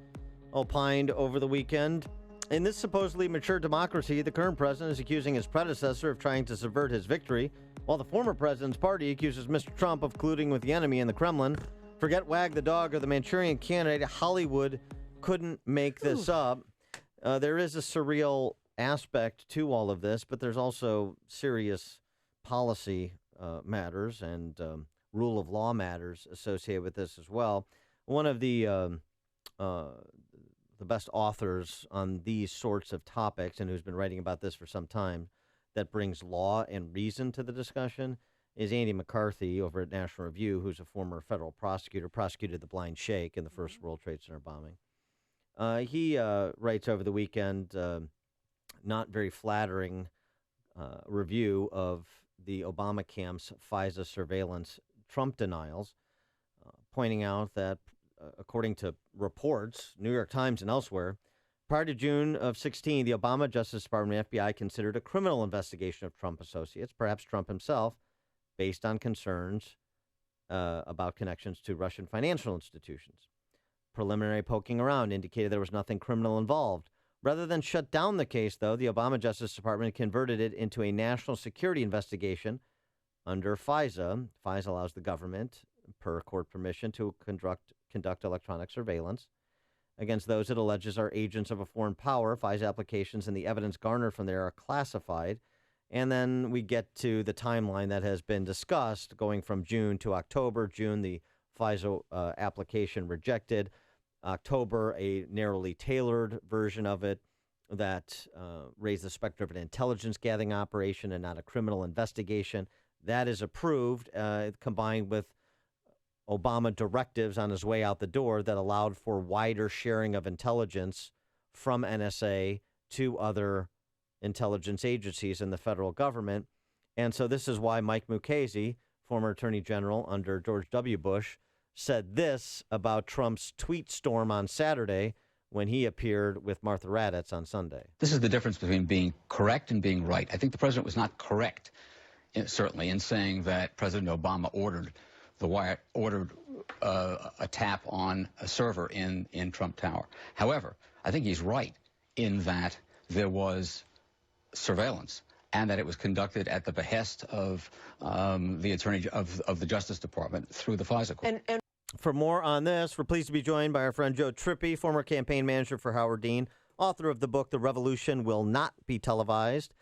opined over the weekend. In this supposedly mature democracy, the current president is accusing his predecessor of trying to subvert his victory, while the former president's party accuses Mr. Trump of colluding with the enemy in the Kremlin. Forget Wag the Dog or the Manchurian Candidate. Hollywood couldn't make this up. There is a surreal aspect to all of this, but there's also serious policy matters and rule of law matters associated with this as well. One of the best authors on these sorts of topics, and who's been writing about this for some time, that brings law and reason to the discussion, is Andy McCarthy over at National Review, who's a former federal prosecutor, prosecuted the Blind Sheikh in the first World Trade Center bombing. He writes over the weekend, not very flattering review of the Obama camp's FISA surveillance Trump denials, pointing out that according to reports, New York Times and elsewhere, prior to June of 16, the Obama Justice Department and FBI considered a criminal investigation of Trump associates, perhaps Trump himself, based on concerns about connections to Russian financial institutions. Preliminary poking around indicated there was nothing criminal involved. Rather than shut down the case, though, the Obama Justice Department converted it into a national security investigation under FISA. FISA allows the government, per court permission, to conduct electronic surveillance against those it alleges are agents of a foreign power. FISA applications and the evidence garnered from there are classified. And then we get to the timeline that has been discussed, going from June to October. June, the FISA application rejected. October, a narrowly tailored version of it that raised the specter of an intelligence gathering operation and not a criminal investigation. That is approved, combined with Obama directives on his way out the door that allowed for wider sharing of intelligence from NSA to other intelligence agencies in the federal government. And so this is why Mike Mukasey, former Attorney General under George W. Bush, said this about Trump's tweet storm on Saturday when he appeared with Martha Raddatz on Sunday. This is the difference between being correct and being right. I think the president was not correct, certainly, in saying that President Obama ordered a tap on a server in Trump Tower. However, I think he's right in that there was surveillance and that it was conducted at the behest of the attorney of the Justice Department through the FISA court. And for more on this, we're pleased to be joined by our friend Joe Trippy, former campaign manager for Howard Dean, author of the book The Revolution Will Not Be Televised.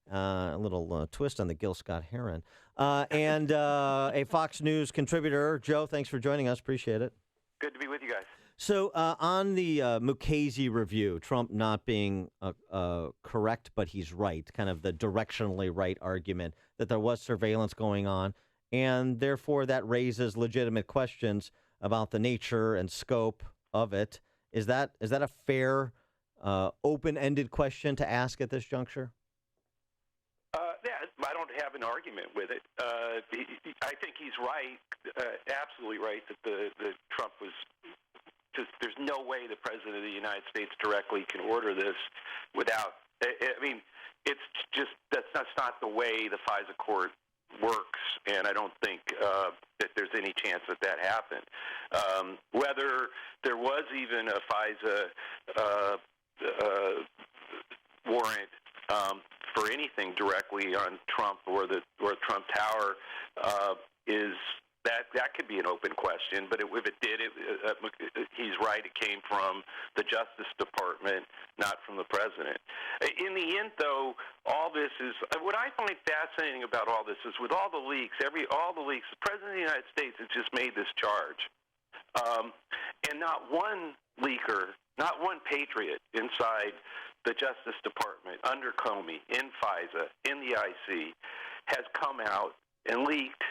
A little twist on the Gil Scott-Heron. And a Fox News contributor. Joe, thanks for joining us. Appreciate it. Good to be with you guys. So on the Mukasey review, Trump not being correct, but he's right, kind of the directionally right argument that there was surveillance going on, and therefore that raises legitimate questions about the nature and scope of it. Is that a fair, open-ended question to ask at this juncture? Yeah, I don't have an argument with it. I think he's right, absolutely right, that the Trump was. There's no way the President of the United States directly can order this without. I mean, it's just that's not the way the FISA court works, and I don't think that there's any chance that happened. Whether there was even a FISA warrant for anything directly on Trump or Trump Tower is. That could be an open question, but if it did, he's right. It came from the Justice Department, not from the president. In the end, though, all this is what I find fascinating about all this is with all the leaks, the President of the United States has just made this charge, and not one leaker, not one patriot inside the Justice Department, under Comey, in FISA, in the IC, has come out and leaked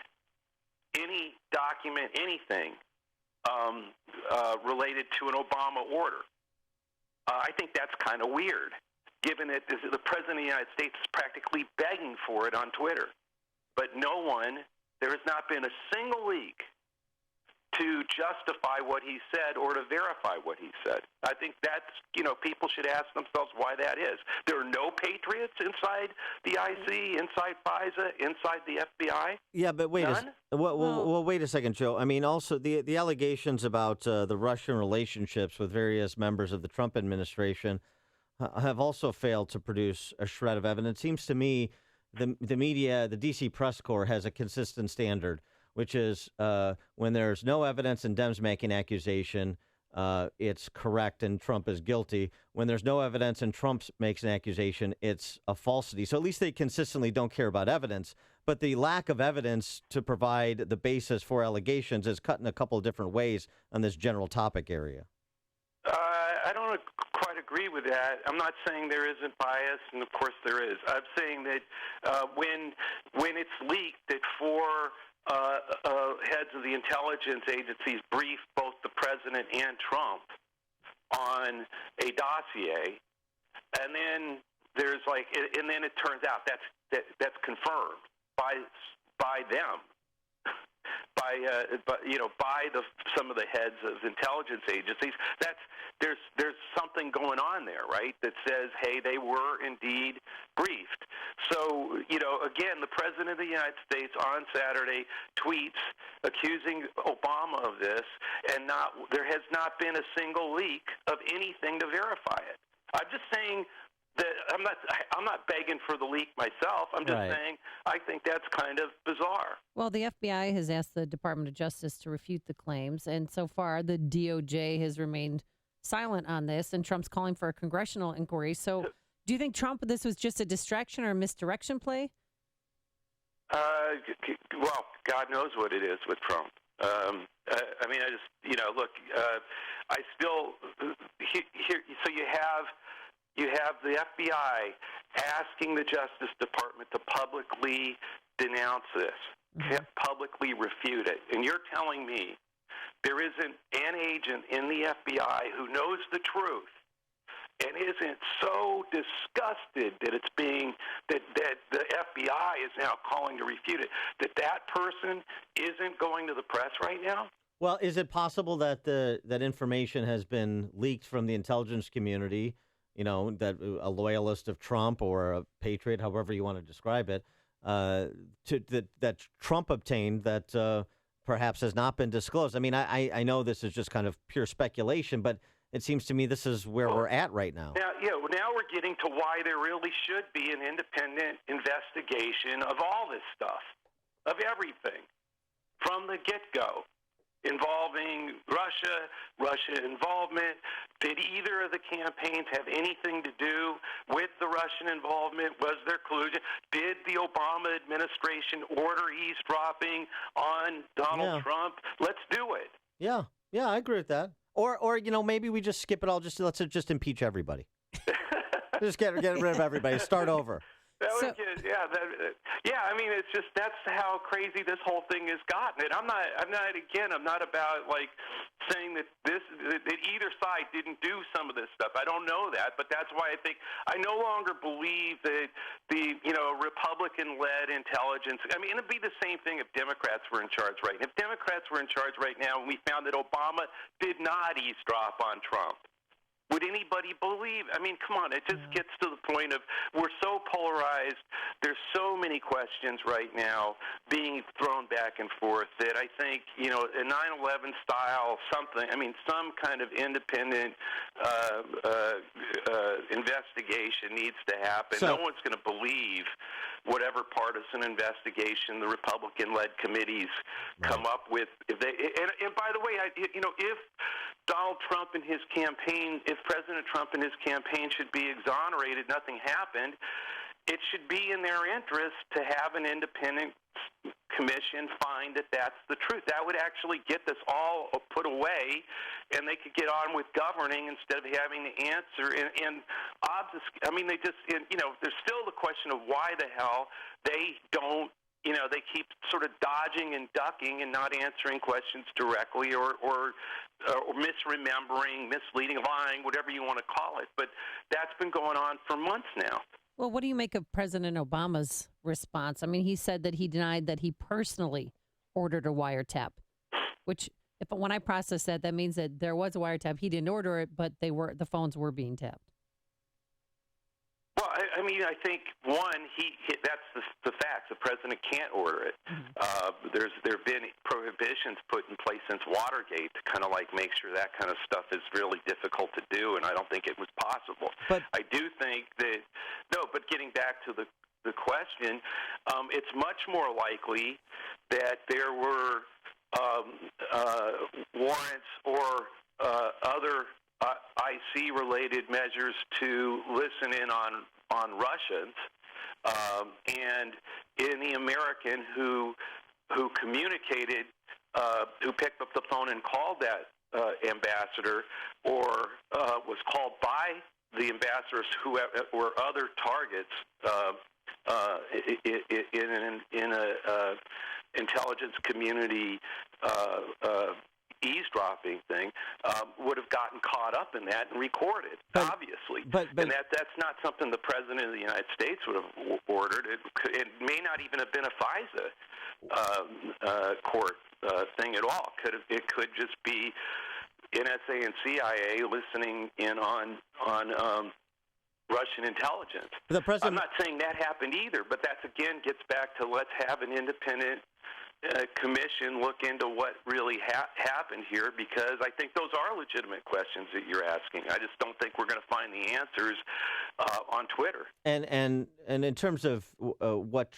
any document, anything related to an Obama order. I think that's kind of weird, given that the President of the United States is practically begging for it on Twitter. But there has not been a single leak to justify what he said or to verify what he said. I think that's, people should ask themselves why that is. There are no patriots inside the IC, inside FISA, inside the FBI? Yeah, but wait wait a second, Joe. I mean, also the allegations about the Russian relationships with various members of the Trump administration have also failed to produce a shred of evidence. It seems to me the media, the D.C. press corps has a consistent standard, which is when there's no evidence and Dems make an accusation, it's correct and Trump is guilty. When there's no evidence and Trump makes an accusation, it's a falsity. So at least they consistently don't care about evidence. But the lack of evidence to provide the basis for allegations is cut in a couple of different ways on this general topic area. I don't quite agree with that. I'm not saying there isn't bias, and of course there is. I'm saying that when it's leaked that four heads of the intelligence agencies briefed both the president and Trump on a dossier, and then and then it turns out that's confirmed by them, by some of the heads of intelligence agencies. There's something going on there, right? That says, hey, they were indeed briefed. So, again, the President of the United States on Saturday tweets accusing Obama of this, and there has not been a single leak of anything to verify it. I'm just saying that I'm not begging for the leak myself. I'm just saying I think that's kind of bizarre. Well, the FBI has asked the Department of Justice to refute the claims, and so far the DOJ has remained silent on this, and Trump's calling for a congressional inquiry. So do you think this was just a distraction or a misdirection play? Well, God knows what it is with Trump. I mean, I just, look, I still, so you have the FBI asking the Justice Department to publicly denounce this, publicly refute it. And you're telling me there isn't an agent in the FBI who knows the truth and isn't so disgusted that it's that the FBI is now calling to refute it, that person isn't going to the press right now? Well, is it possible that that information has been leaked from the intelligence community, that a loyalist of Trump or a patriot, however you want to describe it, that Trump obtained that perhaps has not been disclosed? I mean, I know this is just kind of pure speculation, but it seems to me this is where we're at right now. Now we're getting to why there really should be an independent investigation of all this stuff, of everything, from the get-go, involving Russia involvement. Did either of the campaigns have anything to do with the Russian involvement? Was there collusion? Did the Obama administration order eavesdropping on Donald Trump? Let's do it. Yeah, I agree with that. Or maybe we just skip it all. Let's just impeach everybody. Just get rid of everybody. Start over. I mean, it's just that's how crazy this whole thing has gotten. And I'm not about like saying that either side didn't do some of this stuff. I don't know that, but that's why I think I no longer believe that the Republican-led intelligence. I mean, it'd be the same thing if Democrats were in charge right now. If Democrats were in charge right now, and we found that Obama did not eavesdrop on Trump, would anybody believe? I mean, come on. It just gets to the point of we're so polarized. There's so many questions right now being thrown back and forth that I think, a 9/11 style something, some kind of independent investigation needs to happen. No one's going to believe whatever partisan investigation the Republican-led committees come up with. And by the way, if Donald Trump and his campaign, if President Trump and his campaign should be exonerated, nothing happened, it should be in their interest to have an independent commission find that that's the truth. That would actually get this all put away, and they could get on with governing instead of having to answer. There's still the question of why the hell they don't. They keep sort of dodging and ducking and not answering questions directly or misremembering, misleading, lying, whatever you want to call it. But that's been going on for months now. Well, what do you make of President Obama's response? I mean, he said that he denied that he personally ordered a wiretap, which when I process that means that there was a wiretap. He didn't order it, but the phones were being tapped. Well, I think that's the fact. The president can't order it. There have been prohibitions put in place since Watergate to kind of like make sure that kind of stuff is really difficult to do, and I don't think it was possible. But I do think that but getting back to the question, it's much more likely that there were warrants or other IC-related measures to listen in on Russians, and in the American who communicated, who picked up the phone and called that ambassador, or was called by the ambassadors who were other targets in a intelligence community eavesdropping thing, would have gotten caught up in that and recorded, obviously. And that's not something the President of the United States would have ordered. It may not even have been a FISA court thing at all. It could just be NSA and CIA listening in on Russian intelligence. I'm not saying that happened either, but that again gets back to let's have an independent commission look into what really happened here, because I think those are legitimate questions that you're asking. I just don't think we're going to find the answers on Twitter. And in terms of what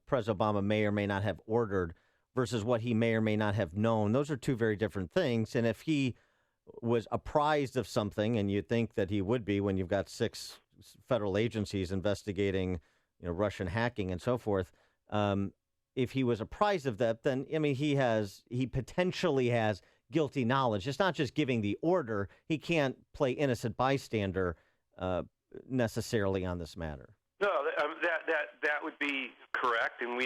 President Obama may or may not have ordered versus what he may or may not have known, those are two very different things. And if he was apprised of something, and you think that he would be when you've got 6 federal agencies investigating, Russian hacking and so forth, if he was apprised of that, then, I mean, he potentially has guilty knowledge. It's not just giving the order. He can't play innocent bystander necessarily on this matter. No, that would be correct, and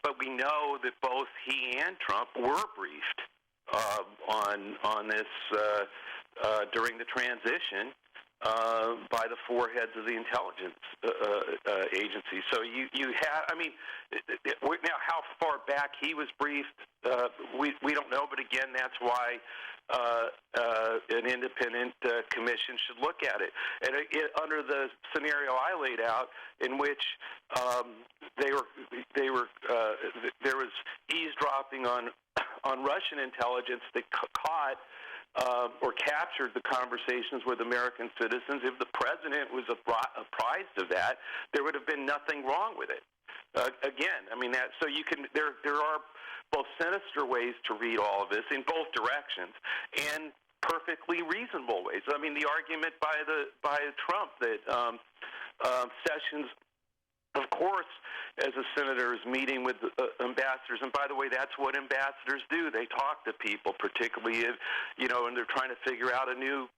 but we know that both he and Trump were briefed on this during the transition by the 4 heads of the intelligence agency. So you have, I mean, now how far back he was briefed, we don't know. But again, that's why an independent commission should look at it. And under the scenario I laid out, in which there was eavesdropping on Russian intelligence that caught or captured the conversations with American citizens. If the president was apprised of that, there would have been nothing wrong with it. Again, I mean, so you can. There are both sinister ways to read all of this in both directions, and perfectly reasonable ways. I mean, the argument by Trump that Sessions, of course, as a senator, is meeting with ambassadors. And by the way, that's what ambassadors do. They talk to people, particularly if, and they're trying to figure out a new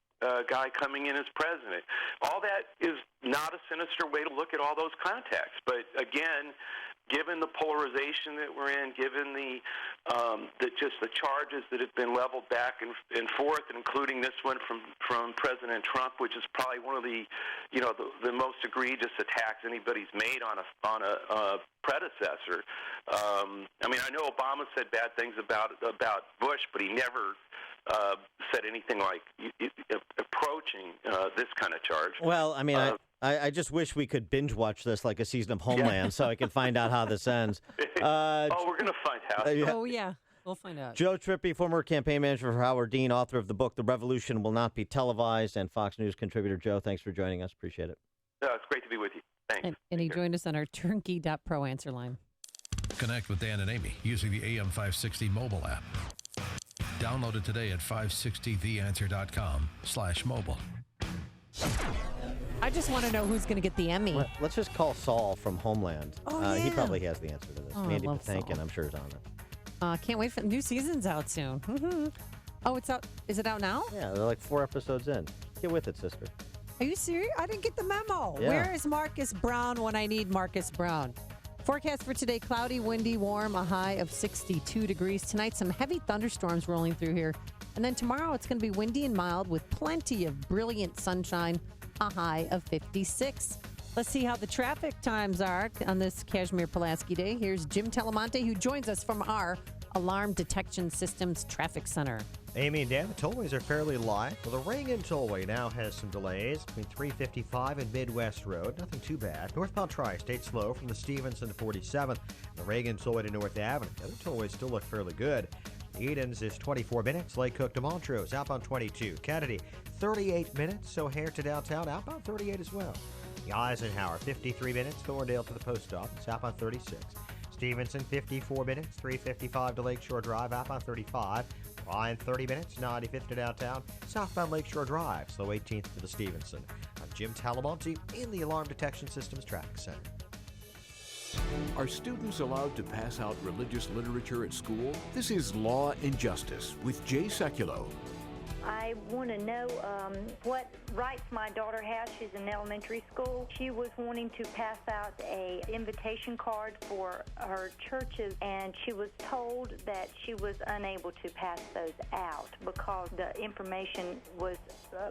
guy coming in as president. All that is not a sinister way to look at all those contexts. But again, given the polarization that we're in, given the charges that have been leveled back and forth, including this one from President Trump, which is probably one of the most egregious attacks anybody's made on a predecessor. I mean, I know Obama said bad things about Bush, but he never said anything like approaching this kind of charge. Well, I mean, I just wish we could binge watch this like a season of Homeland so I can find out how this ends. We're going to find out. Oh, yeah. We'll find out. Joe Trippy, former campaign manager for Howard Dean, author of the book The Revolution Will Not Be Televised, and Fox News contributor. Joe, thanks for joining us. Appreciate it. It's great to be with you. Thanks. And he joined us on our turnkey.pro answer line. Connect with Dan and Amy using the AM560 mobile app. Download it today at 560theanswer.com/mobile. I just want to know who's going to get the Emmy. Let's just call Saul from Homeland. Oh, yeah. He probably has the answer to this. Mandy Patinkin, Saul. I'm sure, is on it. Can't wait for the new season's out soon. Oh, it's out. Is it out now? Yeah, they're like 4 episodes in. Get with it, sister. Are you serious? I didn't get the memo. Yeah. Where is Marcus Brown when I need Marcus Brown? Forecast for today, cloudy, windy, warm, a high of 62 degrees. Tonight, some heavy thunderstorms rolling through here. And then tomorrow, it's going to be windy and mild with plenty of brilliant sunshine, a high of 56. Let's see how the traffic times are on this Kashmir Pulaski Day. Here's Jim Telemonte, who joins us from our Alarm Detection Systems Traffic Center. Amy and Dan, the tollways are fairly light. Well, the Reagan Tollway now has some delays between 355 and Midwest Road. Nothing too bad. Northbound Tri-State slow from the Stevenson to 47th. The Reagan Tollway to North Avenue. The other tollways still look fairly good. Edens is 24 minutes. Lake Cook to Montrose, outbound 22. Kennedy, 38 minutes. O'Hare to downtown, outbound 38 as well. The Eisenhower, 53 minutes. Thorndale to the post office, outbound 36. Stevenson, 54 minutes. 355 to Lakeshore Drive, outbound 35. Ryan, 30 minutes. 95th to downtown. Southbound Lakeshore Drive, slow 18th to the Stevenson. I'm Jim Talamonte in the Alarm Detection Systems Traffic Center. Are students allowed to pass out religious literature at school? This is Law and Justice with Jay Sekulow. I want to know what rights my daughter has. She's in elementary school. She was wanting to pass out a invitation card for her churches, and she was told that she was unable to pass those out because the information was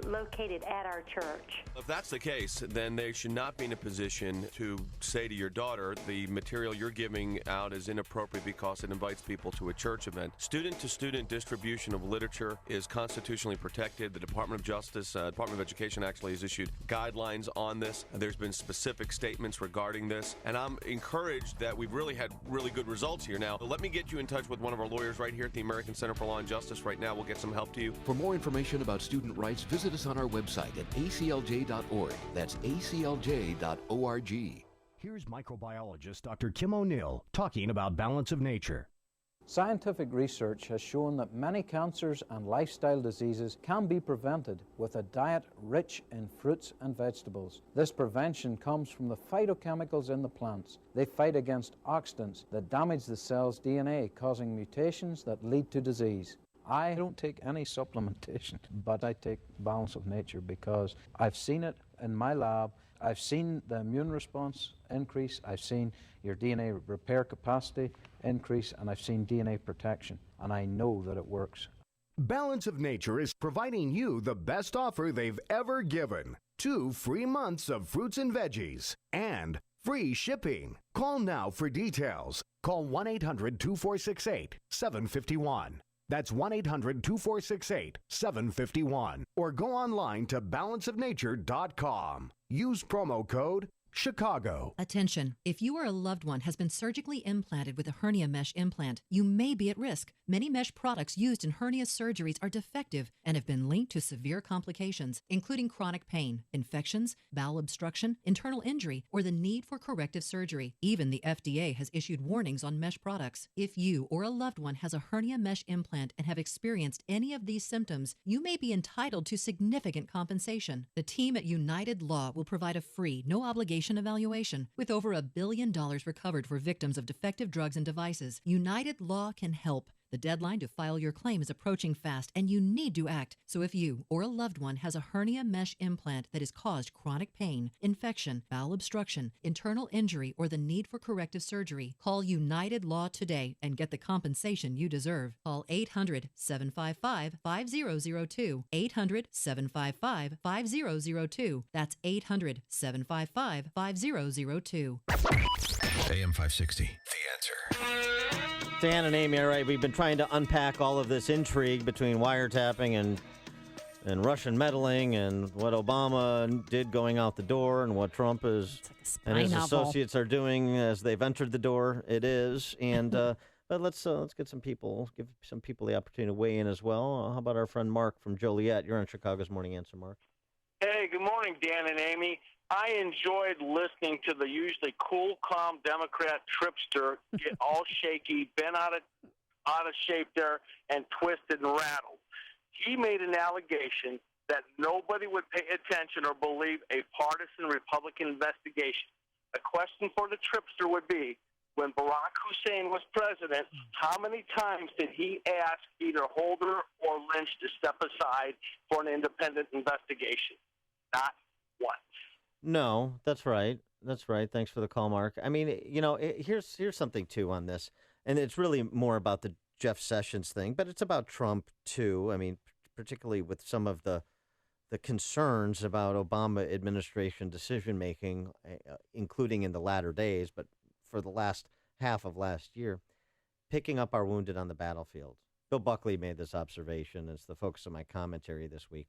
located at our church. If that's the case, then they should not be in a position to say to your daughter, the material you're giving out is inappropriate because it invites people to a church event. Student-to-student distribution of literature is constitutionally protected. The Department of Justice, Department of Education actually has issued guidelines on this. There's been specific statements regarding this, and I'm encouraged that we've really had really good results here. Now, let me get you in touch with one of our lawyers right here at the American Center for Law and Justice right now. We'll get some help to you. For more information about student rights, visit us on our website at aclj.org. That's aclj.org. Here's microbiologist Dr. Kim O'Neill talking about balance of nature. Scientific research has shown that many cancers and lifestyle diseases can be prevented with a diet rich in fruits and vegetables. This prevention comes from the phytochemicals in the plants. They fight against oxidants that damage the cell's DNA, causing mutations that lead to disease. I don't take any supplementation, but I take balance of nature because I've seen it in my lab. I've seen the immune response increase, I've seen your DNA repair capacity increase, and I've seen DNA protection, and I know that it works. Balance of Nature is providing you the best offer they've ever given. 2 free months of fruits and veggies and free shipping. Call now for details. Call 1-800-2468-751. That's 1-800-2468-751. Or go online to balanceofnature.com. Use promo code Chicago. Attention. If you or a loved one has been surgically implanted with a hernia mesh implant, you may be at risk. Many mesh products used in hernia surgeries are defective and have been linked to severe complications, including chronic pain, infections, bowel obstruction, internal injury, or the need for corrective surgery. Even the FDA has issued warnings on mesh products. If you or a loved one has a hernia mesh implant and have experienced any of these symptoms, you may be entitled to significant compensation. The team at United Law will provide a free, no-obligation evaluation. With over $1 billion recovered for victims of defective drugs and devices, United Law can help. The deadline to file your claim is approaching fast, and you need to act. So if you or a loved one has a hernia mesh implant that has caused chronic pain, infection, bowel obstruction, internal injury, or the need for corrective surgery, call United Law today and get the compensation you deserve. Call 800-755-5002. 800-755-5002. That's 800-755-5002. AM 560, The Answer. Dan and Amy, all right, we've been trying to unpack all of this intrigue between wiretapping and Russian meddling and what Obama did going out the door and what Trump is and his associates are doing as they've entered the door. It is. And but let's get some people, give some people the opportunity to weigh in as well. How about our friend Mark from Joliet? You're on Chicago's Morning Answer, Mark. Hey, good morning, Dan and Amy. I enjoyed listening to the usually cool, calm Democrat tripster get all shaky, bent out of shape there, and twisted and rattled. He made an allegation that nobody would pay attention or believe a partisan Republican investigation. The question for the tripster would be, when Barack Hussein was president, how many times did he ask either Holder or Lynch to step aside for an independent investigation? Not once. No, that's right. That's right. Thanks for the call, Mark. I mean, you know, here's something, too, on this. And it's really more about the Jeff Sessions thing, but it's about Trump, too. I mean, particularly with some of the concerns about Obama administration decision-making, including in the latter days, but for the last half of last year, picking up our wounded on the battlefield. Bill Buckley made this observation. It's the focus of my commentary this week.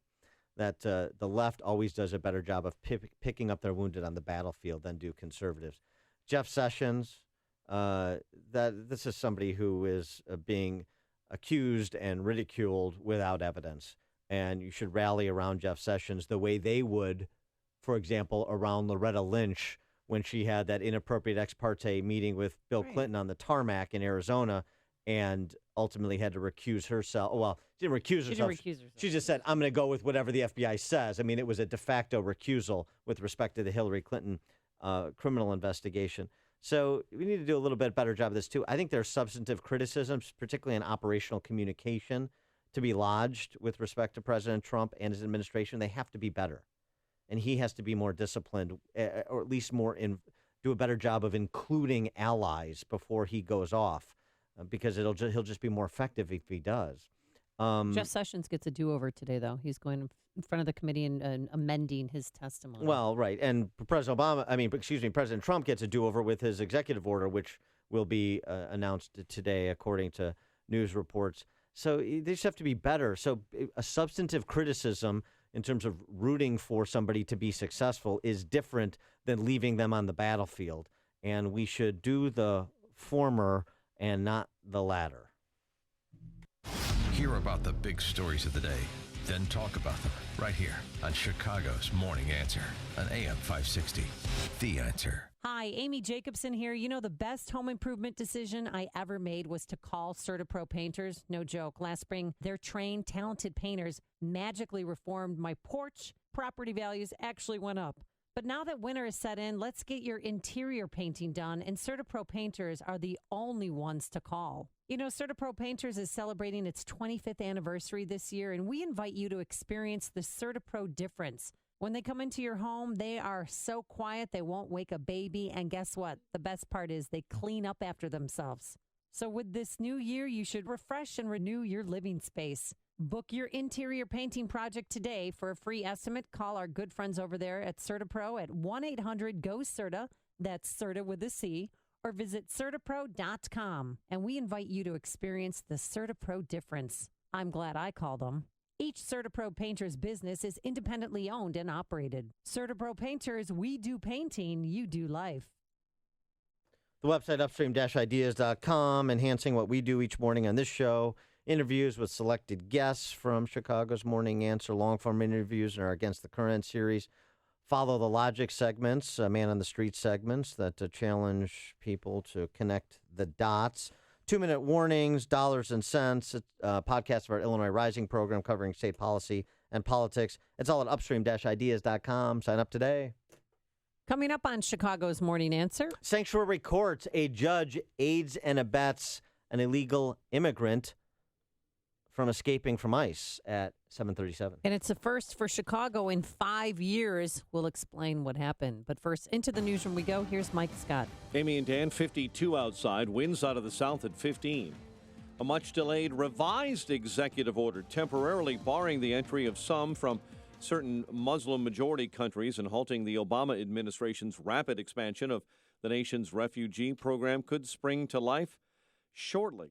That the left always does a better job of picking up their wounded on the battlefield than do conservatives. Jeff Sessions, this is somebody who is being accused and ridiculed without evidence. And you should rally around Jeff Sessions the way they would, for example, around Loretta Lynch when she had that inappropriate ex parte meeting with Bill Clinton on the tarmac in Arizona and ultimately had to recuse herself. Well, she didn't recuse herself. She just said, I'm going to go with whatever the FBI says. I mean, it was a de facto recusal with respect to the Hillary Clinton criminal investigation. So we need to do a little bit better job of this, too. I think there are substantive criticisms, particularly in operational communication, to be lodged with respect to President Trump and his administration. They have to be better. And he has to be more disciplined, or at least do a better job of including allies before he goes off, because he'll just be more effective if he does. Jeff Sessions gets a do-over today, though. He's going in front of the committee and amending his testimony. Well, right. And President Trump gets a do-over with his executive order, which will be announced today, according to news reports. So they just have to be better. So a substantive criticism in terms of rooting for somebody to be successful is different than leaving them on the battlefield. And we should do the former and not the latter. Hear about the big stories of the day, then talk about them right here on Chicago's Morning Answer on AM 560. The Answer. Hi, Amy Jacobson here. You know, the best home improvement decision I ever made was to call CertaPro Painters. No joke. Last spring, their trained, talented painters magically reformed my porch. Property values actually went up. But now that winter is set in, let's get your interior painting done, and CertaPro Painters are the only ones to call. You know, CertaPro Painters is celebrating its 25th anniversary this year, and we invite you to experience the CertaPro difference. When they come into your home, they are so quiet they won't wake a baby, and guess what? The best part is they clean up after themselves. So with this new year, you should refresh and renew your living space. Book your interior painting project today. For a free estimate, call our good friends over there at CertaPro at 1-800-GO-CERTA, that's CERTA with a C, or visit CertaPro.com. And we invite you to experience the CertaPro difference. I'm glad I called them. Each CertaPro Painter's business is independently owned and operated. CertaPro Painters, we do painting, you do life. The website upstream-ideas.com, enhancing what we do each morning on this show. Interviews with selected guests from Chicago's Morning Answer, long-form interviews in our Against the Current series. Follow the Logic segments, Man on the Street segments that challenge people to connect the dots. 2-minute warnings, dollars and cents, podcast of our Illinois Rising program covering state policy and politics. It's all at upstream-ideas.com. Sign up today. Coming up on Chicago's Morning Answer. Sanctuary courts, a judge aids and abets an illegal immigrant from escaping from ICE at 7:37. And it's a first for Chicago in 5 years. We'll explain what happened. But first, into the newsroom we go. Here's Mike Scott. Amy and Dan, 52 outside, winds out of the south at 15. A much-delayed revised executive order temporarily barring the entry of some from certain Muslim-majority countries and halting the Obama administration's rapid expansion of the nation's refugee program could spring to life shortly.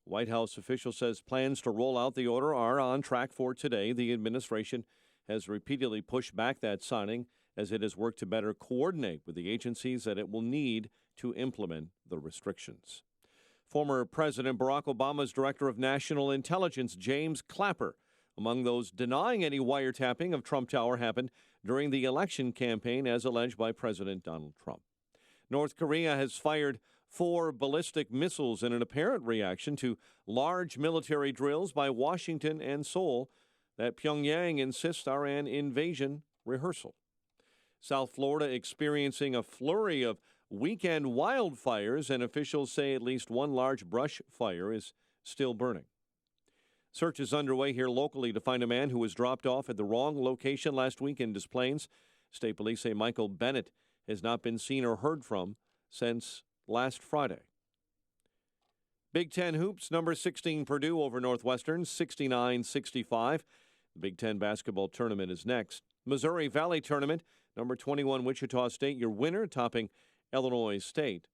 White House official says plans to roll out the order are on track for today. The administration has repeatedly pushed back that signing as it has worked to better coordinate with the agencies that it will need to implement the restrictions. Former President Barack Obama's Director of National Intelligence, James Clapper, among those denying any wiretapping of Trump Tower happened during the election campaign as alleged by President Donald Trump. North Korea has fired 4 ballistic missiles in an apparent reaction to large military drills by Washington and Seoul that Pyongyang insists are an invasion rehearsal. South Florida experiencing a flurry of weekend wildfires, and officials say at least one large brush fire is still burning. Search is underway here locally to find a man who was dropped off at the wrong location last week in Des Plaines. State police say Michael Bennett has not been seen or heard from since last Friday. Big Ten hoops, number 16 Purdue over Northwestern, 69-65. The Big Ten basketball tournament is next. Missouri Valley Tournament, number 21 Wichita State, your winner, topping Illinois State.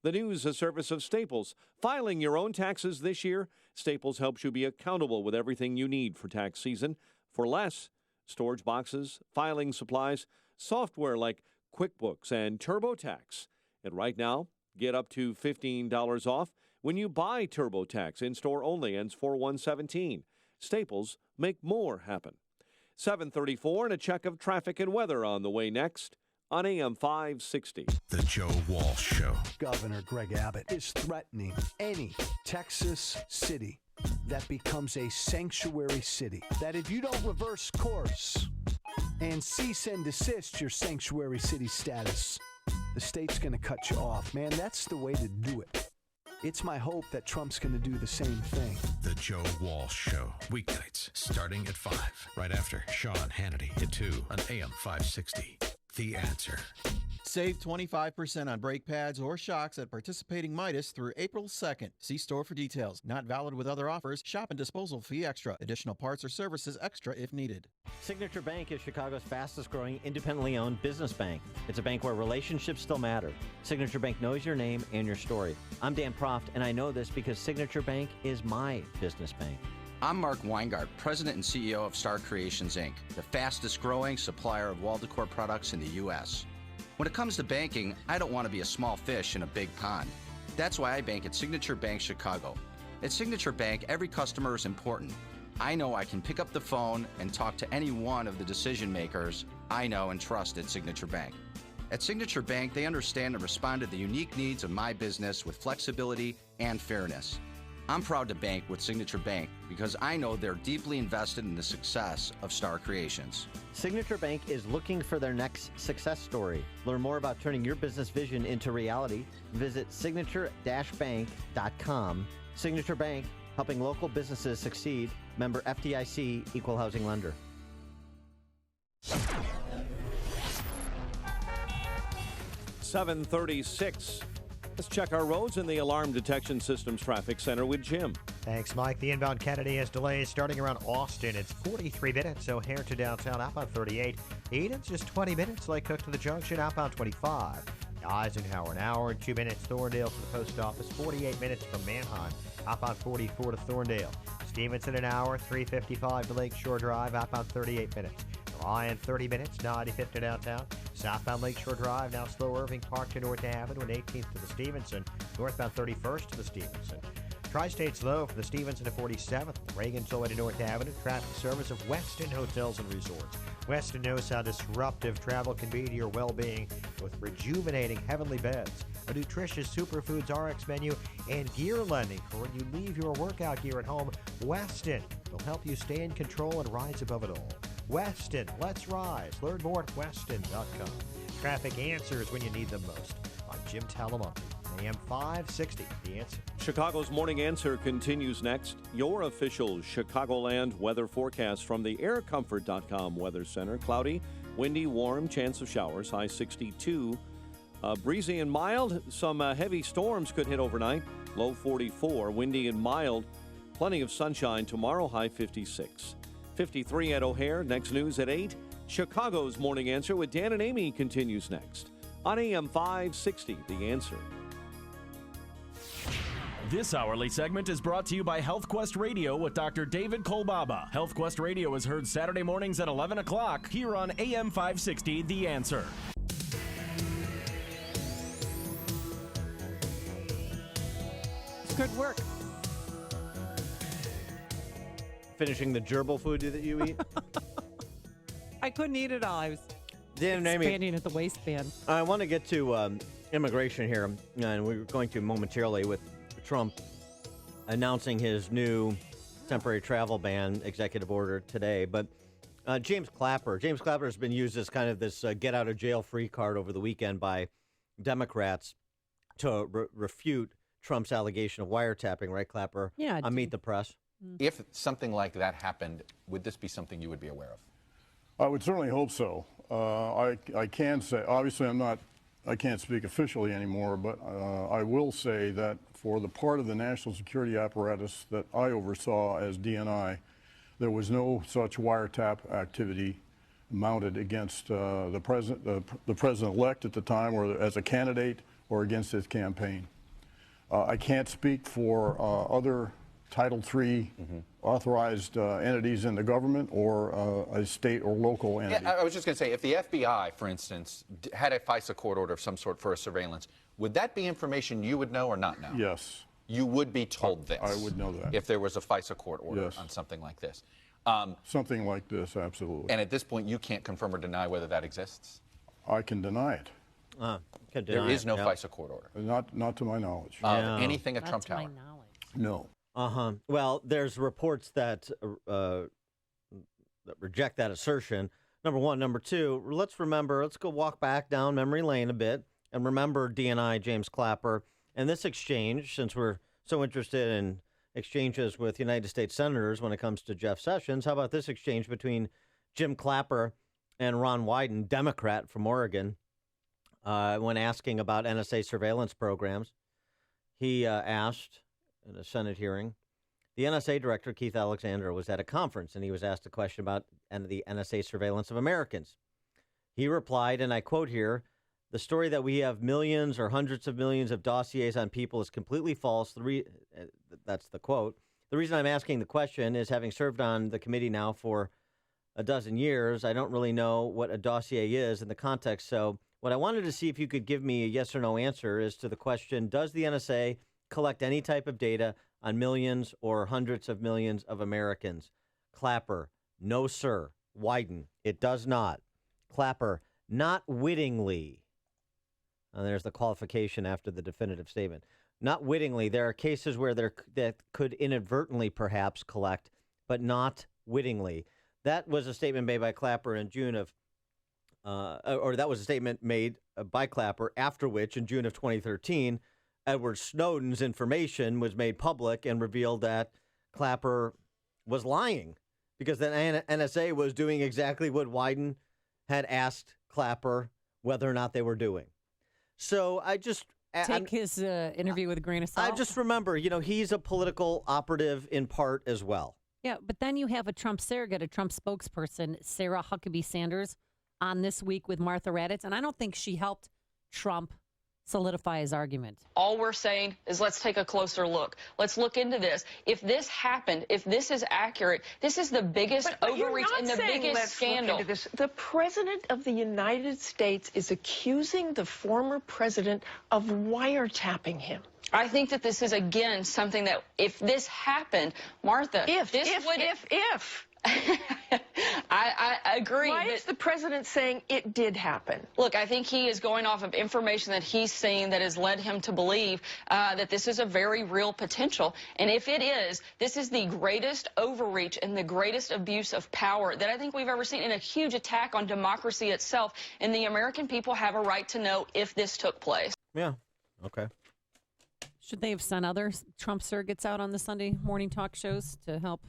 The news, a service of Staples. Filing your own taxes this year, Staples helps you be accountable with everything you need for tax season. For less, storage boxes, filing supplies, software like QuickBooks and TurboTax. And right now, get up to $15 off when you buy TurboTax in-store only. Ends 4/1/17. Staples, make more happen. 7:34 and a check of traffic and weather on the way next on AM 560. The Joe Walsh Show. Governor Greg Abbott is threatening any Texas city that becomes a sanctuary city. That if you don't reverse course and cease and desist your sanctuary city status, the state's going to cut you off. Man, that's the way to do it. It's my hope that Trump's going to do the same thing. The Joe Walsh Show. Weeknights starting at 5. Right after Sean Hannity at 2 on AM 560. The Answer. Save 25% on brake pads or shocks at participating Midas through April 2nd. See store for details. Not valid with other offers. Shop and disposal fee extra. Additional parts or services extra if needed. Signature Bank is Chicago's fastest growing independently owned business bank. It's a bank where relationships still matter. Signature Bank knows your name and your story. I'm Dan Proft, and I know this because Signature Bank is my business bank. I'm Mark Weingart, President and CEO of Star Creations, Inc., the fastest growing supplier of wall decor products in the U.S. When it comes to banking, I don't want to be a small fish in a big pond. That's why I bank at Signature Bank Chicago. At Signature Bank, every customer is important. I know I can pick up the phone and talk to any one of the decision makers I know and trust at Signature Bank. At Signature Bank, they understand and respond to the unique needs of my business with flexibility and fairness. I'm proud to bank with Signature Bank because I know they're deeply invested in the success of Star Creations. Signature Bank is looking for their next success story. Learn more about turning your business vision into reality. Visit signature-bank.com. Signature Bank, helping local businesses succeed. Member FDIC, Equal Housing Lender. 7:36. Let's check our roads in the Alarm Detection Systems Traffic Center with Jim. Thanks, Mike. The inbound Kennedy has delays starting around Austin. It's 43 minutes, O'Hare to downtown, outbound 38. Eden's just 20 minutes, Lake Cook to the junction, outbound 25. Eisenhower, an hour and 2 minutes. Thorndale to the post office, 48 minutes from Manheim, outbound 44 to Thorndale. Stevenson, an hour, 3:55 to Lakeshore Drive, outbound 38 minutes. Ryan, 30 minutes, 95th to downtown. Southbound Lakeshore Drive, now slow Irving Park to North Avenue and 18th to the Stevenson. Northbound 31st to the Stevenson. Tri-State's low from the Stevenson to 47th. Reagan all the way to North Avenue. Traffic service of Weston Hotels and Resorts. Weston knows how disruptive travel can be to your well-being with rejuvenating heavenly beds, a nutritious superfoods RX menu, and gear lending for when you leave your workout gear at home. Weston will help you stay in control and rise above it all. Weston, let's rise. Learn more at weston.com. Traffic answers when you need them most. I'm Jim Talamonte, AM 560, The Answer. Chicago's Morning Answer continues next. Your official Chicagoland weather forecast from the aircomfort.com Weather Center. Cloudy, windy, warm, chance of showers, high 62. Breezy and mild. Some heavy storms could hit overnight, low 44. Windy and mild. Plenty of sunshine tomorrow, high 56. 53 at O'Hare. Next news at 8. Chicago's Morning Answer with Dan and Amy continues next on AM 560, The Answer. This hourly segment is brought to you by Health Quest Radio with Dr. David Kolbaba. Health Quest Radio is heard Saturday mornings at 11 o'clock here on AM 560, The Answer. It's good work. Finishing the gerbil food that you eat? I couldn't eat it all. I was Dan and Amy, expanding at the waistband. I want to get to immigration here, and we're going to momentarily with Trump announcing his new temporary travel ban executive order today. But James Clapper has been used as kind of this get out of jail free card over the weekend by Democrats to refute Trump's allegation of wiretapping, right, Clapper? Yeah. On Meet the Press. If something like that happened, would this be something you would be aware of? I would certainly hope so. I can say, obviously I can't speak officially anymore, but I will say that for the part of the national security apparatus that I oversaw as DNI, there was no such wiretap activity mounted against the president-elect at the time, or as a candidate, or against his campaign. I can't speak for other Title III authorized entities in the government or a state or local entity. Yeah, I was just going to say, if the FBI, for instance, had a FISA court order of some sort for a surveillance, would that be information you would know or not know? Yes. You would be told this? I would know that. If there was a FISA court order Yes. on something like this? Something like this, absolutely. And at this point, you can't confirm or deny whether that exists? I can deny it. There is no FISA court order? Not to my knowledge. Anything at Trump Tower? No. Well, there's reports that reject that assertion. Number one. Number two, let's go walk back down memory lane a bit and remember DNI James Clapper and this exchange, since we're so interested in exchanges with United States senators when it comes to Jeff Sessions. How about this exchange between Jim Clapper and Ron Wyden, Democrat from Oregon? when asking about NSA surveillance programs. He asked in a Senate hearing, the NSA director, Keith Alexander, was at a conference, and he was asked a question about the NSA surveillance of Americans. He replied, and I quote here, the story that we have millions or hundreds of millions of dossiers on people is completely false. That's the quote. The reason I'm asking the question is, having served on the committee now for a dozen years, I don't really know what a dossier is in the context. So what I wanted to see if you could give me a yes or no answer is to the question, does the NSA collect any type of data on millions or hundreds of millions of Americans? Clapper, no, sir. Wyden, it does not. Clapper, not wittingly. And there's the qualification after the definitive statement. Not wittingly. There are cases where that could inadvertently perhaps collect, but not wittingly. That was a statement made by Clapper in June of, or that was a statement made by Clapper, after which, in June of 2013, Edward Snowden's information was made public and revealed that Clapper was lying because the NSA was doing exactly what Wyden had asked Clapper whether or not they were doing. So I just... Take his interview with a grain of salt. I just remember, he's a political operative in part as well. Yeah, but then you have a Trump surrogate, a Trump spokesperson, Sarah Huckabee Sanders, on This Week with Martha Raddatz, and I don't think she helped Trump solidify his argument. All we're saying is let's take a closer look. Let's look into this. If this happened, if this is accurate, this is the biggest overreach and the biggest scandal. The President of the United States is accusing the former president of wiretapping him. I think that this is, again, something that if this happened, Martha, if. I agree. Why is the president saying it did happen? Look, I think he is going off of information that he's seen that has led him to believe that this is a very real potential. And if it is, this is the greatest overreach and the greatest abuse of power that I think we've ever seen, and a huge attack on democracy itself. And the American people have a right to know if this took place. Yeah. Okay. Should they have sent other Trump surrogates out on the Sunday morning talk shows to help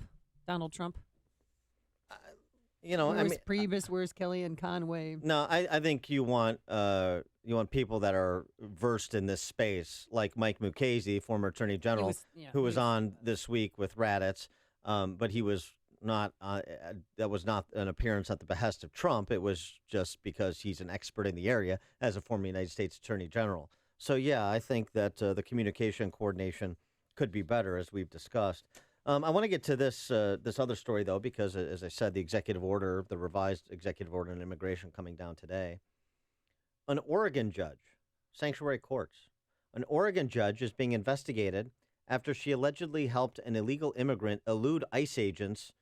Donald Trump? Where's Priebus? Where's Kellyanne Conway? No, I think you want people that are versed in this space, like Mike Mukasey, former Attorney General, who was on This Week with Raddatz, but he was not. That was not an appearance at the behest of Trump. It was just because he's an expert in the area as a former United States Attorney General. So yeah, I think that the communication coordination could be better, as we've discussed. I want to get to this other story, though, because, as I said, the revised executive order on immigration coming down today. An Oregon judge, sanctuary courts, an Oregon judge is being investigated after she allegedly helped an illegal immigrant elude ICE agents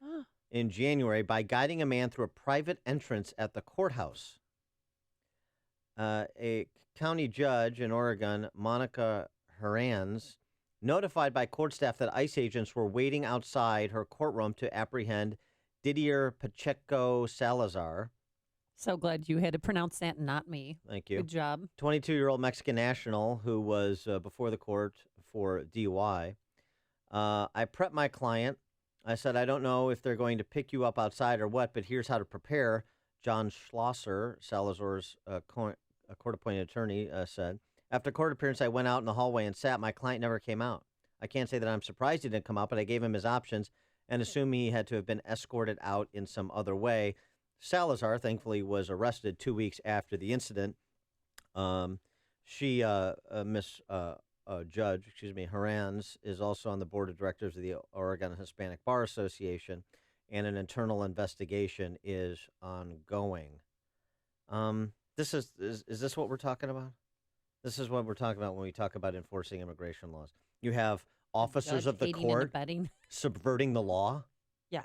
in January by guiding a man through a private entrance at the courthouse. A county judge in Oregon, Monica Herranz, notified by court staff that ICE agents were waiting outside her courtroom to apprehend Didier Pacheco Salazar. So glad you had to pronounce that, not me. Thank you. Good job. 22-year-old Mexican national who was before the court for DUI. I prepped my client. I said, I don't know if they're going to pick you up outside or what, but here's how to prepare. John Schlosser, Salazar's court-appointed attorney, said. After court appearance, I went out in the hallway and sat. My client never came out. I can't say that I'm surprised he didn't come out, but I gave him his options and assumed he had to have been escorted out in some other way. Salazar, thankfully, was arrested 2 weeks after the incident. Judge Herranz, is also on the board of directors of the Oregon Hispanic Bar Association, and an internal investigation is ongoing. Is this what we're talking about? This is what we're talking about when we talk about enforcing immigration laws. You have officers of the court subverting the law. Yeah.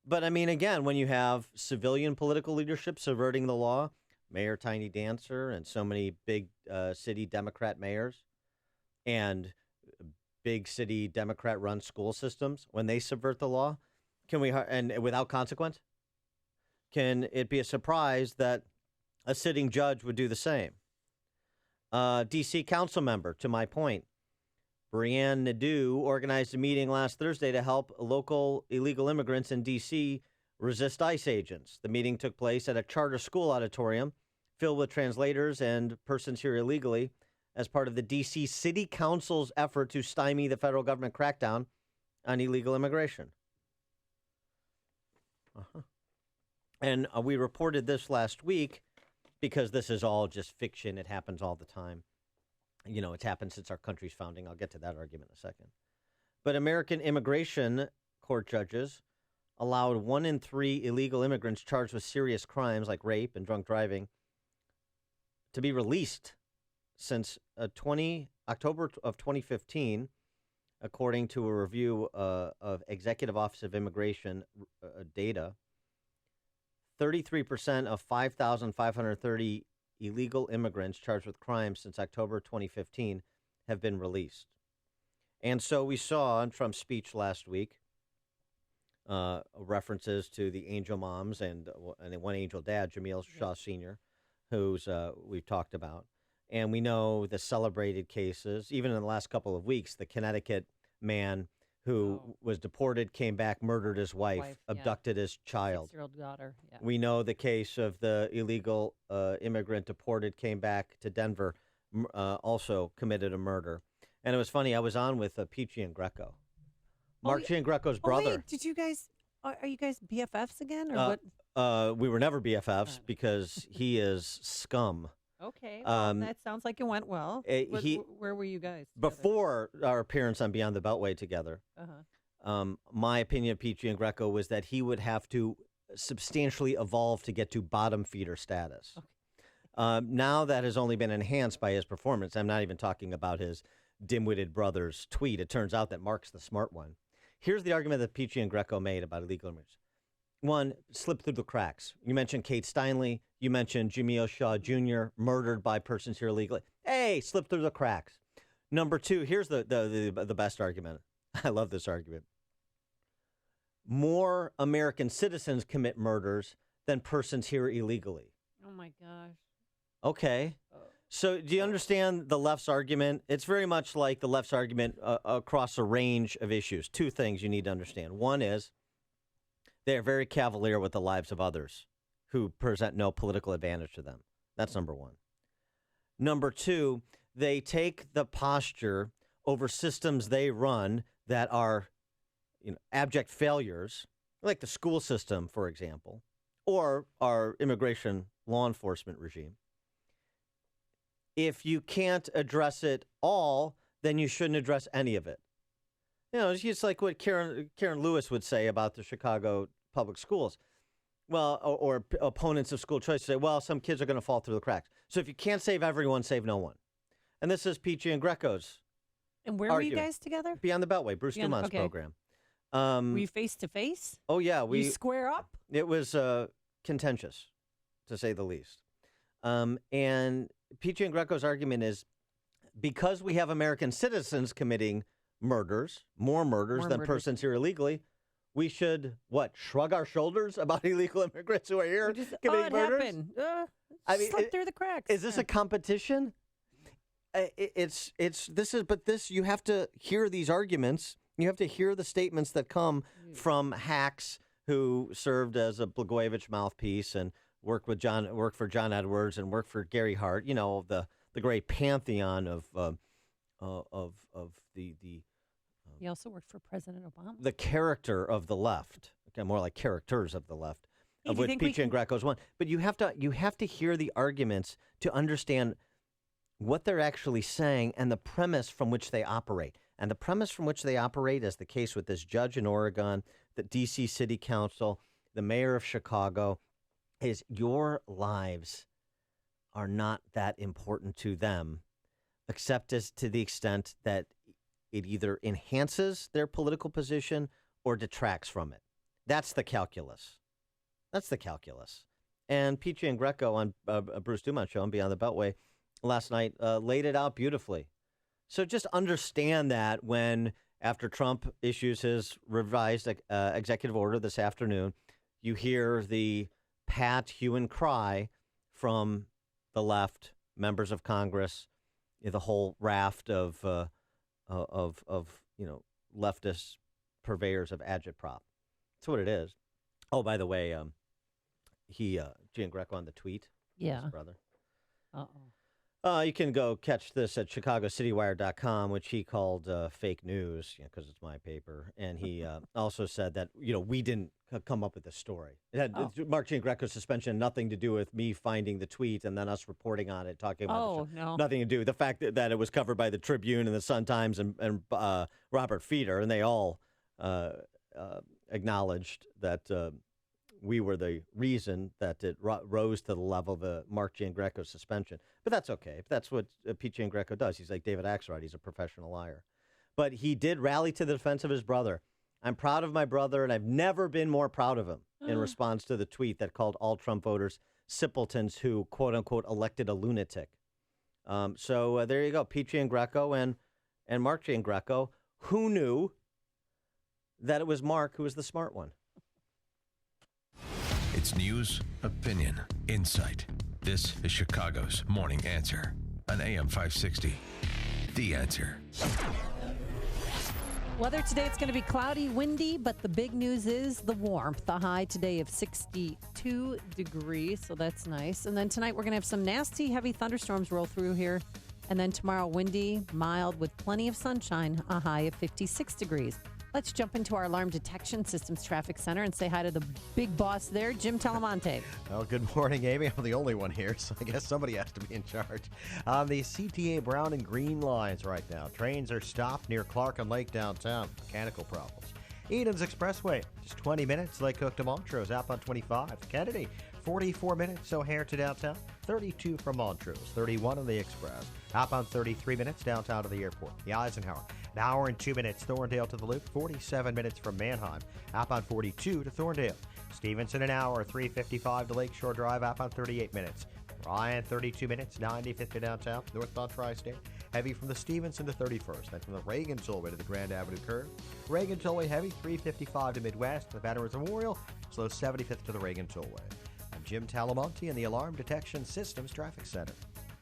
But, I mean, again, when you have civilian political leadership subverting the law, Mayor Tiny Dancer and so many big city Democrat mayors and big city Democrat-run school systems, when they subvert the law, and without consequence, can it be a surprise that a sitting judge would do the same? D.C. council member, to my point, Brianne Nadeau organized a meeting last Thursday to help local illegal immigrants in D.C. resist ICE agents. The meeting took place at a charter school auditorium filled with translators and persons here illegally as part of the D.C. City Council's effort to stymie the federal government crackdown on illegal immigration. And we reported this last week because this is all just fiction. It happens all the time. You know, it's happened since our country's founding. I'll get to that argument in a second. But American immigration court judges allowed 1 in 3 illegal immigrants charged with serious crimes like rape and drunk driving to be released since October of 2015, according to a review of Executive Office of Immigration data. 33% of 5,530 illegal immigrants charged with crimes since October 2015 have been released. And so we saw in Trump's speech last week references to the angel moms and one angel dad, Jamil Shaw Sr., who's we've talked about. And we know the celebrated cases, even in the last couple of weeks, the Connecticut man who was deported, came back, murdered his wife, abducted his child. 6-year-old daughter. Yeah. We know the case of the illegal immigrant deported, came back to Denver, also committed a murder. And it was funny, I was on with Peachy and Greco. Mark Giangreco's brother. Wait, did you guys, are you guys BFFs again? Or what? We were never BFFs because he is scum. Okay, well, that sounds like it went well. Where were you guys? Before our appearance on Beyond the Beltway together, my opinion of Peachy and Greco was that he would have to substantially evolve to get to bottom feeder status. Okay. Now that has only been enhanced by his performance. I'm not even talking about his dim-witted brother's tweet. It turns out that Mark's the smart one. Here's the argument that Peachy and Greco made about illegal immigrants. One, slipped through the cracks. You mentioned Kate Steinle. You mentioned Jamil Shaw Jr., murdered by persons here illegally. Hey, slipped through the cracks. Number two, here's the best argument. I love this argument. More American citizens commit murders than persons here illegally. Oh, my gosh. Okay. So do you understand the left's argument? It's very much like the left's argument across a range of issues. Two things you need to understand. One is they are very cavalier with the lives of others who present no political advantage to them. That's number one. Number two, they take the posture over systems they run that are, abject failures, like the school system, for example, or our immigration law enforcement regime. If you can't address it all, then you shouldn't address any of it. It's just like what Karen Lewis would say about the Chicago public schools. Well, or opponents of school choice say, well, some kids are going to fall through the cracks. So if you can't save everyone, save no one. And this is Peachy and Greco's. And where were you guys together? Beyond the Beltway, Bruce Dumont's program. Were you face to face? Oh, yeah. You square up? It was contentious, to say the least. And Peachy and Greco's argument is because we have American citizens committing murders, more murders than persons here illegally, we should, shrug our shoulders about illegal immigrants who are here committing murders? Happened. Slip through the cracks. Is this a competition? You have to hear these arguments. You have to hear the statements that come from hacks who served as a Blagojevich mouthpiece and worked for John Edwards and worked for Gary Hart. The great pantheon of the. He also worked for President Obama. The character of the left, more like characters of the left, of which Peachy and Greco's one. But you have to hear the arguments to understand what they're actually saying and the premise from which they operate. And the premise from which they operate, as the case with this judge in Oregon, the D.C. City Council, the mayor of Chicago, is your lives are not that important to them, except as to the extent that it either enhances their political position or detracts from it. That's the calculus. And Peachy and Greco on Bruce Dumont's show on Beyond the Beltway last night laid it out beautifully. So just understand that when, after Trump issues his revised executive order this afternoon, you hear the pat hue and cry from the left, members of Congress, the whole raft of leftist purveyors of agitprop. That's what it is. Oh, by the way, Gian Greco on the tweet. Yeah. His brother. You can go catch this at ChicagoCityWire.com, which he called fake news because it's my paper. And he also said that, we didn't come up with this story. It had Mark Giangreco's suspension nothing to do with me finding the tweet and then us reporting on it, talking about nothing to do with the fact that it was covered by the Tribune and the Sun-Times and Robert Feeder, and they all acknowledged that we were the reason that it rose to the level of Mark Giangreco's suspension. But that's okay. That's what Pete Giangreco does. He's like David Axelrod. He's a professional liar. But he did rally to the defense of his brother. I'm proud of my brother, and I've never been more proud of him in response to the tweet that called all Trump voters simpletons who, quote-unquote, elected a lunatic. So there you go. Pete Giangreco and Mark Giangreco. Who knew that it was Mark who was the smart one? It's news, opinion, insight. This is Chicago's Morning Answer on AM 560. The Answer. Weather today, it's going to be cloudy, windy, but the big news is the warmth. The high today of 62 degrees, so that's nice. And then tonight we're going to have some nasty, heavy thunderstorms roll through here. And then tomorrow, windy, mild, with plenty of sunshine, a high of 56 degrees. Let's jump into our Alarm Detection Systems Traffic Center and say hi to the big boss there, Jim Talamonte. Well, good morning, Amy. I'm the only one here, so I guess somebody has to be in charge. On the CTA Brown and Green lines right now, trains are stopped near Clark and Lake downtown. Mechanical problems. Edens Expressway, just 20 minutes. Lake Cook to Montrose, out on 25. Kennedy, 44 minutes. O'Hare to downtown. 32 from Montrose. 31 on the Express. Out on 33 minutes downtown to the airport. The Eisenhower, an hour and 2 minutes. Thorndale to the Loop. 47 minutes from Manheim. Out on 42 to Thorndale. Stevenson, an hour. 3:55 to Lakeshore Drive. Out on 38 minutes. Ryan, 32 minutes. 95th to downtown. Northbound Tri-State. Heavy from the Stevenson to 31st. Then from the Reagan Tollway to the Grand Avenue curve. Reagan Tollway heavy. 3:55 to Midwest. The Baton Rouge Memorial. Slow 75th to the Reagan Tollway. I'm Jim Talamonte in the Alarm Detection Systems Traffic Center.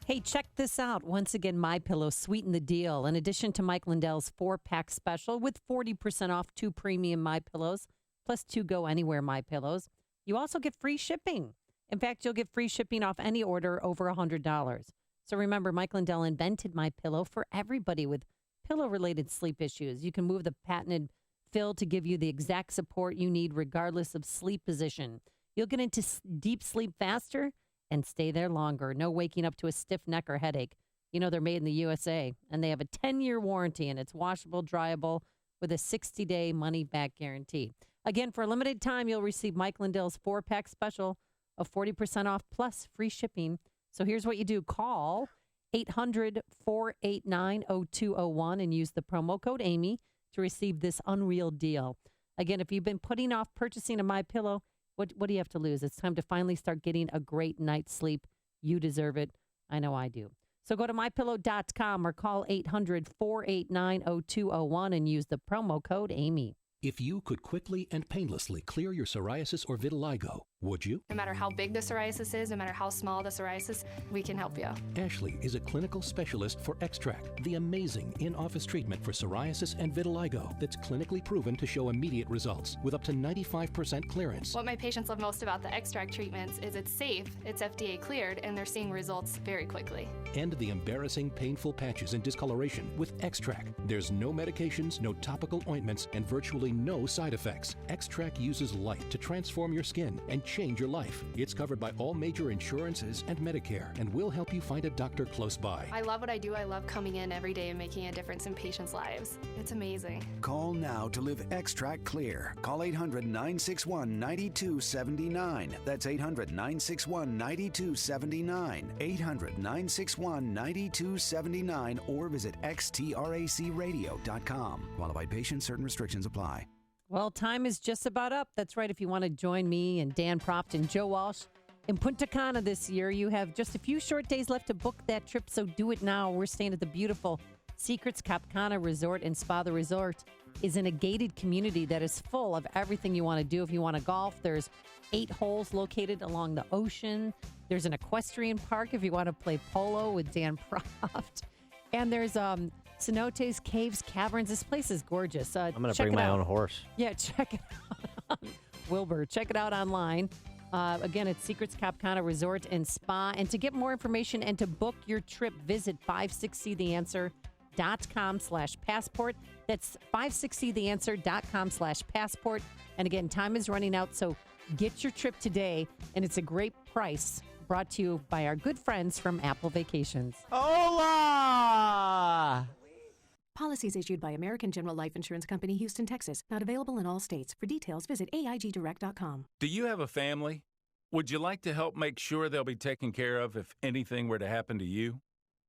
Hey, check this out. Once again, MyPillow sweetened the deal. In addition to Mike Lindell's 4-pack special with 40% off 2 premium MyPillows, plus 2 Go Anywhere MyPillows, you also get free shipping. In fact, you'll get free shipping off any order over $100. So remember, Mike Lindell invented MyPillow for everybody with pillow-related sleep issues. You can move the patented fill to give you the exact support you need regardless of sleep position. You'll get into deep sleep faster and stay there longer. No waking up to a stiff neck or headache. You know, they're made in the USA, and they have a 10-year warranty, and it's washable, dryable, with a 60-day money-back guarantee. Again, for a limited time, you'll receive Mike Lindell's 4-pack special of 40% off plus free shipping. So here's what you do. Call 800-489-0201 and use the promo code Amy to receive this unreal deal. Again, if you've been putting off purchasing a MyPillow, what do you have to lose? It's time to finally start getting a great night's sleep. You deserve it. I know I do. So go to MyPillow.com or call 800-489-0201 and use the promo code Amy. If you could quickly and painlessly clear your psoriasis or vitiligo, would you? No matter how big the psoriasis is, no matter how small the psoriasis, we can help you. Ashley is a clinical specialist for Extract, the amazing in-office treatment for psoriasis and vitiligo that's clinically proven to show immediate results with up to 95% clearance. What my patients love most about the Extract treatments is it's safe, it's FDA cleared, and they're seeing results very quickly. End the embarrassing, painful patches and discoloration with Extract. There's no medications, no topical ointments, and virtually no side effects. Extract uses light to transform your skin and change your life. It's covered by all major insurances and Medicare, and will help you find a doctor close by. I love what I do. I love coming in every day and making a difference in patients' lives. It's amazing. Call now to live Extract Clear. Call 800-961-9279. That's 800-961-9279. 800-961-9279 or visit xtracradio.com. Qualified patients, certain restrictions apply. Well, time is just about up. That's right. If you want to join me and Dan Proft and Joe Walsh in Punta Cana this year, you have just a few short days left to book that trip, so do it now. We're staying at the beautiful Secrets Cap Cana Resort and Spa. The resort is in a gated community that is full of everything you want to do. If you want to golf, there's 8 holes located along the ocean. There's an equestrian park if you want to play polo with Dan Proft. And there's cenotes, caves, caverns. This place is gorgeous. I'm going to bring my own horse. Yeah, check it out. Wilbur, check it out online Again, it's Secrets Cap Cana Resort and Spa. And to get more information and to book your trip, visit 560theanswer.com/passport. That's 560theanswer.com/passport. And again, time is running out, so get your trip today. And it's a great price. Brought to you by our good friends from Apple Vacations. Hola! Policies issued by American General Life Insurance Company, Houston, Texas. Not available in all states. For details, visit AIGdirect.com. Do you have a family? Would you like to help make sure they'll be taken care of if anything were to happen to you?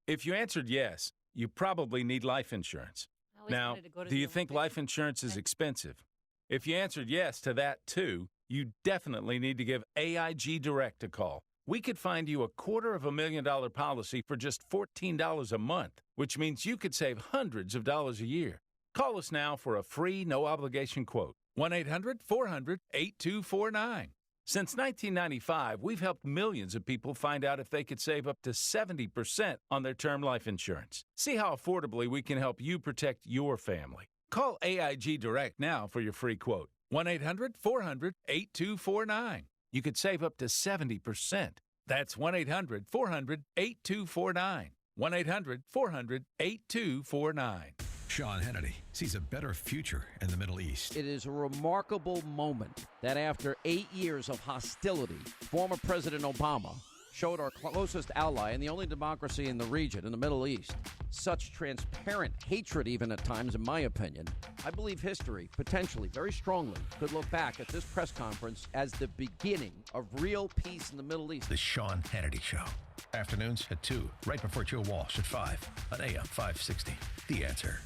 If you answered yes, you probably need life insurance. Now, do you think life insurance is expensive? If you answered yes to that too, you definitely need to give AIG Direct a call. We could find you a $250,000 policy for just $14 a month, which means you could save hundreds of dollars a year. Call us now for a free, no-obligation quote. 1-800-400-8249. Since 1995, we've helped millions of people find out if they could save up to 70% on their term life insurance. See how affordably we can help you protect your family. Call AIG Direct now for your free quote. 1-800-400-8249. You could save up to 70%. That's 1-800-400-8249. 1-800-400-8249. Sean Hannity sees a better future in the Middle East. It is a remarkable moment that after 8 years of hostility, former President Obama showed our closest ally and the only democracy in the region, in the Middle East, such transparent hatred, even at times, in my opinion. I believe history, potentially, very strongly, could look back at this press conference as the beginning of real peace in the Middle East. The Sean Hannity Show. Afternoons at 2, right before Joe Walsh at 5 on AM 560. The Answer.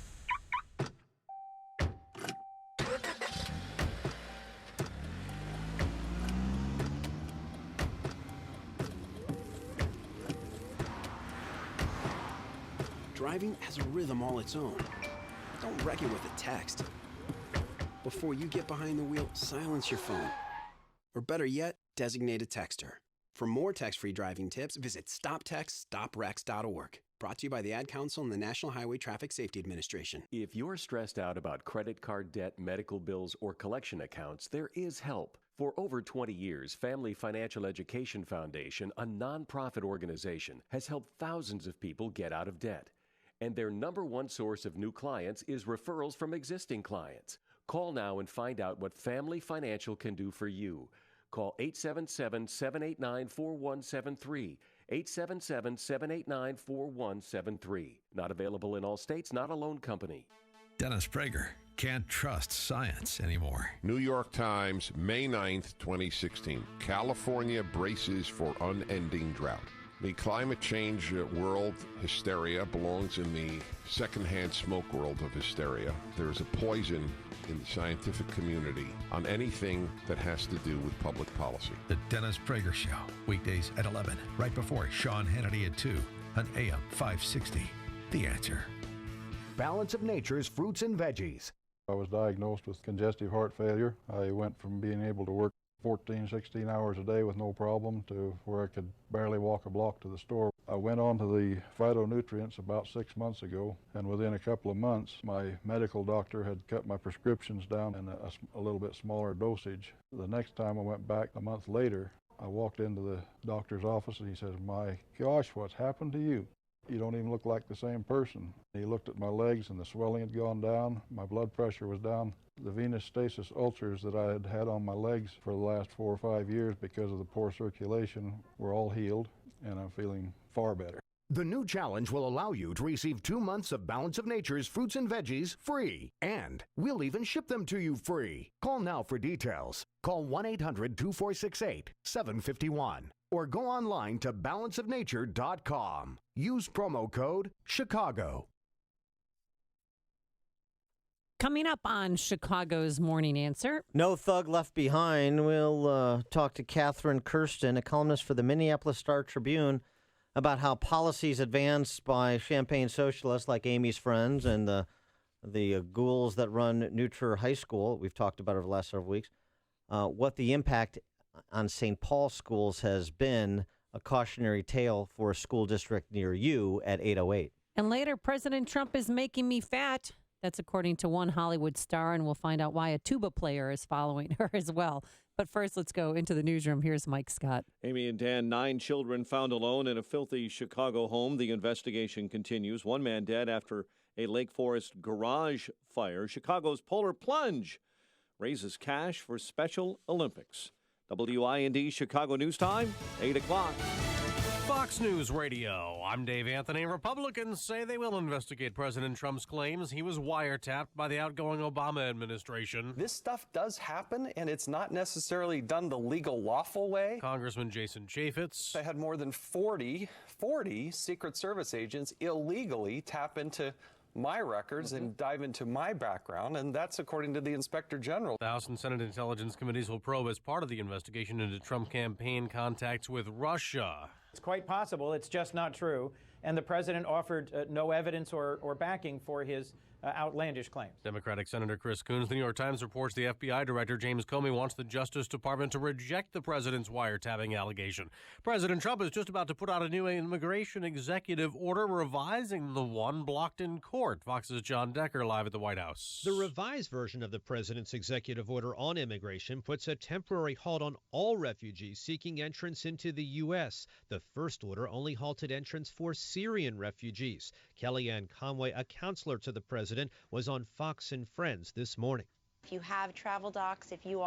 Driving has a rhythm all its own. Don't wreck it with a text. Before you get behind the wheel, silence your phone. Or better yet, designate a texter. For more text-free driving tips, visit stoptextstoprex.org. Brought to you by the Ad Council and the National Highway Traffic Safety Administration. If you're stressed out about credit card debt, medical bills, or collection accounts, there is help. For over 20 years, Family Financial Education Foundation, a nonprofit organization, has helped thousands of people get out of debt. And their number one source of new clients is referrals from existing clients. Call now and find out what Family Financial can do for you. Call 877-789-4173. 877-789-4173. Not available in all states, not a loan company. Dennis Prager can't trust science anymore. New York Times, May 9th, 2016. California braces for unending drought. The climate change world hysteria belongs in the secondhand smoke world of hysteria. There is a poison in the scientific community on anything that has to do with public policy. The Dennis Prager Show, weekdays at 11, right before Sean Hannity at 2 on AM 560. The Answer. Balance of Nature's fruits and veggies. I was diagnosed with congestive heart failure. I went from being able to work 14, 16 hours a day with no problem to where I could barely walk a block to the store. I went on to the phytonutrients about 6 months ago, and within a couple of months, my medical doctor had cut my prescriptions down in a little bit smaller dosage. The next time I went back a month later, I walked into the doctor's office and he says, "My gosh, what's happened to you? You don't even look like the same person." He looked at my legs and the swelling had gone down. My blood pressure was down. The venous stasis ulcers that I had had on my legs for the last 4 or 5 years because of the poor circulation were all healed, and I'm feeling far better. The new challenge will allow you to receive 2 months of Balance of Nature's fruits and veggies free. And we'll even ship them to you free. Call now for details. Call 1-800-246-8751 or go online to balanceofnature.com. Use promo code Chicago. Coming up on Chicago's Morning Answer. No Thug Left Behind. We'll talk to Catherine Kirsten, a columnist for the Minneapolis Star-Tribune, about how policies advanced by Champaign socialists like Amy's Friends and the ghouls that run Nutri High School, we've talked about over the last several weeks, what the impact on St. Paul schools has been, a cautionary tale for a school district near you at 8:08. And later, President Trump is making me fat. That's according to one Hollywood star, and we'll find out why a tuba player is following her as well. But first, let's go into the newsroom. Here's Mike Scott. Amy and Dan, 9 children found alone in a filthy Chicago home. The investigation continues. 1 man dead after a Lake Forest garage fire. Chicago's Polar Plunge raises cash for Special Olympics. WIND Chicago News Time, 8 o'clock. Fox News Radio. I'm Dave Anthony. Republicans say they will investigate President Trump's claims he was wiretapped by the outgoing Obama administration. This stuff does happen, and it's not necessarily done the legal, lawful way. Congressman Jason Chaffetz. I had more than 40 Secret Service agents illegally tap into my records and dive into my background, and that's according to the Inspector General. The House and Senate Intelligence Committees will probe as part of the investigation into Trump campaign contacts with Russia. It's quite possible. It's just not true. And the president offered no evidence or backing for his outlandish claims. Democratic Senator Chris Coons. The New York Times reports the FBI Director James Comey wants the Justice Department to reject the president's wiretapping allegation. President Trump is just about to put out a new immigration executive order revising the one blocked in court. Fox's John Decker live at the White House. The revised version of the president's executive order on immigration puts a temporary halt on all refugees seeking entrance into the U.S. The first order only halted entrance for Syrian refugees. Kellyanne Conway, a counselor to the president, was on Fox and Friends this morning. If you have travel docs, if you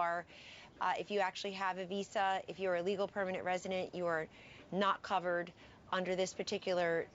actually have a visa, if you're a legal permanent resident, you are not covered under this particular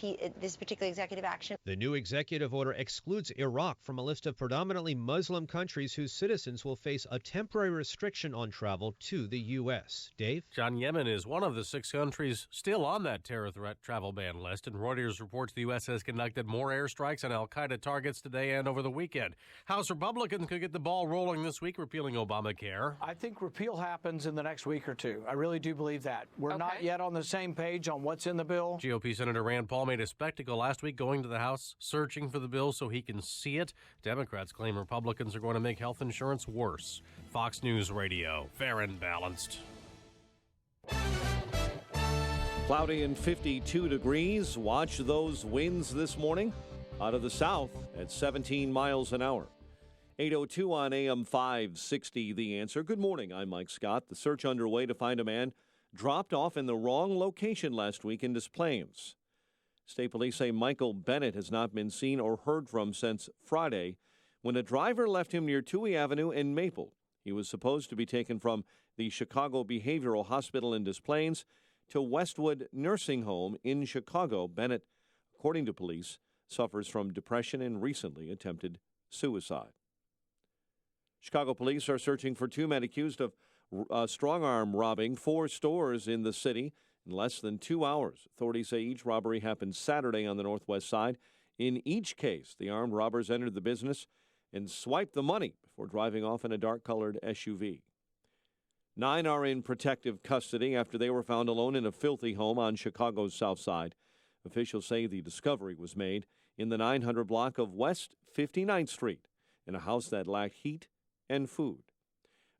executive action. The new executive order excludes Iraq from a list of predominantly Muslim countries whose citizens will face a temporary restriction on travel to the U.S. Dave? John, Yemen is one of the 6 countries still on that terror threat travel ban list, and Reuters reports the U.S. has conducted more airstrikes on al-Qaeda targets today and over the weekend. House Republicans could get the ball rolling this week, repealing Obamacare. I think repeal happens in the next week or two. I really do believe that. We're not yet on the same page on what's in the bill. GOP Senator Rand Paul made a spectacle last week going to the House, searching for the bill so he can see it. Democrats claim Republicans are going to make health insurance worse. Fox News Radio, fair and balanced. Cloudy and 52 degrees. Watch those winds this morning out of the south at 17 miles an hour. 8:02 on AM 560, The Answer. Good morning, I'm Mike Scott. The search underway to find a man dropped off in the wrong location last week in Des Plaines. State police say Michael Bennett has not been seen or heard from since Friday when a driver left him near Touhy Avenue in Maple. He was supposed to be taken from the Chicago Behavioral Hospital in Des Plaines to Westwood Nursing Home in Chicago. Bennett, according to police, suffers from depression and recently attempted suicide. Chicago police are searching for 2 men accused of strong-arm robbing 4 stores in the city in less than 2 hours. Authorities say each robbery happened Saturday on the northwest side. In each case, the armed robbers entered the business and swiped the money before driving off in a dark-colored SUV. 9 are in protective custody after they were found alone in a filthy home on Chicago's south side. Officials say the discovery was made in the 900 block of West 59th Street in a house that lacked heat and food.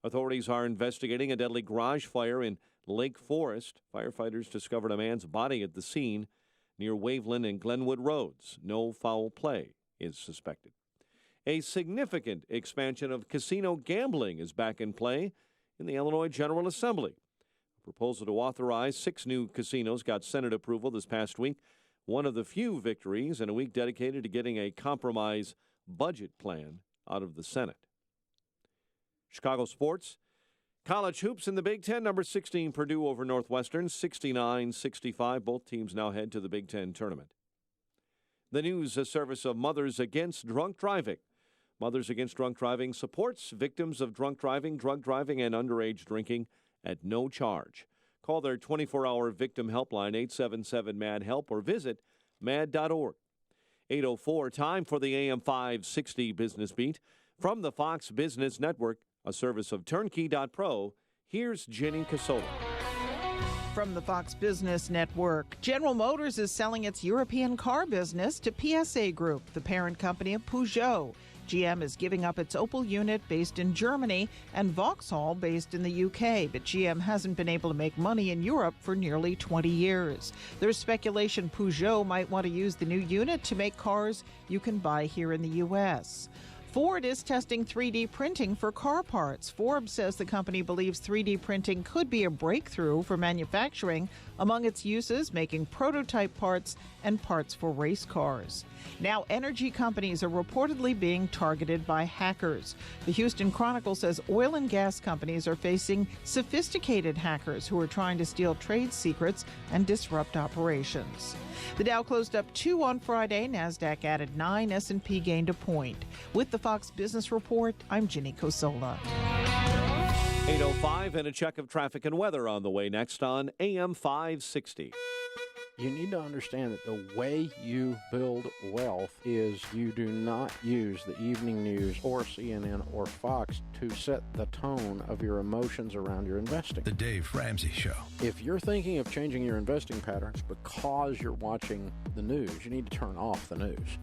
Authorities are investigating a deadly garage fire in Lake Forest. Firefighters discovered a man's body at the scene near Waveland and Glenwood Roads. No foul play is suspected. A significant expansion of casino gambling is back in play in the Illinois General Assembly. A proposal to authorize 6 new casinos got Senate approval this past week, one of the few victories in a week dedicated to getting a compromise budget plan out of the Senate. Chicago sports. College hoops in the Big Ten. Number 16, Purdue over Northwestern, 69-65. Both teams now head to the Big Ten tournament. The news, a service of Mothers Against Drunk Driving. Mothers Against Drunk Driving supports victims of drunk driving, and underage drinking at no charge. Call their 24-hour victim helpline, 877-MAD-HELP, or visit mad.org. 8:04, time for the AM 560 Business Beat. From the Fox Business Network, a service of Turnkey.pro, here's Jenny Casola. From the Fox Business Network, General Motors is selling its European car business to PSA Group, the parent company of Peugeot. GM is giving up its Opel unit based in Germany and Vauxhall based in the UK, but GM hasn't been able to make money in Europe for nearly 20 years. There's speculation Peugeot might want to use the new unit to make cars you can buy here in the U.S. Ford is testing 3D printing for car parts. Forbes says the company believes 3D printing could be a breakthrough for manufacturing, among its uses making prototype parts and parts for race cars. Now, energy companies are reportedly being targeted by hackers. The Houston Chronicle says oil and gas companies are facing sophisticated hackers who are trying to steal trade secrets and disrupt operations. The Dow closed up 2 on Friday. NASDAQ added 9. S&P gained a point. With the Fox Business Report, I'm Ginny Cosola. 8:05 and a check of traffic and weather on the way next on AM 560. You need to understand that the way you build wealth is you do not use the evening news or CNN or Fox to set the tone of your emotions around your investing. The Dave Ramsey Show. If you're thinking of changing your investing patterns because you're watching the news, you need to turn off the news.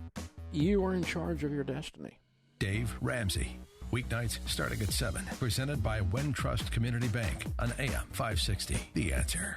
You are in charge of your destiny. Dave Ramsey. Weeknights starting at 7. Presented by Wintrust Community Bank on AM 560. The Answer.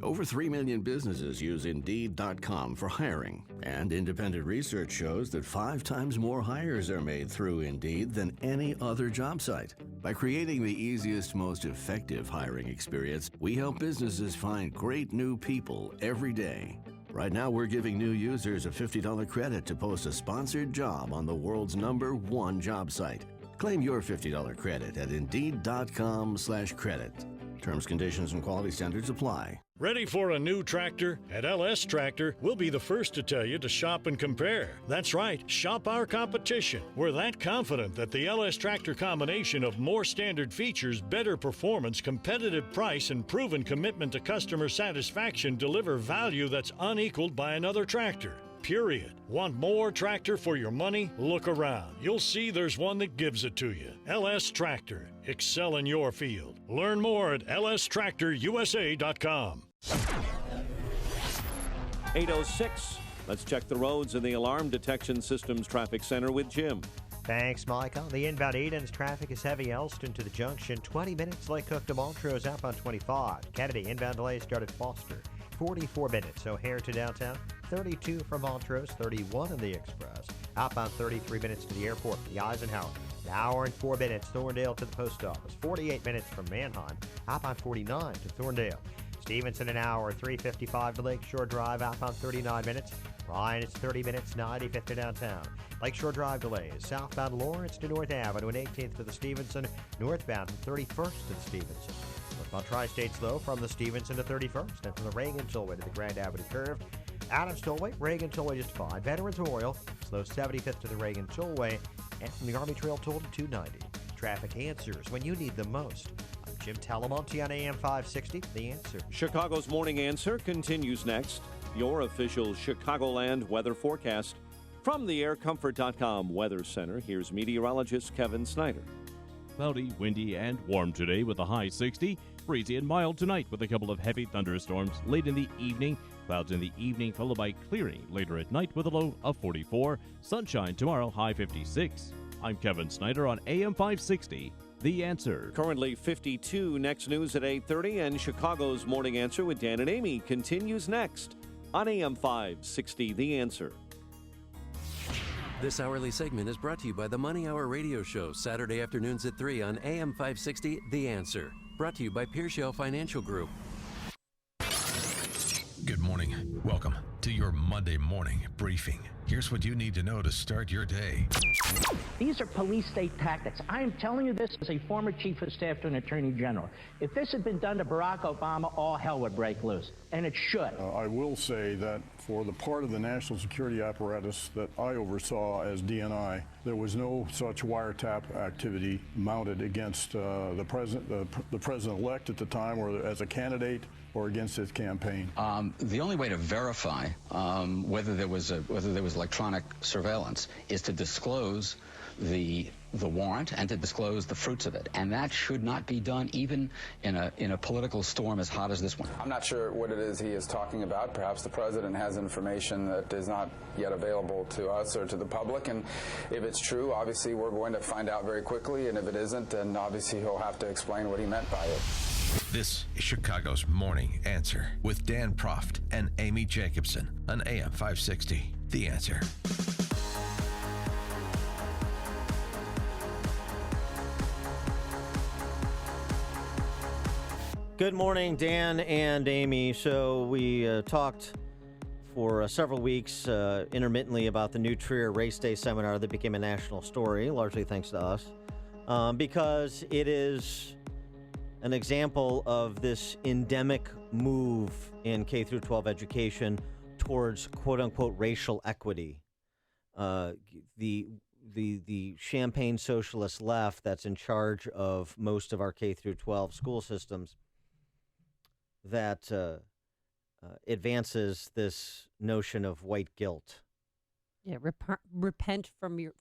Over 3 million businesses use Indeed.com for hiring, and independent research shows that 5 times more hires are made through Indeed than any other job site. By creating the easiest, most effective hiring experience, we help businesses find great new people every day. Right now, we're giving new users a $50 credit to post a sponsored job on the world's #1 job site. Claim your $50 credit at Indeed.com/credit. Terms, conditions, and quality standards apply. Ready for a new tractor? At LS Tractor, we'll be the first to tell you to shop and compare. That's right, shop our competition. We're that confident that the LS Tractor combination of more standard features, better performance, competitive price, and proven commitment to customer satisfaction deliver value that's unequaled by another tractor. Period. Want more tractor for your money? Look around. You'll see there's one that gives it to you. LS Tractor. Excel in your field. Learn more at lstractorusa.com. 8:06. Let's check the roads in the Alarm Detection Systems Traffic Center with Jim. Thanks, Mike. On the inbound Edens, traffic is heavy Elston to the junction. 20 minutes. Lake Cook to Montrose out on 25. Kennedy, inbound delays start at Foster. 44 minutes. O'Hare to downtown. 32 from Montrose. 31 in the Express. Outbound 33 minutes to the airport. The Eisenhower. An hour and 4 minutes. Thorndale to the post office. 48 minutes from Manheim. Outbound 49 to Thorndale. Stevenson, an hour, 3:55 to Lakeshore Drive, outbound 39 minutes. Ryan, it's 30 minutes, 95th to downtown. Lakeshore Drive delays, southbound Lawrence to North Avenue, and 18th to the Stevenson, northbound from 31st to the Stevenson. Northbound Tri-State slow from the Stevenson to 31st, and from the Reagan Tollway to the Grand Avenue curve. Adams Tollway, Reagan Tollway just fine. Veterans Memorial, slow 75th to the Reagan Tollway, and from the Army Trail Toll to 290. Traffic answers when you need them most. Jim Talamonte on AM 560, The Answer. Chicago's Morning Answer continues next. Your official Chicagoland weather forecast. From the AirComfort.com Weather Center, here's meteorologist Kevin Snyder. Cloudy, windy, and warm today with a high 60. Breezy and mild tonight with a couple of heavy thunderstorms late in the evening. Clouds in the evening followed by clearing later at night with a low of 44. Sunshine tomorrow, high 56. I'm Kevin Snyder on AM 560. The Answer. Currently 52. Next news at 8:30, and Chicago's Morning Answer with Dan and Amy continues next on AM 560. The Answer. This hourly segment is brought to you by the Money Hour radio show, Saturday afternoons at 3 on AM 560. The Answer. Brought to you by Pearshell Financial Group. Good morning. Welcome to your Monday morning briefing. Here's what you need to know to start your day. These are police state tactics. I am telling you this as a former chief of staff to an attorney general. If this had been done to Barack Obama, all hell would break loose, and it should. I will say that for the part of the national security apparatus that I oversaw as DNI, there was no such wiretap activity mounted against the president-elect at the time, or as a candidate, or against his campaign. The only way to verify whether there was electronic surveillance is to disclose the warrant and to disclose the fruits of it, and that should not be done even in a political storm as hot as this one. I'm not sure what it is he is talking about. Perhaps the president has information that is not yet available to us or to the public, and if it's true, obviously we're going to find out very quickly, and if it isn't, then obviously he'll have to explain what he meant by it. This is Chicago's Morning Answer with Dan Proft and Amy Jacobson on AM 560. The Answer. Good morning, Dan and Amy. So we talked for several weeks intermittently about the new Trier Race Day seminar that became a national story, largely thanks to us, because it is an example of this endemic move in K through 12 education towards quote-unquote racial equity. The Champagne socialist left that's in charge of most of our K through 12 school systems that advances this notion of white guilt. Yeah, repent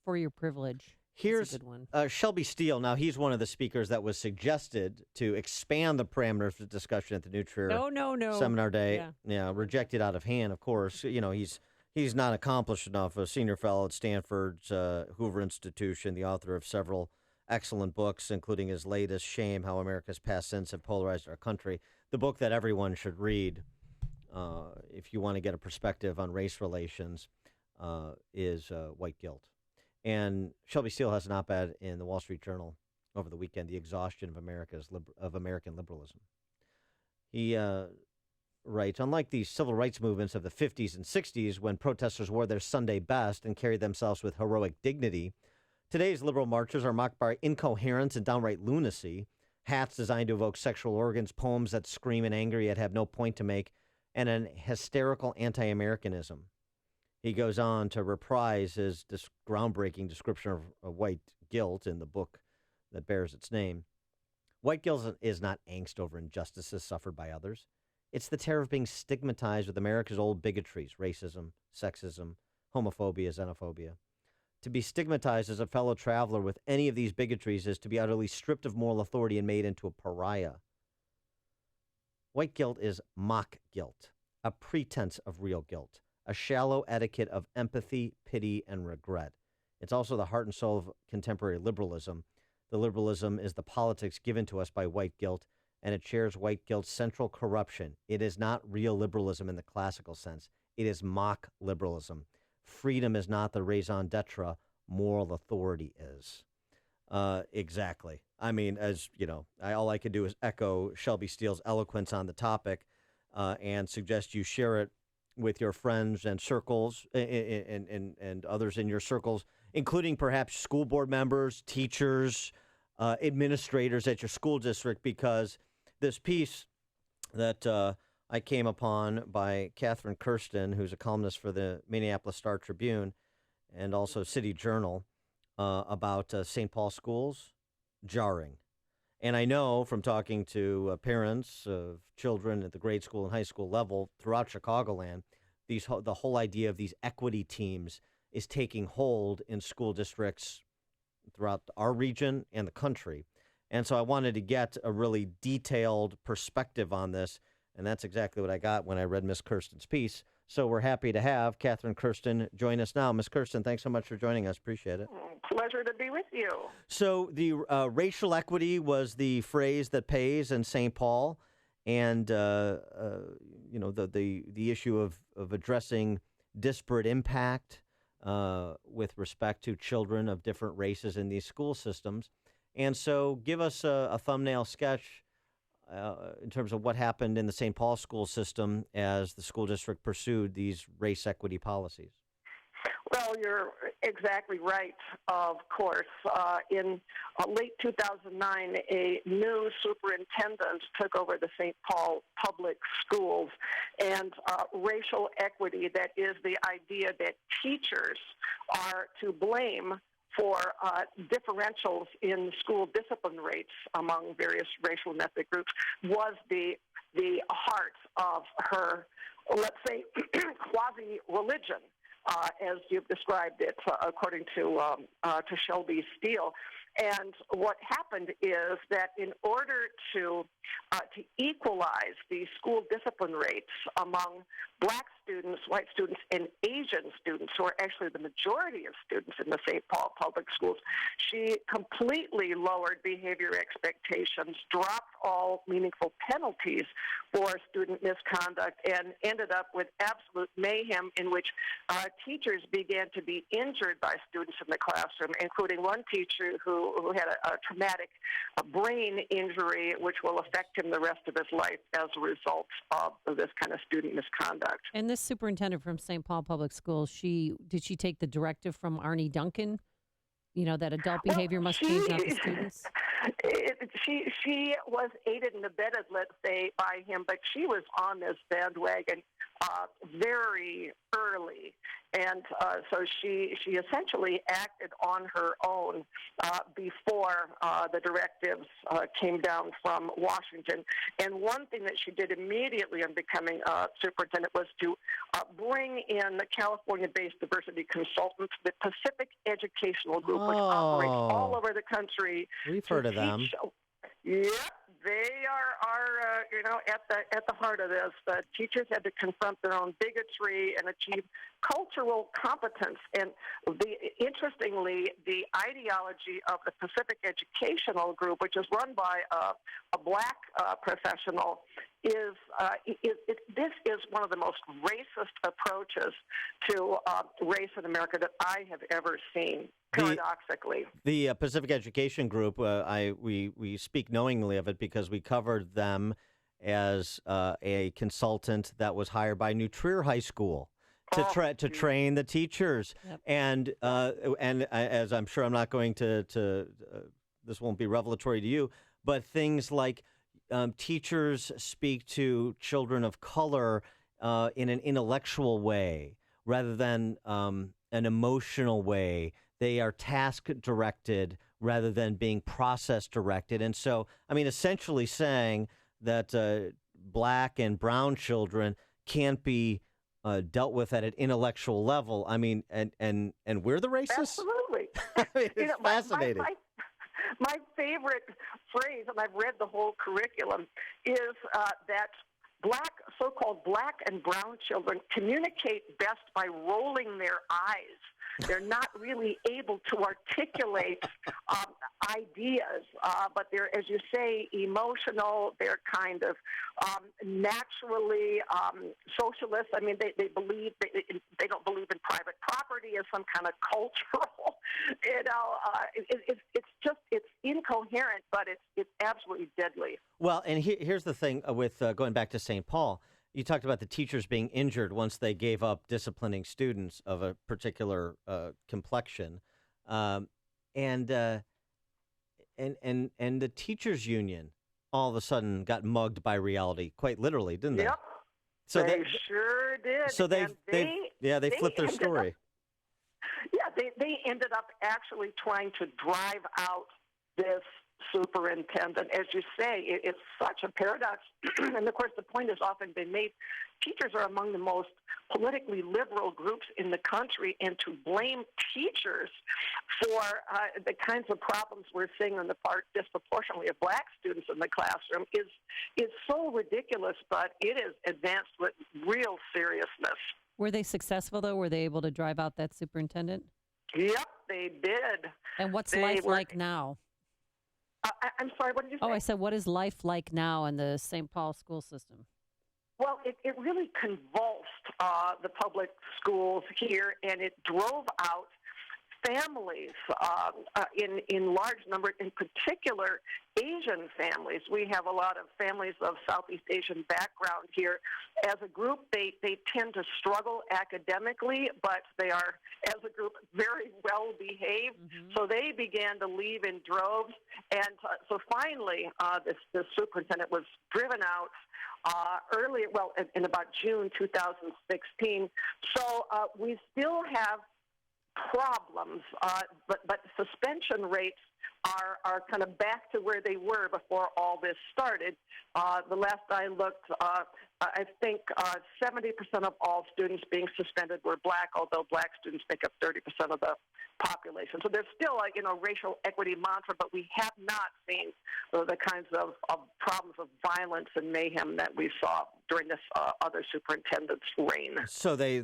for your privilege. Here's That's a good one. Shelby Steele. Now, he's one of the speakers that was suggested to expand the parameters of discussion at the New Trier No. Seminar Day. Yeah. Rejected out of hand, of course. You know, he's not accomplished enough. A senior fellow at Stanford's Hoover Institution, the author of several excellent books, including his latest, Shame, How America's Past Sins Have Polarized Our Country, the book that everyone should read if you want to get a perspective on race relations, is White Guilt. And Shelby Steele has an op-ed in the Wall Street Journal over the weekend, The Exhaustion of American Liberalism. He writes, unlike the civil rights movements of the 50s and 60s when protesters wore their Sunday best and carried themselves with heroic dignity, today's liberal marches are marked by incoherence and downright lunacy, hats designed to evoke sexual organs, poems that scream in anger yet have no point to make, and an hysterical anti-Americanism. He goes on to reprise his groundbreaking description of white guilt in the book that bears its name. White guilt is not angst over injustices suffered by others. It's the terror of being stigmatized with America's old bigotries, racism, sexism, homophobia, xenophobia. To be stigmatized as a fellow traveler with any of these bigotries is to be utterly stripped of moral authority and made into a pariah. White guilt is mock guilt, a pretense of real guilt, a shallow etiquette of empathy, pity, and regret. It's also the heart and soul of contemporary liberalism. The liberalism is the politics given to us by white guilt, and it shares white guilt's central corruption. It is not real liberalism in the classical sense. It is mock liberalism. Freedom is not the raison d'etre. Moral authority is. Exactly. I mean, as you know, all I could do is echo Shelby Steele's eloquence on the topic and suggest you share it with your friends and circles and others in your circles, including perhaps school board members, teachers, administrators at your school district, because this piece that I came upon by Catherine Kirsten, who's a columnist for the Minneapolis Star-Tribune and also City Journal, about St. Paul schools, jarring. And I know from talking to parents of children at the grade school and high school level throughout Chicagoland, the whole idea of these equity teams is taking hold in school districts throughout our region and the country. And so I wanted to get a really detailed perspective on this, and that's exactly what I got when I read Miss Kirsten's piece. So we're happy to have Catherine Kirsten join us now. Miss Kirsten, thanks so much for joining us. Appreciate it. Pleasure to be with you. So the racial equity was the phrase that pays in St. Paul, and you know, the issue of addressing disparate impact with respect to children of different races in these school systems. And so give us a thumbnail sketch in terms of what happened in the St. Paul school system as the school district pursued these race equity policies. Well, you're exactly right, of course. In late 2009, a new superintendent took over the St. Paul public schools, and racial equity, that is the idea that teachers are to blame for differentials in school discipline rates among various racial and ethnic groups, was the heart of her, let's say, quasi-religion. as you've described it, according to Shelby Steele. And what happened is that in order to equalize the school discipline rates among black students, white students, and Asian students, who are actually the majority of students in the St. Paul public schools, she completely lowered behavior expectations, dropped all meaningful penalties for student misconduct, and ended up with absolute mayhem in which teachers began to be injured by students in the classroom, including one teacher who had a traumatic brain injury, which will affect him the rest of his life as a result of this kind of student misconduct. And this superintendent from St. Paul Public Schools, did she take the directive from Arnie Duncan? You know, that adult behavior must change, not the students? She was aided and abetted, let's say, by him, but she was on this bandwagon very early. And so she essentially acted on her own before the directives came down from Washington. And one thing that she did immediately on becoming superintendent was to bring in the California-based diversity consultants, the Pacific Educational Group, which operates all over the country. We've heard of them. Yep, they are at the heart of this. The teachers had to confront their own bigotry and achieve cultural competence. And interestingly, the ideology of the Pacific Educational Group, which is run by a black professional, this is one of the most racist approaches to race in America that I have ever seen. Paradoxically, the Pacific Education Group, we speak knowingly of it because we covered them as a consultant that was hired by New Trier High School to train the teachers. Yep. And as I'm sure I'm not going to this won't be revelatory to you, but things like teachers speak to children of color in an intellectual way rather than an emotional way. They are task-directed rather than being process-directed. And so, I mean, essentially saying that black and brown children can't be dealt with at an intellectual level. I mean, and we're the racists? Absolutely. I mean, it's fascinating. My favorite phrase, and I've read the whole curriculum, is that so-called black and brown children communicate best by rolling their eyes. They're not really able to articulate ideas, but they're, as you say, emotional. They're kind of naturally socialist. I mean, they believe they don't believe in private property as some kind of cultural. It's incoherent, but it's absolutely deadly. Well, and here's the thing with going back to St. Paul. You talked about the teachers being injured once they gave up disciplining students of a particular complexion, and the teachers union all of a sudden got mugged by reality, quite literally, didn't they? Yep, so they sure did. So they flipped their story. They ended up actually trying to drive out this superintendent. As you say, it's such a paradox. And of course, the point has often been made. Teachers are among the most politically liberal groups in the country, and to blame teachers for the kinds of problems we're seeing on the part disproportionately of black students in the classroom is so ridiculous, but it is advanced with real seriousness. Were they successful, though? Were they able to drive out that superintendent? Yep, they did. And what's life like now? I'm sorry, what did you say? Oh, I said, what is life like now in the St. Paul school system? Well, it really convulsed the public schools here, and it drove out families in large numbers, in particular Asian families. We have a lot of families of Southeast Asian background here. As a group, they tend to struggle academically, but they are, as a group, very well behaved. Mm-hmm. So they began to leave in droves. And so finally, this superintendent was driven out in about June 2016. So we still have problems, but suspension rates are kind of back to where they were before all this started. The last I looked, I think 70% of all students being suspended were black, although black students make up 30% of the population. So there's still a racial equity mantra, but we have not seen the kinds of problems of violence and mayhem that we saw during this other superintendent's reign. So they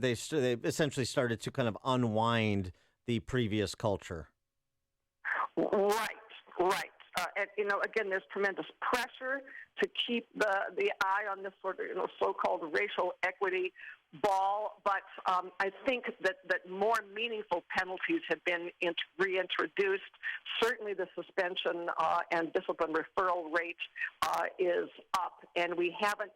essentially started to kind of unwind the previous culture. Right. And again, there's tremendous pressure to keep the eye on this sort of so-called racial equity ball, but I think that more meaningful penalties have been reintroduced. Certainly, the suspension and discipline referral rate is up, and we haven't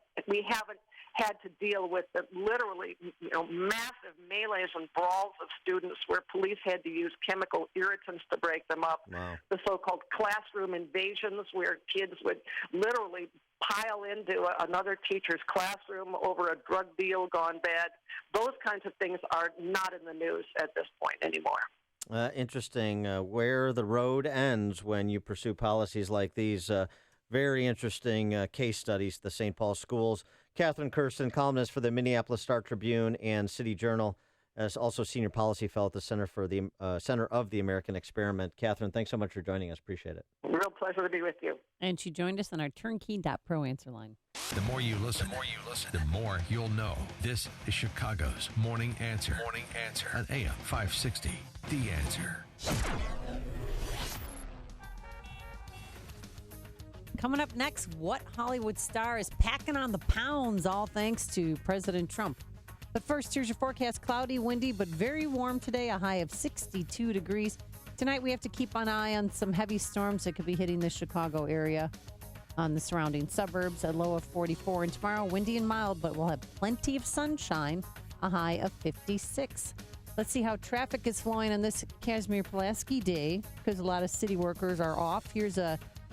had to deal with the literally massive melees and brawls of students where police had to use chemical irritants to break them up. Wow. The so-called classroom invasions where kids would literally pile into another teacher's classroom over a drug deal gone bad. Those kinds of things are not in the news at this point anymore. Interesting where the road ends when you pursue policies like these. Very interesting case studies, the St. Paul schools. Catherine Kirsten, columnist for the Minneapolis Star-Tribune and City Journal, as also senior policy fellow at the Center of the American Experiment. Catherine, thanks so much for joining us. Appreciate it. Real pleasure to be with you. And she joined us on our turnkey.pro answer line. The more you listen, the more you'll know. This is Chicago's Morning Answer. On AM 560, The Answer. Coming up next, what Hollywood star is packing on the pounds, all thanks to President Trump? But first, here's your forecast. Cloudy, windy, but very warm today, a high of 62 degrees. Tonight, we have to keep an eye on some heavy storms that could be hitting the Chicago area on the surrounding suburbs, a low of 44. And tomorrow, windy and mild, but we'll have plenty of sunshine, a high of 56. Let's see how traffic is flowing on this Casimir Pulaski Day, because a lot of city workers are off. Here's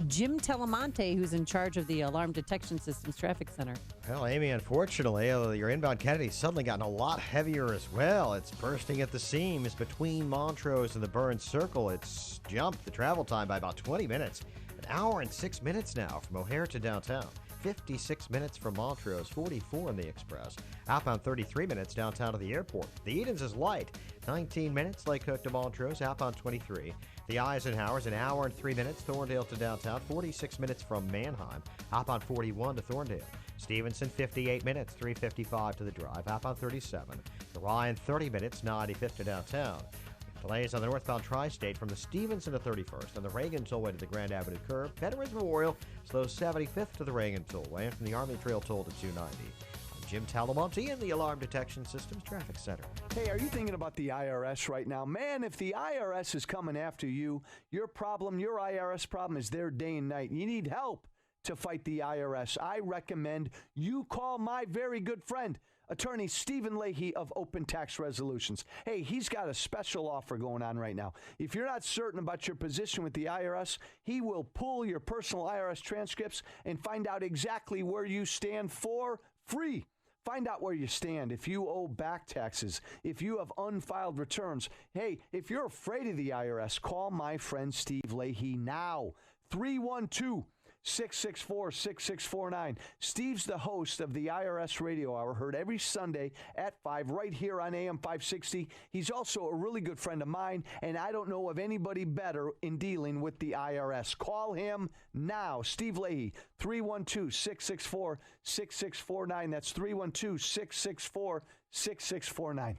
Jim Telemonte, who's in charge of the Alarm Detection Systems Traffic Center. Well, Amy, unfortunately, your inbound Kennedy's suddenly gotten a lot heavier as well. It's bursting at the seams between Montrose and the Burns Circle. It's jumped the travel time by about 20 minutes. An hour and 6 minutes now from O'Hare to downtown. 56 minutes from Montrose, 44 in the Express. Outbound 33 minutes downtown to the airport. The Edens is light. 19 minutes, Lake Cook to Montrose, outbound 23. The Eisenhower's an hour and 3 minutes, Thorndale to downtown, 46 minutes from Manheim, outbound 41 to Thorndale. Stevenson, 58 minutes, 3:55 to the drive, outbound 37. The Ryan, 30 minutes, 95th to downtown. Delays on the northbound tri-state from the Stevenson to 31st and the Reagan Tollway to the Grand Avenue curve. Veterans Memorial slows 75th to the Reagan Tollway and from the Army Trail Toll to 290. I'm Jim Talamonte in the Alarm Detection Systems Traffic Center. Hey, are you thinking about the IRS right now? Man, if the IRS is coming after you, your IRS problem is there day and night. You need help to fight the IRS. I recommend you call my very good friend, Attorney Stephen Leahy of Open Tax Resolutions. Hey, he's got a special offer going on right now. If you're not certain about your position with the IRS, he will pull your personal IRS transcripts and find out exactly where you stand for free. Find out where you stand. If you owe back taxes, if you have unfiled returns. Hey, if you're afraid of the IRS, call my friend Steve Leahy now. 312-664-6649. Steve's the host of the IRS Radio Hour, heard every Sunday at 5 right here on AM 560. He's also a really good friend of mine, and I don't know of anybody better in dealing with the IRS. Call him now. Steve Leahy, 312-664-6649. That's 312-664-6649.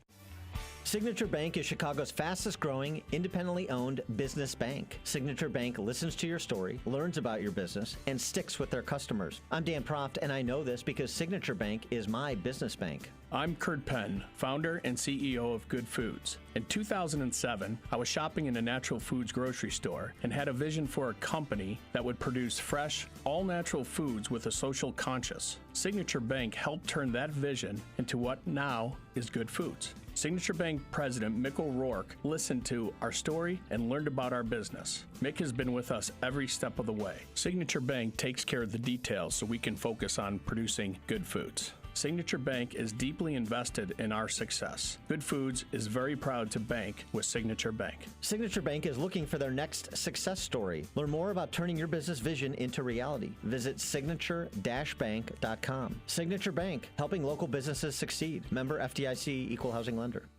Signature Bank is Chicago's fastest growing, independently owned business bank. Signature Bank listens to your story, learns about your business, and sticks with their customers. I'm Dan Proft, and I know this because Signature Bank is my business bank. I'm Kurt Penn, founder and CEO of Good Foods. In 2007, I was shopping in a natural foods grocery store and had a vision for a company that would produce fresh, all-natural foods with a social conscience. Signature Bank helped turn that vision into what now is Good Foods. Signature Bank President Mick O'Rourke listened to our story and learned about our business. Mick has been with us every step of the way. Signature Bank takes care of the details so we can focus on producing good foods. Signature Bank is deeply invested in our success. Good Foods is very proud to bank with Signature Bank. Signature Bank is looking for their next success story. Learn more about turning your business vision into reality. Visit signature-bank.com. Signature Bank, helping local businesses succeed. Member FDIC, Equal Housing Lender.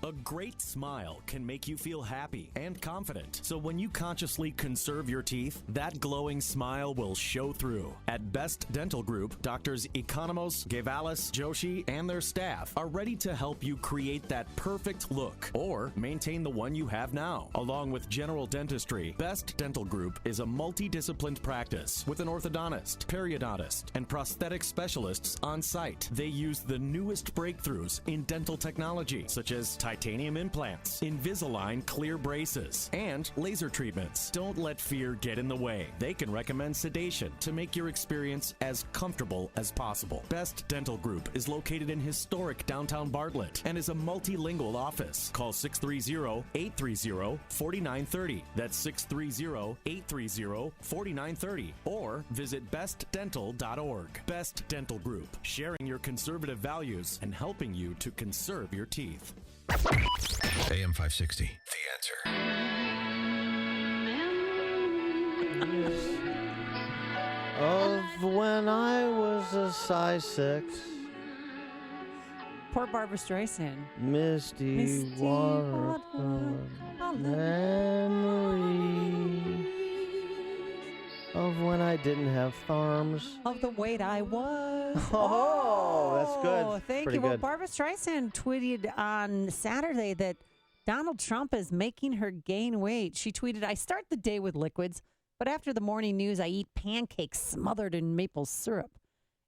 A great smile can make you feel happy and confident. So when you consciously conserve your teeth, that glowing smile will show through. At Best Dental Group, Doctors Economos, Gavalis, Joshi, and their staff are ready to help you create that perfect look or maintain the one you have now. Along with general dentistry, Best Dental Group is a multidisciplined practice with an orthodontist, periodontist, and prosthetic specialists on site. They use the newest breakthroughs in dental technology, such as titanium implants, Invisalign clear braces, and laser treatments. Don't let fear get in the way. They can recommend sedation to make your experience as comfortable as possible. Best Dental Group is located in historic downtown Bartlett and is a multilingual office. Call 630-830-4930. That's 630-830-4930. Or visit bestdental.org. Best Dental Group, sharing your conservative values and helping you to conserve your teeth. AM 560, The Answer. Of when I was a size 6. Poor Barbara Streisand. Misty watercolor memory of when I didn't have farms. Of the weight I was. Oh, that's good. Thank Pretty you. Well, good. Barbara Streisand tweeted on Saturday that Donald Trump is making her gain weight. She tweeted, "I start the day with liquids, but after the morning news, I eat pancakes smothered in maple syrup."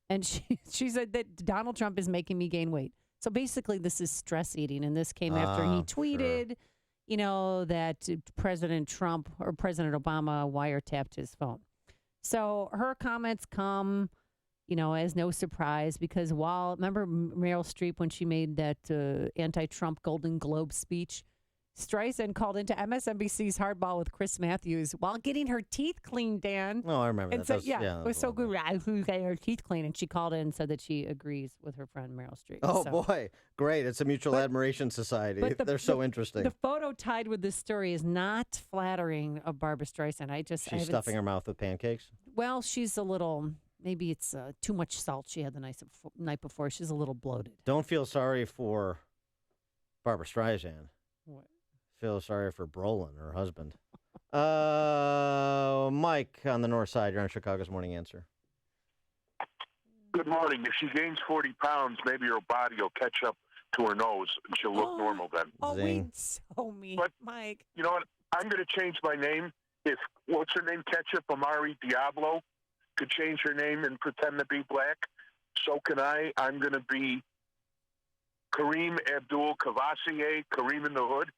And she said that Donald Trump is making me gain weight. So basically, this is stress eating. And this came after he tweeted, you know, that President Trump or President Obama wiretapped his phone. So her comments come, you know, as no surprise because remember Meryl Streep when she made that anti-Trump Golden Globe speech? Streisand called into MSNBC's Hardball with Chris Matthews while getting her teeth cleaned, Dan. Oh, I remember and that. So, it was so good. Who got her teeth cleaned? And she called in and said that she agrees with her friend Meryl Streep. Oh, boy. Great. It's a mutual admiration society. They're so interesting. The photo tied with this story is not flattering of Barbara Streisand. She's stuffing her mouth with pancakes? Well, she's a little... Maybe it's too much salt she had the night before. She's a little bloated. Don't feel sorry for Barbara Streisand. What? Feel sorry for Brolin, her husband. Mike on the north side. You're on Chicago's Morning Answer. Good morning. If she gains 40 pounds, maybe her body will catch up to her nose and she'll look normal then. Oh, so mean, but, Mike. You know what? I'm going to change my name. If, what's her name, Ketchup Amari Diablo, could change her name and pretend to be black, so can I. I'm going to be Kareem Abdul-Cavassier, Kareem in the Hood.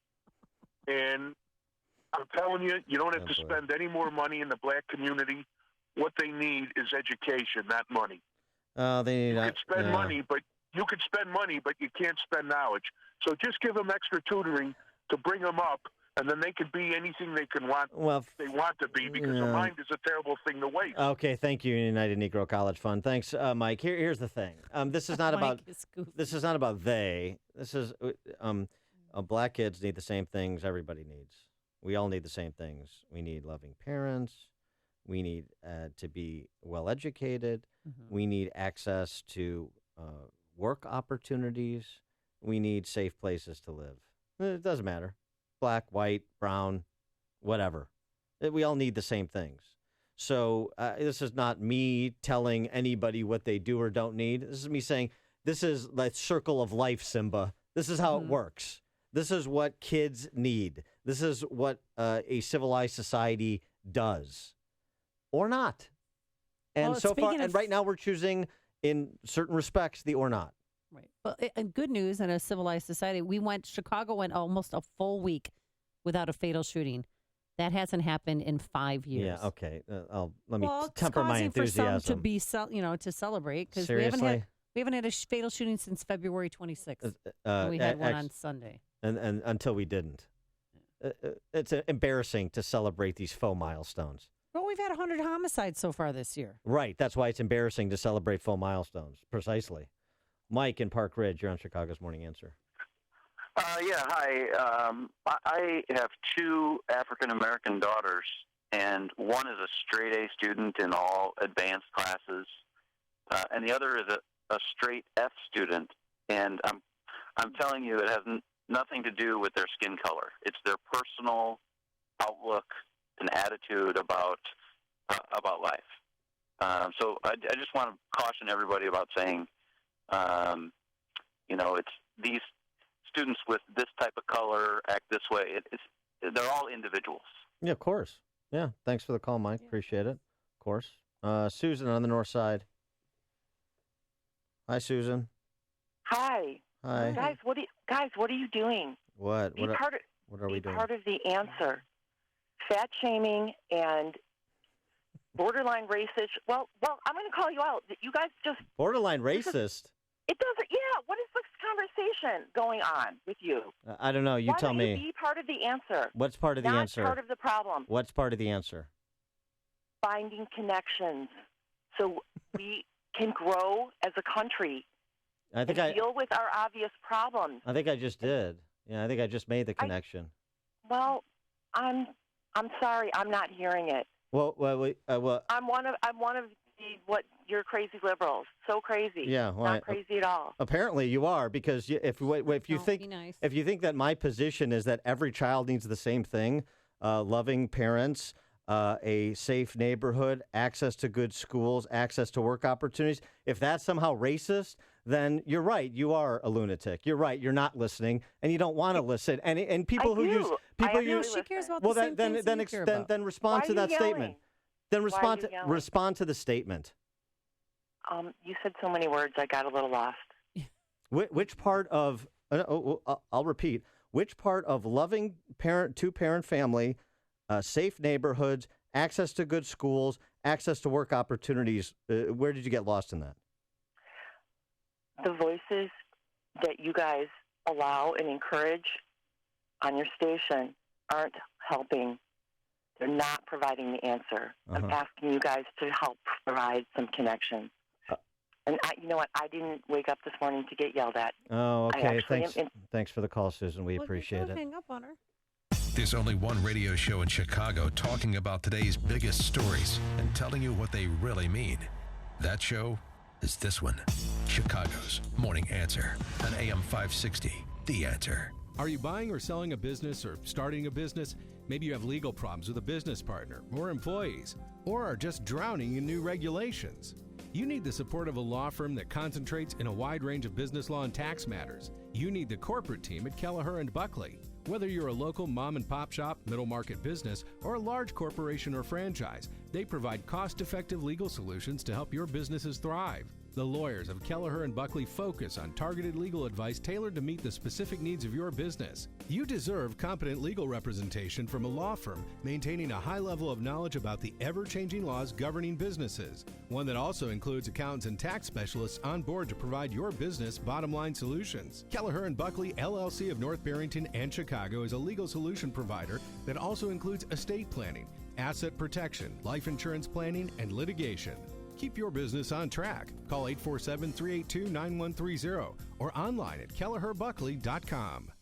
And I'm telling you, you don't have to spend any more money in the black community. What they need is education, not money. You could spend money, but you can't spend knowledge. So just give them extra tutoring to bring them up, and then they can be anything they want to be, because the mind is a terrible thing to waste. Okay, thank you, United Negro College Fund. Thanks, Mike. Here's the thing. This is not about they. This is black kids need the same things everybody needs. We all need the same things. We need loving parents. We need to be well educated. Mm-hmm. We need access to work opportunities. We need safe places to live. It doesn't matter. Black, white, brown, whatever. We all need the same things. So this is not me telling anybody what they do or don't need. This is me saying, this is the circle of life, Simba. This is how it works. This is what kids need. This is what a civilized society does. Or not. And right now we're choosing, in certain respects, the or not. Right. Well, and good news in a civilized society, Chicago went almost a full week without a fatal shooting. That hasn't happened in 5 years. Yeah, okay. Let me temper my enthusiasm. For some to be, to celebrate, because we haven't had a fatal shooting since February 26th. We had one on Sunday. And until we didn't. It's embarrassing to celebrate these faux milestones. Well, we've had 100 homicides so far this year. Right. That's why it's embarrassing to celebrate faux milestones. Precisely. Mike in Park Ridge, you're on Chicago's Morning Answer. Yeah, hi. I have two African-American daughters, and one is a straight A student in all advanced classes, and the other is a straight F student. And I'm telling you, it has nothing to do with their skin color. It's their personal outlook and attitude about life. So I just want to caution everybody about saying, it's these students with this type of color act this way. They're all individuals. Yeah, of course. Yeah, thanks for the call, Mike. Appreciate it. Of course. Susan on the north side. Hi, Susan. Hi. Hi. Guys, what are you doing? What? What are we doing? Be part of the answer. Fat shaming and borderline racist. Well, I'm going to call you out. You guys just Borderline racist? It doesn't. Yeah. What is this conversation going on with you? I don't know. You Why tell don't me. You be part of the answer. What's part of the answer? Not part of the problem. What's part of the answer? Finding connections so we can grow as a country. Deal with our obvious problems. I think I just did. Yeah, I think I just made the connection. Well, I'm sorry, I'm not hearing it. Well, I'm one of what you're crazy liberals. So crazy. Yeah, well, not crazy at all. Apparently, you are, because if you think that my position is that every child needs the same thing, loving parents, a safe neighborhood, access to good schools, access to work opportunities, if that's somehow racist, then you're right. You are a lunatic. You're right. You're not listening, and you don't want to listen. And people who use she cares about the same things you care about. then respond to that statement. Then respond to the statement. You said so many words, I got a little lost. Which part of? I'll repeat. Which part of loving two-parent family, safe neighborhoods, access to good schools, access to work opportunities? Where did you get lost in that? The voices that you guys allow and encourage on your station aren't helping. They're not providing the answer. I'm asking you guys to help provide some connection. And you know what? I didn't wake up this morning to get yelled at. Oh, okay. Thanks for the call, Susan. We appreciate it. Hang up on her. There's only one radio show in Chicago talking about today's biggest stories and telling you what they really mean. That show is this one, Chicago's Morning Answer on AM 560, The Answer. Are you buying or selling a business or starting a business? Maybe you have legal problems with a business partner or employees, or are just drowning in new regulations. You need the support of a law firm that concentrates in a wide range of business law and tax matters. You need the corporate team at Kelleher & Buckley. Whether you're a local mom and pop shop, middle market business, or a large corporation or franchise, they provide cost-effective legal solutions to help your businesses thrive. The lawyers of Kelleher & Buckley focus on targeted legal advice tailored to meet the specific needs of your business. You deserve competent legal representation from a law firm maintaining a high level of knowledge about the ever-changing laws governing businesses. One that also includes accountants and tax specialists on board to provide your business bottom-line solutions. Kelleher & Buckley, LLC of North Barrington and Chicago is a legal solution provider that also includes estate planning, asset protection, life insurance planning, and litigation. Keep your business on track. Call 847-382-9130 or online at kelleherbuckley.com.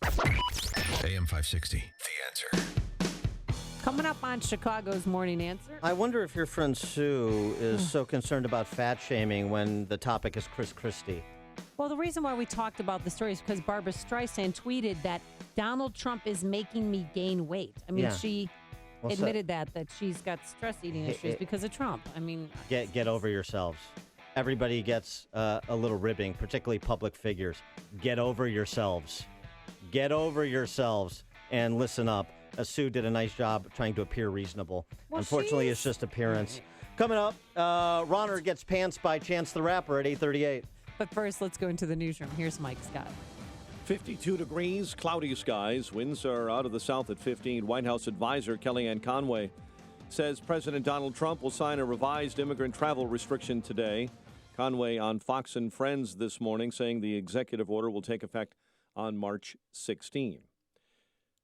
AM 560, The Answer. Coming up on Chicago's Morning Answer. I wonder if your friend Sue is so concerned about fat shaming when the topic is Chris Christie. Well, the reason why we talked about the story is because Barbara Streisand tweeted that Donald Trump is making me gain weight. I mean, she admitted that she's got stress eating issues because of Trump. I mean, get over yourselves. Everybody gets a little ribbing, particularly public figures. Get over yourselves. Get over yourselves and listen up. Sue did a nice job trying to appear reasonable. Well, unfortunately, it's just appearance. Coming up, Ronner gets pants by Chance the Rapper at 8:38. But first, let's go into the newsroom. Here's Mike Scott. 52 degrees, cloudy skies. Winds are out of the south at 15. White House advisor Kellyanne Conway says President Donald Trump will sign a revised immigrant travel restriction today. Conway on Fox and Friends this morning saying the executive order will take effect on March 16.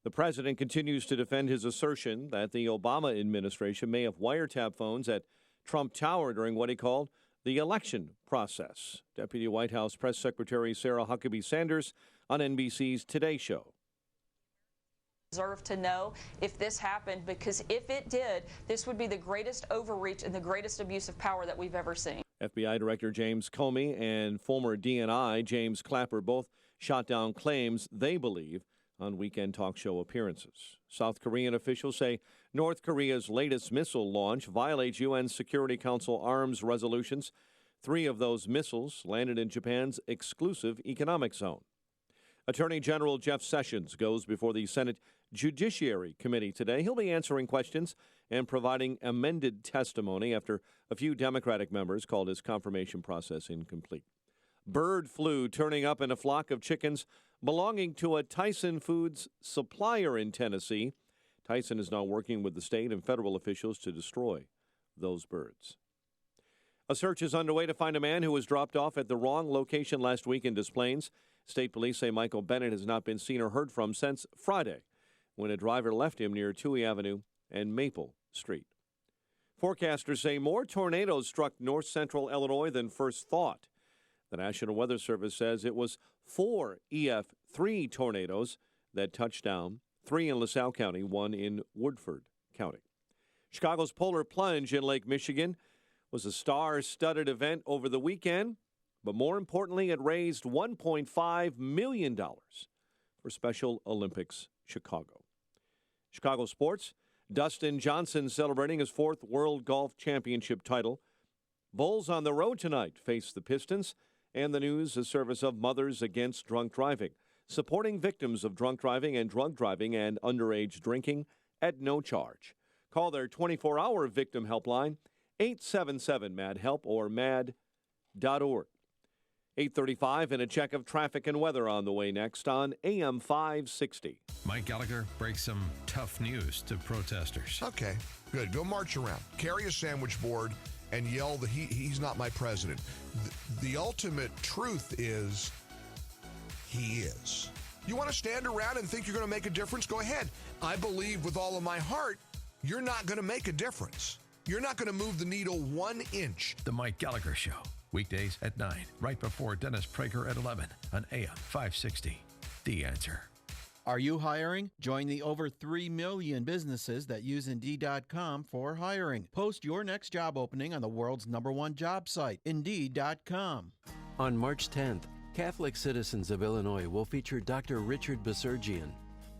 The president continues to defend his assertion that the Obama administration may have wiretapped phones at Trump Tower during what he called the election process. Deputy White House Press Secretary Sarah Huckabee Sanders on NBC's Today Show. Deserve to know if this happened, because if it did, this would be the greatest overreach and the greatest abuse of power that we've ever seen. FBI Director James Comey and former DNI James Clapper both shot down claims they believe on weekend talk show appearances. South Korean officials say North Korea's latest missile launch violates UN Security Council arms resolutions. 3 of those missiles landed in Japan's exclusive economic zone. Attorney General Jeff Sessions goes before the Senate Judiciary Committee today. He'll be answering questions and providing amended testimony after a few Democratic members called his confirmation process incomplete. Bird flu turning up in a flock of chickens belonging to a Tyson Foods supplier in Tennessee. Tyson is now working with the state and federal officials to destroy those birds. A search is underway to find a man who was dropped off at the wrong location last week in Des Plaines. State police say Michael Bennett has not been seen or heard from since Friday, when a driver left him near Touhy Avenue and Maple Street. Forecasters say more tornadoes struck north central Illinois than first thought. The National Weather Service says it was 4 EF3 tornadoes that touched down, 3 in LaSalle County, 1 in Woodford County. Chicago's Polar Plunge in Lake Michigan was a star-studded event over the weekend, but more importantly, it raised $1.5 million for Special Olympics Chicago. Chicago sports, Dustin Johnson celebrating his 4th World Golf Championship title. Bulls on the road tonight face the Pistons. And the news, a service of Mothers Against Drunk Driving, supporting victims of drunk driving and drug driving and underage drinking at no charge. Call their 24-hour victim helpline, 877-MAD-HELP or mad.org. 8:35 and a check of traffic and weather on the way next on AM 560. Mike Gallagher breaks some tough news to protesters. Okay, good. Go march around. Carry a sandwich board and yell that he's not my president. The ultimate truth is he is. You want to stand around and think you're going to make a difference? Go ahead. I believe with all of my heart, you're not going to make a difference. You're not going to move the needle 1 inch. The Mike Gallagher Show, weekdays at 9, right before Dennis Prager at 11 on AM 560. The Answer. Are you hiring? Join the over 3 million businesses that use Indeed.com for hiring. Post your next job opening on the world's #1 job site, Indeed.com. On March 10th, Catholic Citizens of Illinois will feature Dr. Richard Basurgian,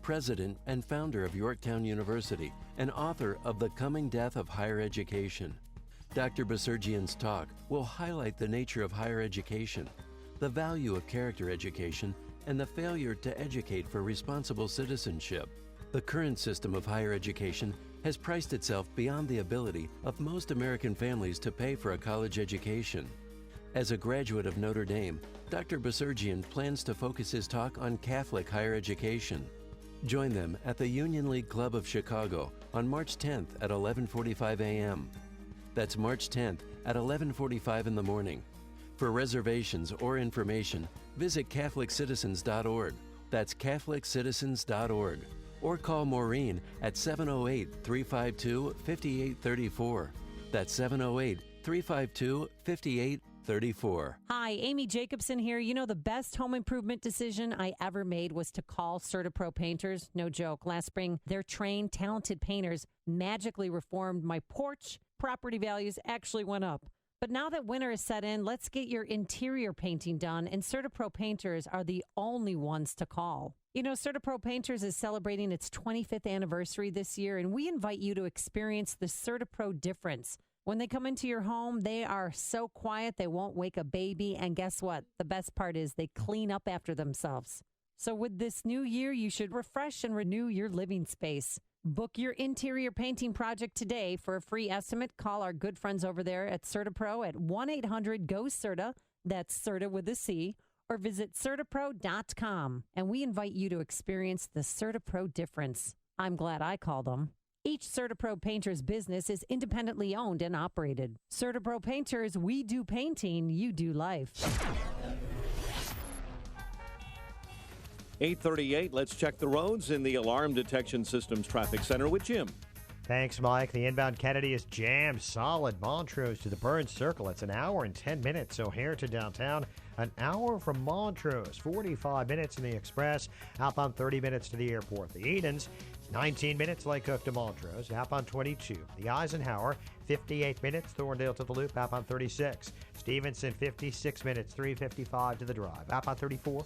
president and founder of Yorktown University and author of The Coming Death of Higher Education. Dr. Basurgian's talk will highlight the nature of higher education, the value of character education, and the failure to educate for responsible citizenship. The current system of higher education has priced itself beyond the ability of most American families to pay for a college education. As a graduate of Notre Dame, Dr. Basurgian plans to focus his talk on Catholic higher education. Join them at the Union League Club of Chicago on March 10th at 11:45 a.m. That's March 10th at 11:45 in the morning. For reservations or information, visit CatholicCitizens.org. That's CatholicCitizens.org. Or call Maureen at 708-352-5834. That's 708-352-5834. Hi, Amy Jacobson here. You know, the best home improvement decision I ever made was to call CertaPro Painters. No joke. Last spring, their trained, talented painters magically reformed my porch. Property values actually went up. But now that winter is set in, let's get your interior painting done, and CertaPro Painters are the only ones to call. You know, CertaPro Painters is celebrating its 25th anniversary this year, and we invite you to experience the CertaPro difference. When they come into your home, they are so quiet they won't wake a baby, and guess what? The best part is they clean up after themselves. So with this new year, you should refresh and renew your living space. Book your interior painting project today. For a free estimate, call our good friends over there at CertaPro at 1-800-GO-CERTA, that's CERTA with a C, or visit CertaPro.com. And we invite you to experience the CertaPro difference. I'm glad I called them. Each CertaPro Painter's business is independently owned and operated. CertaPro Painters, we do painting, you do life. 8:38, let's check the roads in the Alarm Detection Systems Traffic Center with Jim. Thanks, Mike. The inbound Kennedy is jammed solid. Montrose to the Burns Circle. It's an hour and 10 minutes. O'Hare to downtown. An hour from Montrose. 45 minutes in the Express. Outbound 30 minutes to the airport. The Edens, 19 minutes Lake Cook to Montrose. Outbound 22. The Eisenhower, 58 minutes. Thorndale to the Loop. Outbound 36. Stevenson, 56 minutes. 3:55 to the Drive. Outbound 34.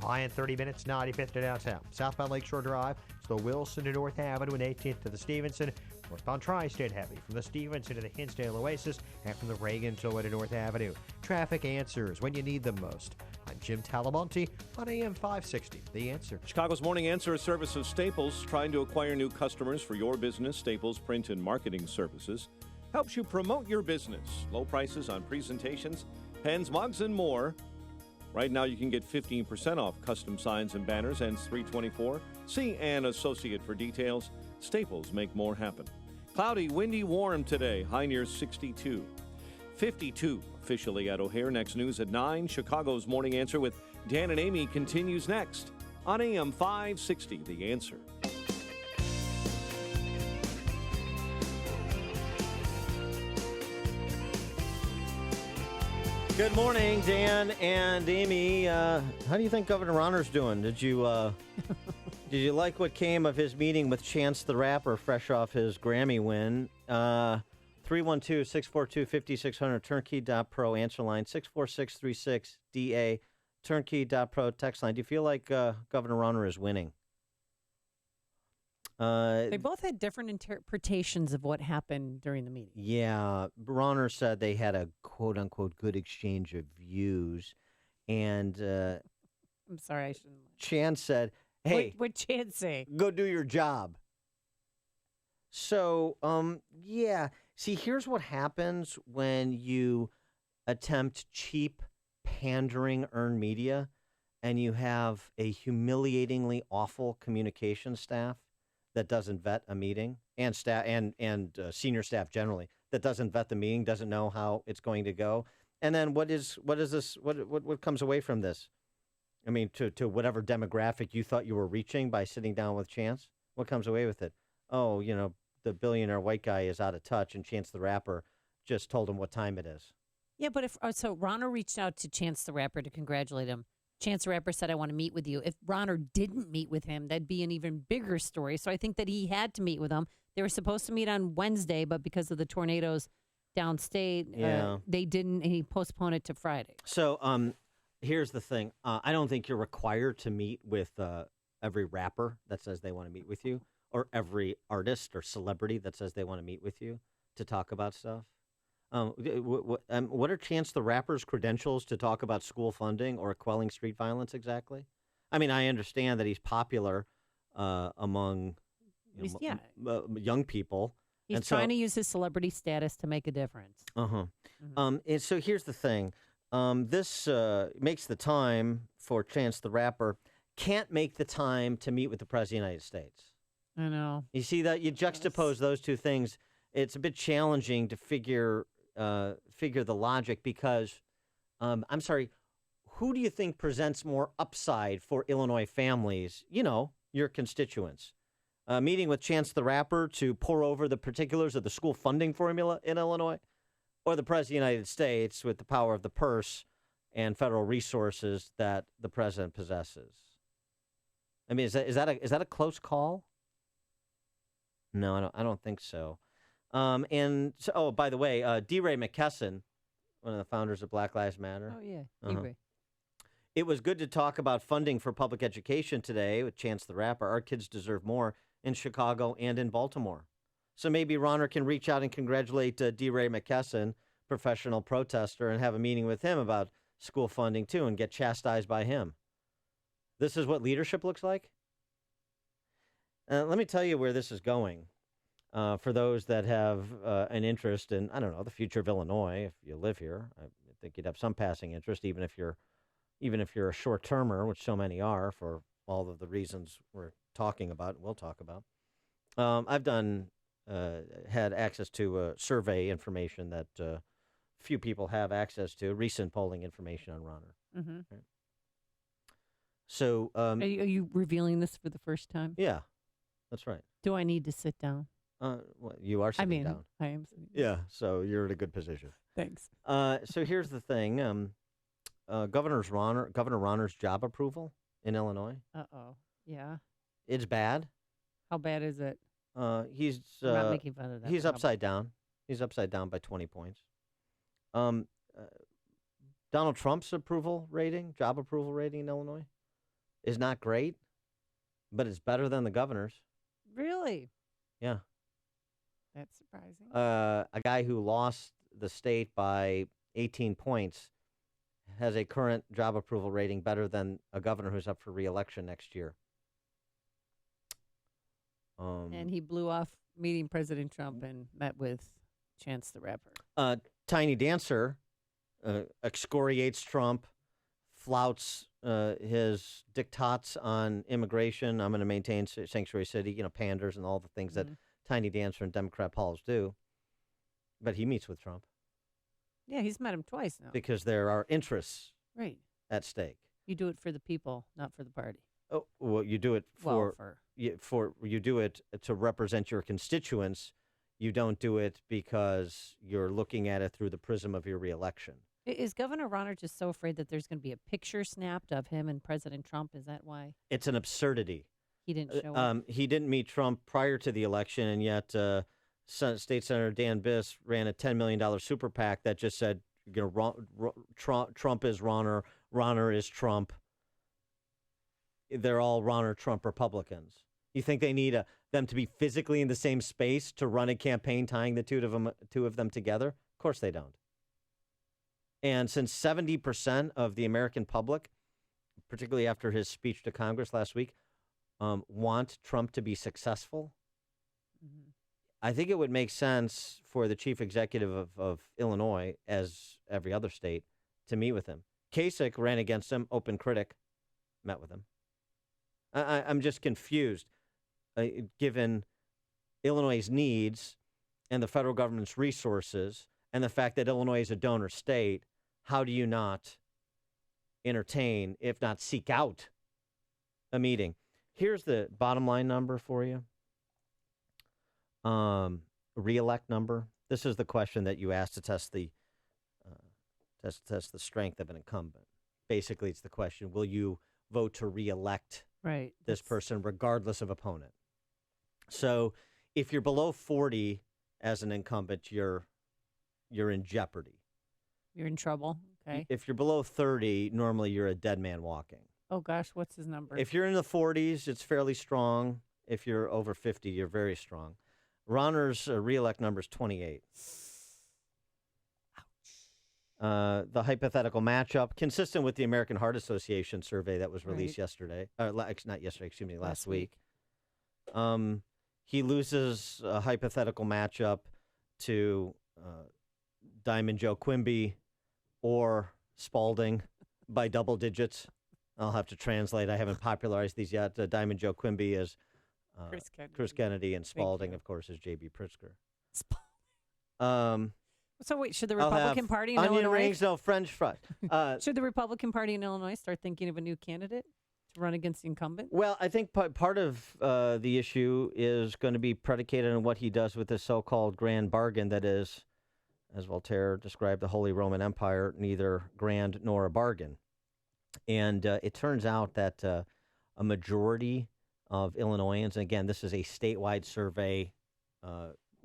Ryan, 30 minutes, 95th to downtown. Southbound Lakeshore Drive, it's the Wilson to North Avenue and 18th to the Stevenson. Northbound Tri-State heavy from the Stevenson to the Hinsdale Oasis and from the Reagan to North Avenue. Traffic answers when you need them most. I'm Jim Talamonte on AM 560. The Answer. Chicago's Morning Answer, a service of Staples, trying to acquire new customers for your business. Staples Print and Marketing Services helps you promote your business. Low prices on presentations, pens, mugs, and more. Right now, you can get 15% off custom signs and banners, ends $324. See an associate for details. Staples make more happen. Cloudy, windy, warm today. High near 62. 52 officially at O'Hare. Next news at 9. Chicago's Morning Answer with Dan and Amy continues next on AM 560. The Answer. Good morning, Dan and Amy. How do you think Governor Rauner's doing? Did you like what came of his meeting with Chance the Rapper, fresh off his Grammy win? 312-642-5600, turnkey.pro, answer line, 64636-DA, turnkey.pro, text line. Do you feel like Governor Rauner is winning? They both had different interpretations of what happened during the meeting. Yeah, Rauner said they had a quote-unquote good exchange of views, and I'm sorry, I shouldn't. Chance said, hey, what'd Chance say? Go do your job. So, yeah. See, here's what happens when you attempt cheap, pandering earned media, and you have a humiliatingly awful communication staff that doesn't vet a meeting, and staff and senior staff generally that doesn't vet the meeting, doesn't know how it's going to go. And then what comes away from this? I mean, to whatever demographic you thought you were reaching by sitting down with Chance, what comes away with it? Oh, the billionaire white guy is out of touch, and Chance the Rapper just told him what time it is. Yeah, but so Rauner reached out to Chance the Rapper to congratulate him. Chance the Rapper said, I want to meet with you. If Rauner didn't meet with him, that'd be an even bigger story. So I think that he had to meet with him. They were supposed to meet on Wednesday, but because of the tornadoes downstate, they didn't, and he postponed it to Friday. So here's the thing. I don't think you're required to meet with every rapper that says they want to meet with you, or every artist or celebrity that says they want to meet with you to talk about stuff. What are Chance the Rapper's credentials to talk about school funding or quelling street violence exactly? I mean, I understand that he's popular among young people. He's trying to use his celebrity status to make a difference. And so here's the thing. This makes the time for Chance the Rapper, can't make the time to meet with the President of the United States. I know. You see that? You juxtapose those two things. It's a bit challenging to figure the logic because, I'm sorry, who do you think presents more upside for Illinois families? Your constituents. Meeting with Chance the Rapper to pour over the particulars of the school funding formula in Illinois, or the President of the United States with the power of the purse and federal resources that the president possesses? I mean, is that a close call? No, I don't think so. And so, oh, by the way, DeRay McKesson, one of the founders of Black Lives Matter. Oh, yeah, DeRay. It was good to talk about funding for public education today with Chance the Rapper. Our kids deserve more in Chicago and in Baltimore. So maybe Rauner can reach out and congratulate DeRay McKesson, professional protester, and have a meeting with him about school funding, too, and get chastised by him. This is what leadership looks like? Let me tell you where this is going. For those that have an interest in, I don't know, the future of Illinois, if you live here, I think you'd have some passing interest, even if you're a short-termer, which so many are, for all of the reasons we're talking about and we'll talk about. I've had access to survey information that few people have access to, recent polling information on Rauner. Mm-hmm. Right? So, are you revealing this for the first time? Yeah, that's right. Do I need to sit down? Well, you are sitting down. I am sitting down. Yeah, so you're in a good position. Thanks. So here's the thing. Governor Rauner's job approval in Illinois, Uh-oh. Yeah. it's bad. How bad is it? He's I'm not making fun of that. He's but how upside down. He's upside down by 20 points. Donald Trump's job approval rating in Illinois is not great, but it's better than the governor's. Really? Yeah. That's surprising. A guy who lost the state by 18 points has a current job approval rating better than a governor who's up for re-election next year. And he blew off meeting President Trump and met with Chance the Rapper. Tiny Dancer excoriates Trump, flouts his diktats on immigration. I'm going to maintain sanctuary city, panders and all the things that Tiny Dancer and Democrat Pauls do. But he meets with Trump. Yeah, he's met him twice now. Because there are interests right at stake. You do it for the people, not for the party. Oh, well, you do it you do it to represent your constituents. You don't do it because you're looking at it through the prism of your reelection. Is Governor Rauner just so afraid that there's going to be a picture snapped of him and President Trump? Is that why? It's an absurdity. He didn't show up. He didn't meet Trump prior to the election, and yet State Senator Dan Biss ran a $10 million super PAC that just said, Trump is Rauner, Rauner is Trump. They're all Rauner-Trump Republicans. You think they need them to be physically in the same space to run a campaign tying the two of them together? Of course they don't. And since 70% of the American public, particularly after his speech to Congress last week, want Trump to be successful, I think it would make sense for the chief executive of Illinois, as every other state, to meet with him. Kasich ran against him, open critic, met with him. I'm just confused, given Illinois' needs and the federal government's resources and the fact that Illinois is a donor state. How do you not entertain, if not seek out, a meeting? Here's the bottom line number for you. Reelect number. This is the question that you ask to test the strength of an incumbent. Basically, it's the question: will you vote to reelect this person regardless of opponent? So, if you're below 40 as an incumbent, you're in jeopardy. You're in trouble. Okay. If you're below 30, normally you're a dead man walking. Oh gosh, what's his number? If you're in the 40s, it's fairly strong. If you're over 50, you're very strong. Rauner's reelect number is 28. The hypothetical matchup, consistent with the American Heart Association survey that was released yesterday. Not yesterday, excuse me, last week. He loses a hypothetical matchup to Diamond Joe Quimby or Spalding by double digits. I'll have to translate. I haven't popularized these yet. Diamond Joe Quimby is Chris Kennedy, and Spalding, of course, is J.B. Pritzker. So wait, should the Republican Party in onion Illinois? Rings, no French fries. Should the Republican Party in Illinois start thinking of a new candidate to run against the incumbent? Well, I think part of the issue is going to be predicated on what he does with this so-called grand bargain that is, as Voltaire described the Holy Roman Empire, neither grand nor a bargain. And it turns out that a majority of Illinoisans, and again, this is a statewide survey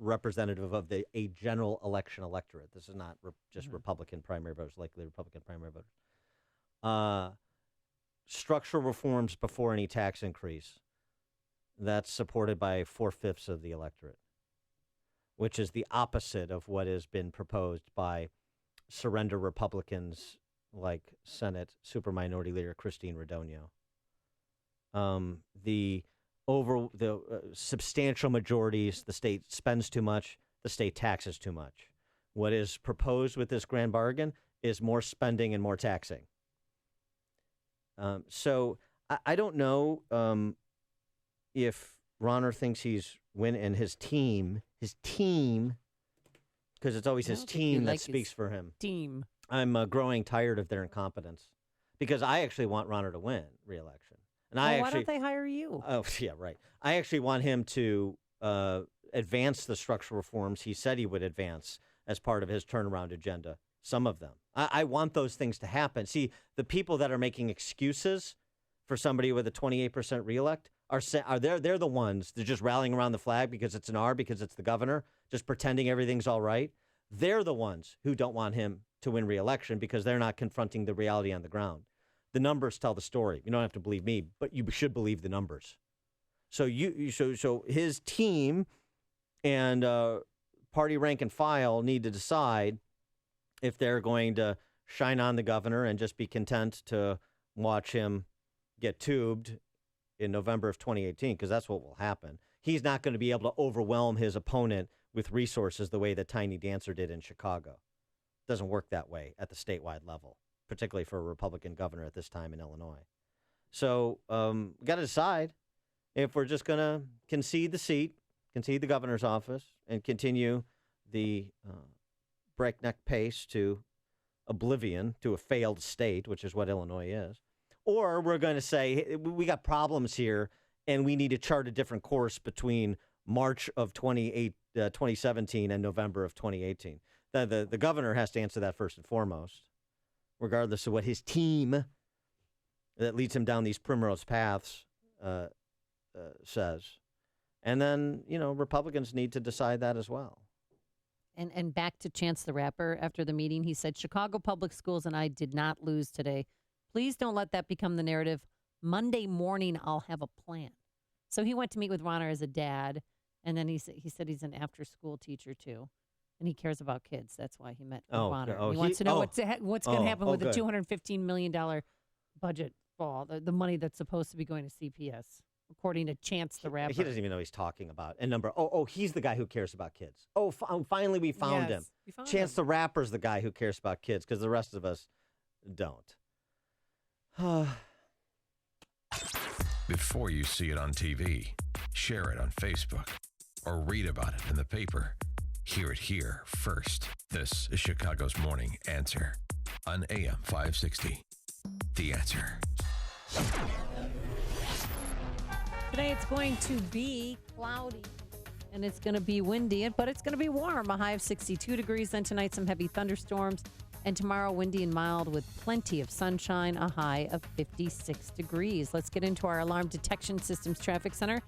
representative of a general election electorate. This is not just Republican primary voters, likely Republican primary voters. Structural reforms before any tax increase. That's supported by 4/5 of the electorate, which is the opposite of what has been proposed by surrender Republicans like Senate Superminority Leader Christine Radogno. The substantial majorities, the state spends too much, the state taxes too much. What is proposed with this grand bargain is more spending and more taxing. So I don't know if Rauner thinks he's and his team, because it's always his team that speaks for him. Team. I'm growing tired of their incompetence, because I actually want Rauner to win re-election. And why don't they hire you? Oh, yeah, right. I actually want him to advance the structural reforms he said he would advance as part of his turnaround agenda. Some of them. I want those things to happen. See, the people that are making excuses for somebody with a 28% reelect they're the ones that are just rallying around the flag because it's an R, because it's the governor, just pretending everything's all right. They're the ones who don't want him to win re-election because they're not confronting the reality on the ground. The numbers tell the story. You don't have to believe me, but you should believe the numbers. So so his team and party rank and file need to decide if they're going to shine on the governor and just be content to watch him get tubed in November of 2018, because that's what will happen. He's not going to be able to overwhelm his opponent with resources the way that Tiny Dancer did in Chicago. It doesn't work that way at the statewide level, particularly for a Republican governor at this time in Illinois. So we got to decide if we're just going to concede the seat, concede the governor's office, and continue the breakneck pace to oblivion, to a failed state, which is what Illinois is. Or we're going to say, hey, we got problems here, and we need to chart a different course between March of 2017 and November of 2018. The governor has to answer that first and foremost, regardless of what his team that leads him down these primrose paths says. And then, Republicans need to decide that as well. And back to Chance the Rapper after the meeting, he said, Chicago Public Schools and I did not lose today. Please don't let that become the narrative. Monday morning, I'll have a plan. So he went to meet with Ronner as a dad, and then he said he's an after-school teacher, too. And he cares about kids. That's why he met with Ronner. He wants to know what's going to happen with the $215 million budget fall, the money that's supposed to be going to CPS, according to Chance the Rapper. He doesn't even know he's talking about. And he's the guy who cares about kids. Finally we found him. Chance the Rapper's the guy who cares about kids, because the rest of us don't. Before you see it on TV, share it on Facebook, or read about it in the paper. Hear it here first. This is Chicago's Morning Answer on AM 560. The Answer. Today it's going to be cloudy, and it's going to be windy, but it's going to be warm, a high of 62 degrees. Then tonight, some heavy thunderstorms. And tomorrow, windy and mild with plenty of sunshine, a high of 56 degrees. Let's get into our Alarm Detection Systems Traffic Center.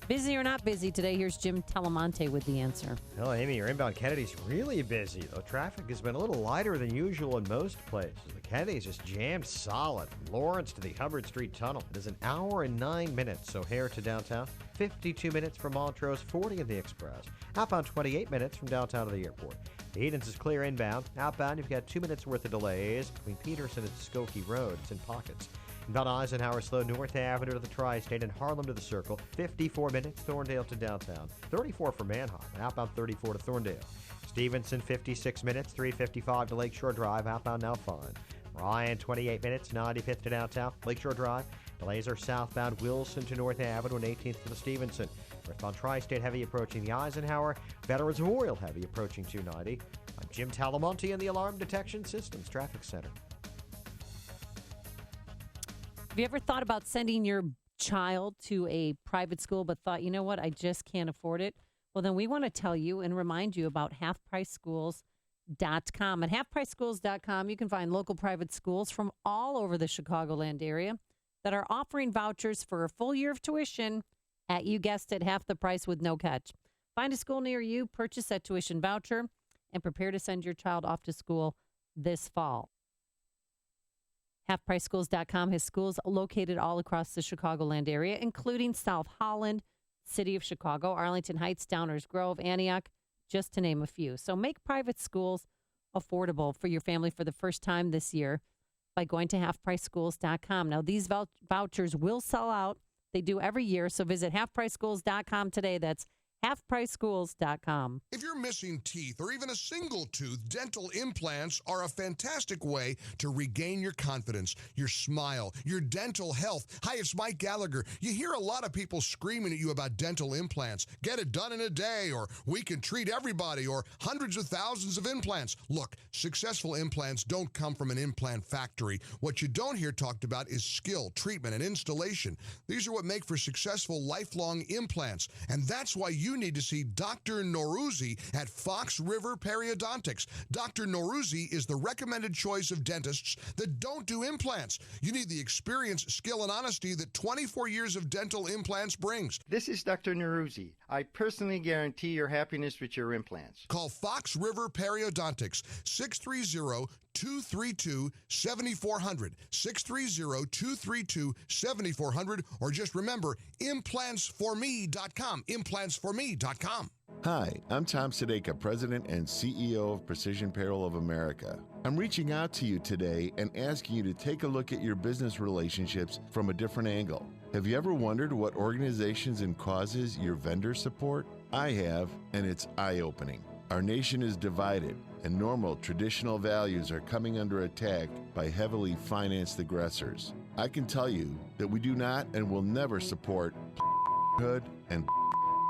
Busy or not busy today, here's Jim Talamonte with the answer. Well, Amy, your inbound Kennedy's really busy, though. Traffic has been a little lighter than usual in most places. The Kennedy's just jammed solid from Lawrence to the Hubbard Street Tunnel. It is an hour and 9 minutes, so here to downtown. 52 minutes from Montrose, 40 in the Express. Outbound 28 minutes from downtown to the airport. Edens is clear inbound. Outbound, you've got 2 minutes worth of delays between Peterson and Skokie Road. It's in pockets. Inbound Eisenhower slow North Avenue to the Tri-State and Harlem to the Circle. 54 minutes, Thorndale to downtown. 34 for Manheim, and outbound 34 to Thorndale. Stevenson, 56 minutes, 355 to Lakeshore Drive. Outbound now fine. Ryan, 28 minutes, 95th to downtown. Lakeshore Drive. Delays are southbound Wilson to North Avenue and 18th to the Stevenson. Northbound Tri-State heavy approaching the Eisenhower. Veterans Memorial heavy approaching 290. I'm Jim Talamonte in the Alarm Detection Systems Traffic Center. Have you ever thought about sending your child to a private school but thought, you know what, I just can't afford it? Well, then we want to tell you and remind you about halfpriceschools.com. At halfpriceschools.com, you can find local private schools from all over the Chicagoland area that are offering vouchers for a full year of tuition at, you guessed it, half the price with no catch. Find a school near you, purchase that tuition voucher, and prepare to send your child off to school this fall. HalfPriceSchools.com has schools located all across the Chicagoland area, including South Holland, City of Chicago, Arlington Heights, Downers Grove, Antioch, just to name a few. So make private schools affordable for your family for the first time this year by going to HalfPriceSchools.com. Now, these vouchers will sell out. They do every year, so visit HalfPriceSchools.com today. That's HalfPriceSchools.com. If you're missing teeth or even a single tooth, dental implants are a fantastic way to regain your confidence, your smile, your dental health. Hi, it's Mike Gallagher. You hear a lot of people screaming at you about dental implants. Get it done in a day, or we can treat everybody, or hundreds of thousands of implants. Look, successful implants don't come from an implant factory. What you don't hear talked about is skill, treatment, and installation. These are what make for successful lifelong implants, and that's why you you need to see Dr. Norouzi at Fox River Periodontics. Dr. Norouzi is the recommended choice of dentists that don't do implants. You need the experience, skill, and honesty that 24 years of dental implants brings. This is Dr. Norouzi. I personally guarantee your happiness with your implants. Call Fox River Periodontics, 630-232-7400, 630-232-7400, or just remember, implantsforme.com, implantsforme.com. Hi, I'm Tom Sadeka, President and CEO of Precision Payroll of America. I'm reaching out to you today and asking you to take a look at your business relationships from a different angle. Have you ever wondered what organizations and causes your vendors support? I have, and it's eye-opening. Our nation is divided, and normal, traditional values are coming under attack by heavily financed aggressors. I can tell you that we do not and will never support hood and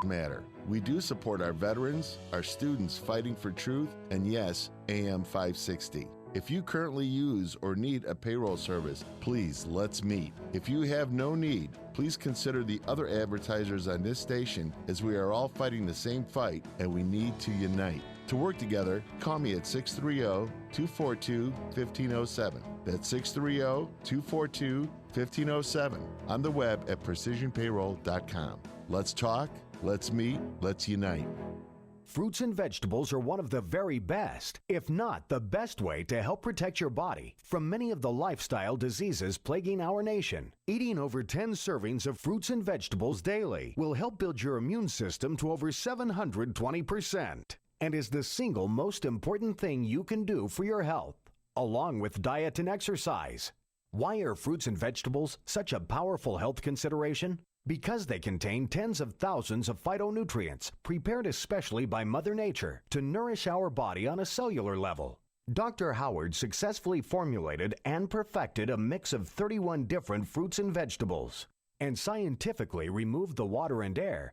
matter. We do support our veterans, our students fighting for truth, and yes, AM 560. If you currently use or need a payroll service, please let's meet. If you have no need, please consider the other advertisers on this station, as we are all fighting the same fight and we need to unite. To work together, call me at 630-242-1507. That's 630-242-1507. On the web at precisionpayroll.com. Let's talk, let's meet, let's unite. Fruits and vegetables are one of the very best, if not the best way to help protect your body from many of the lifestyle diseases plaguing our nation. Eating over 10 servings of fruits and vegetables daily will help build your immune system to over 720% and is the single most important thing you can do for your health, along with diet and exercise. Why are fruits and vegetables such a powerful health consideration? Because they contain tens of thousands of phytonutrients prepared especially by Mother Nature to nourish our body on a cellular level. Dr. Howard successfully formulated and perfected a mix of 31 different fruits and vegetables and scientifically removed the water and air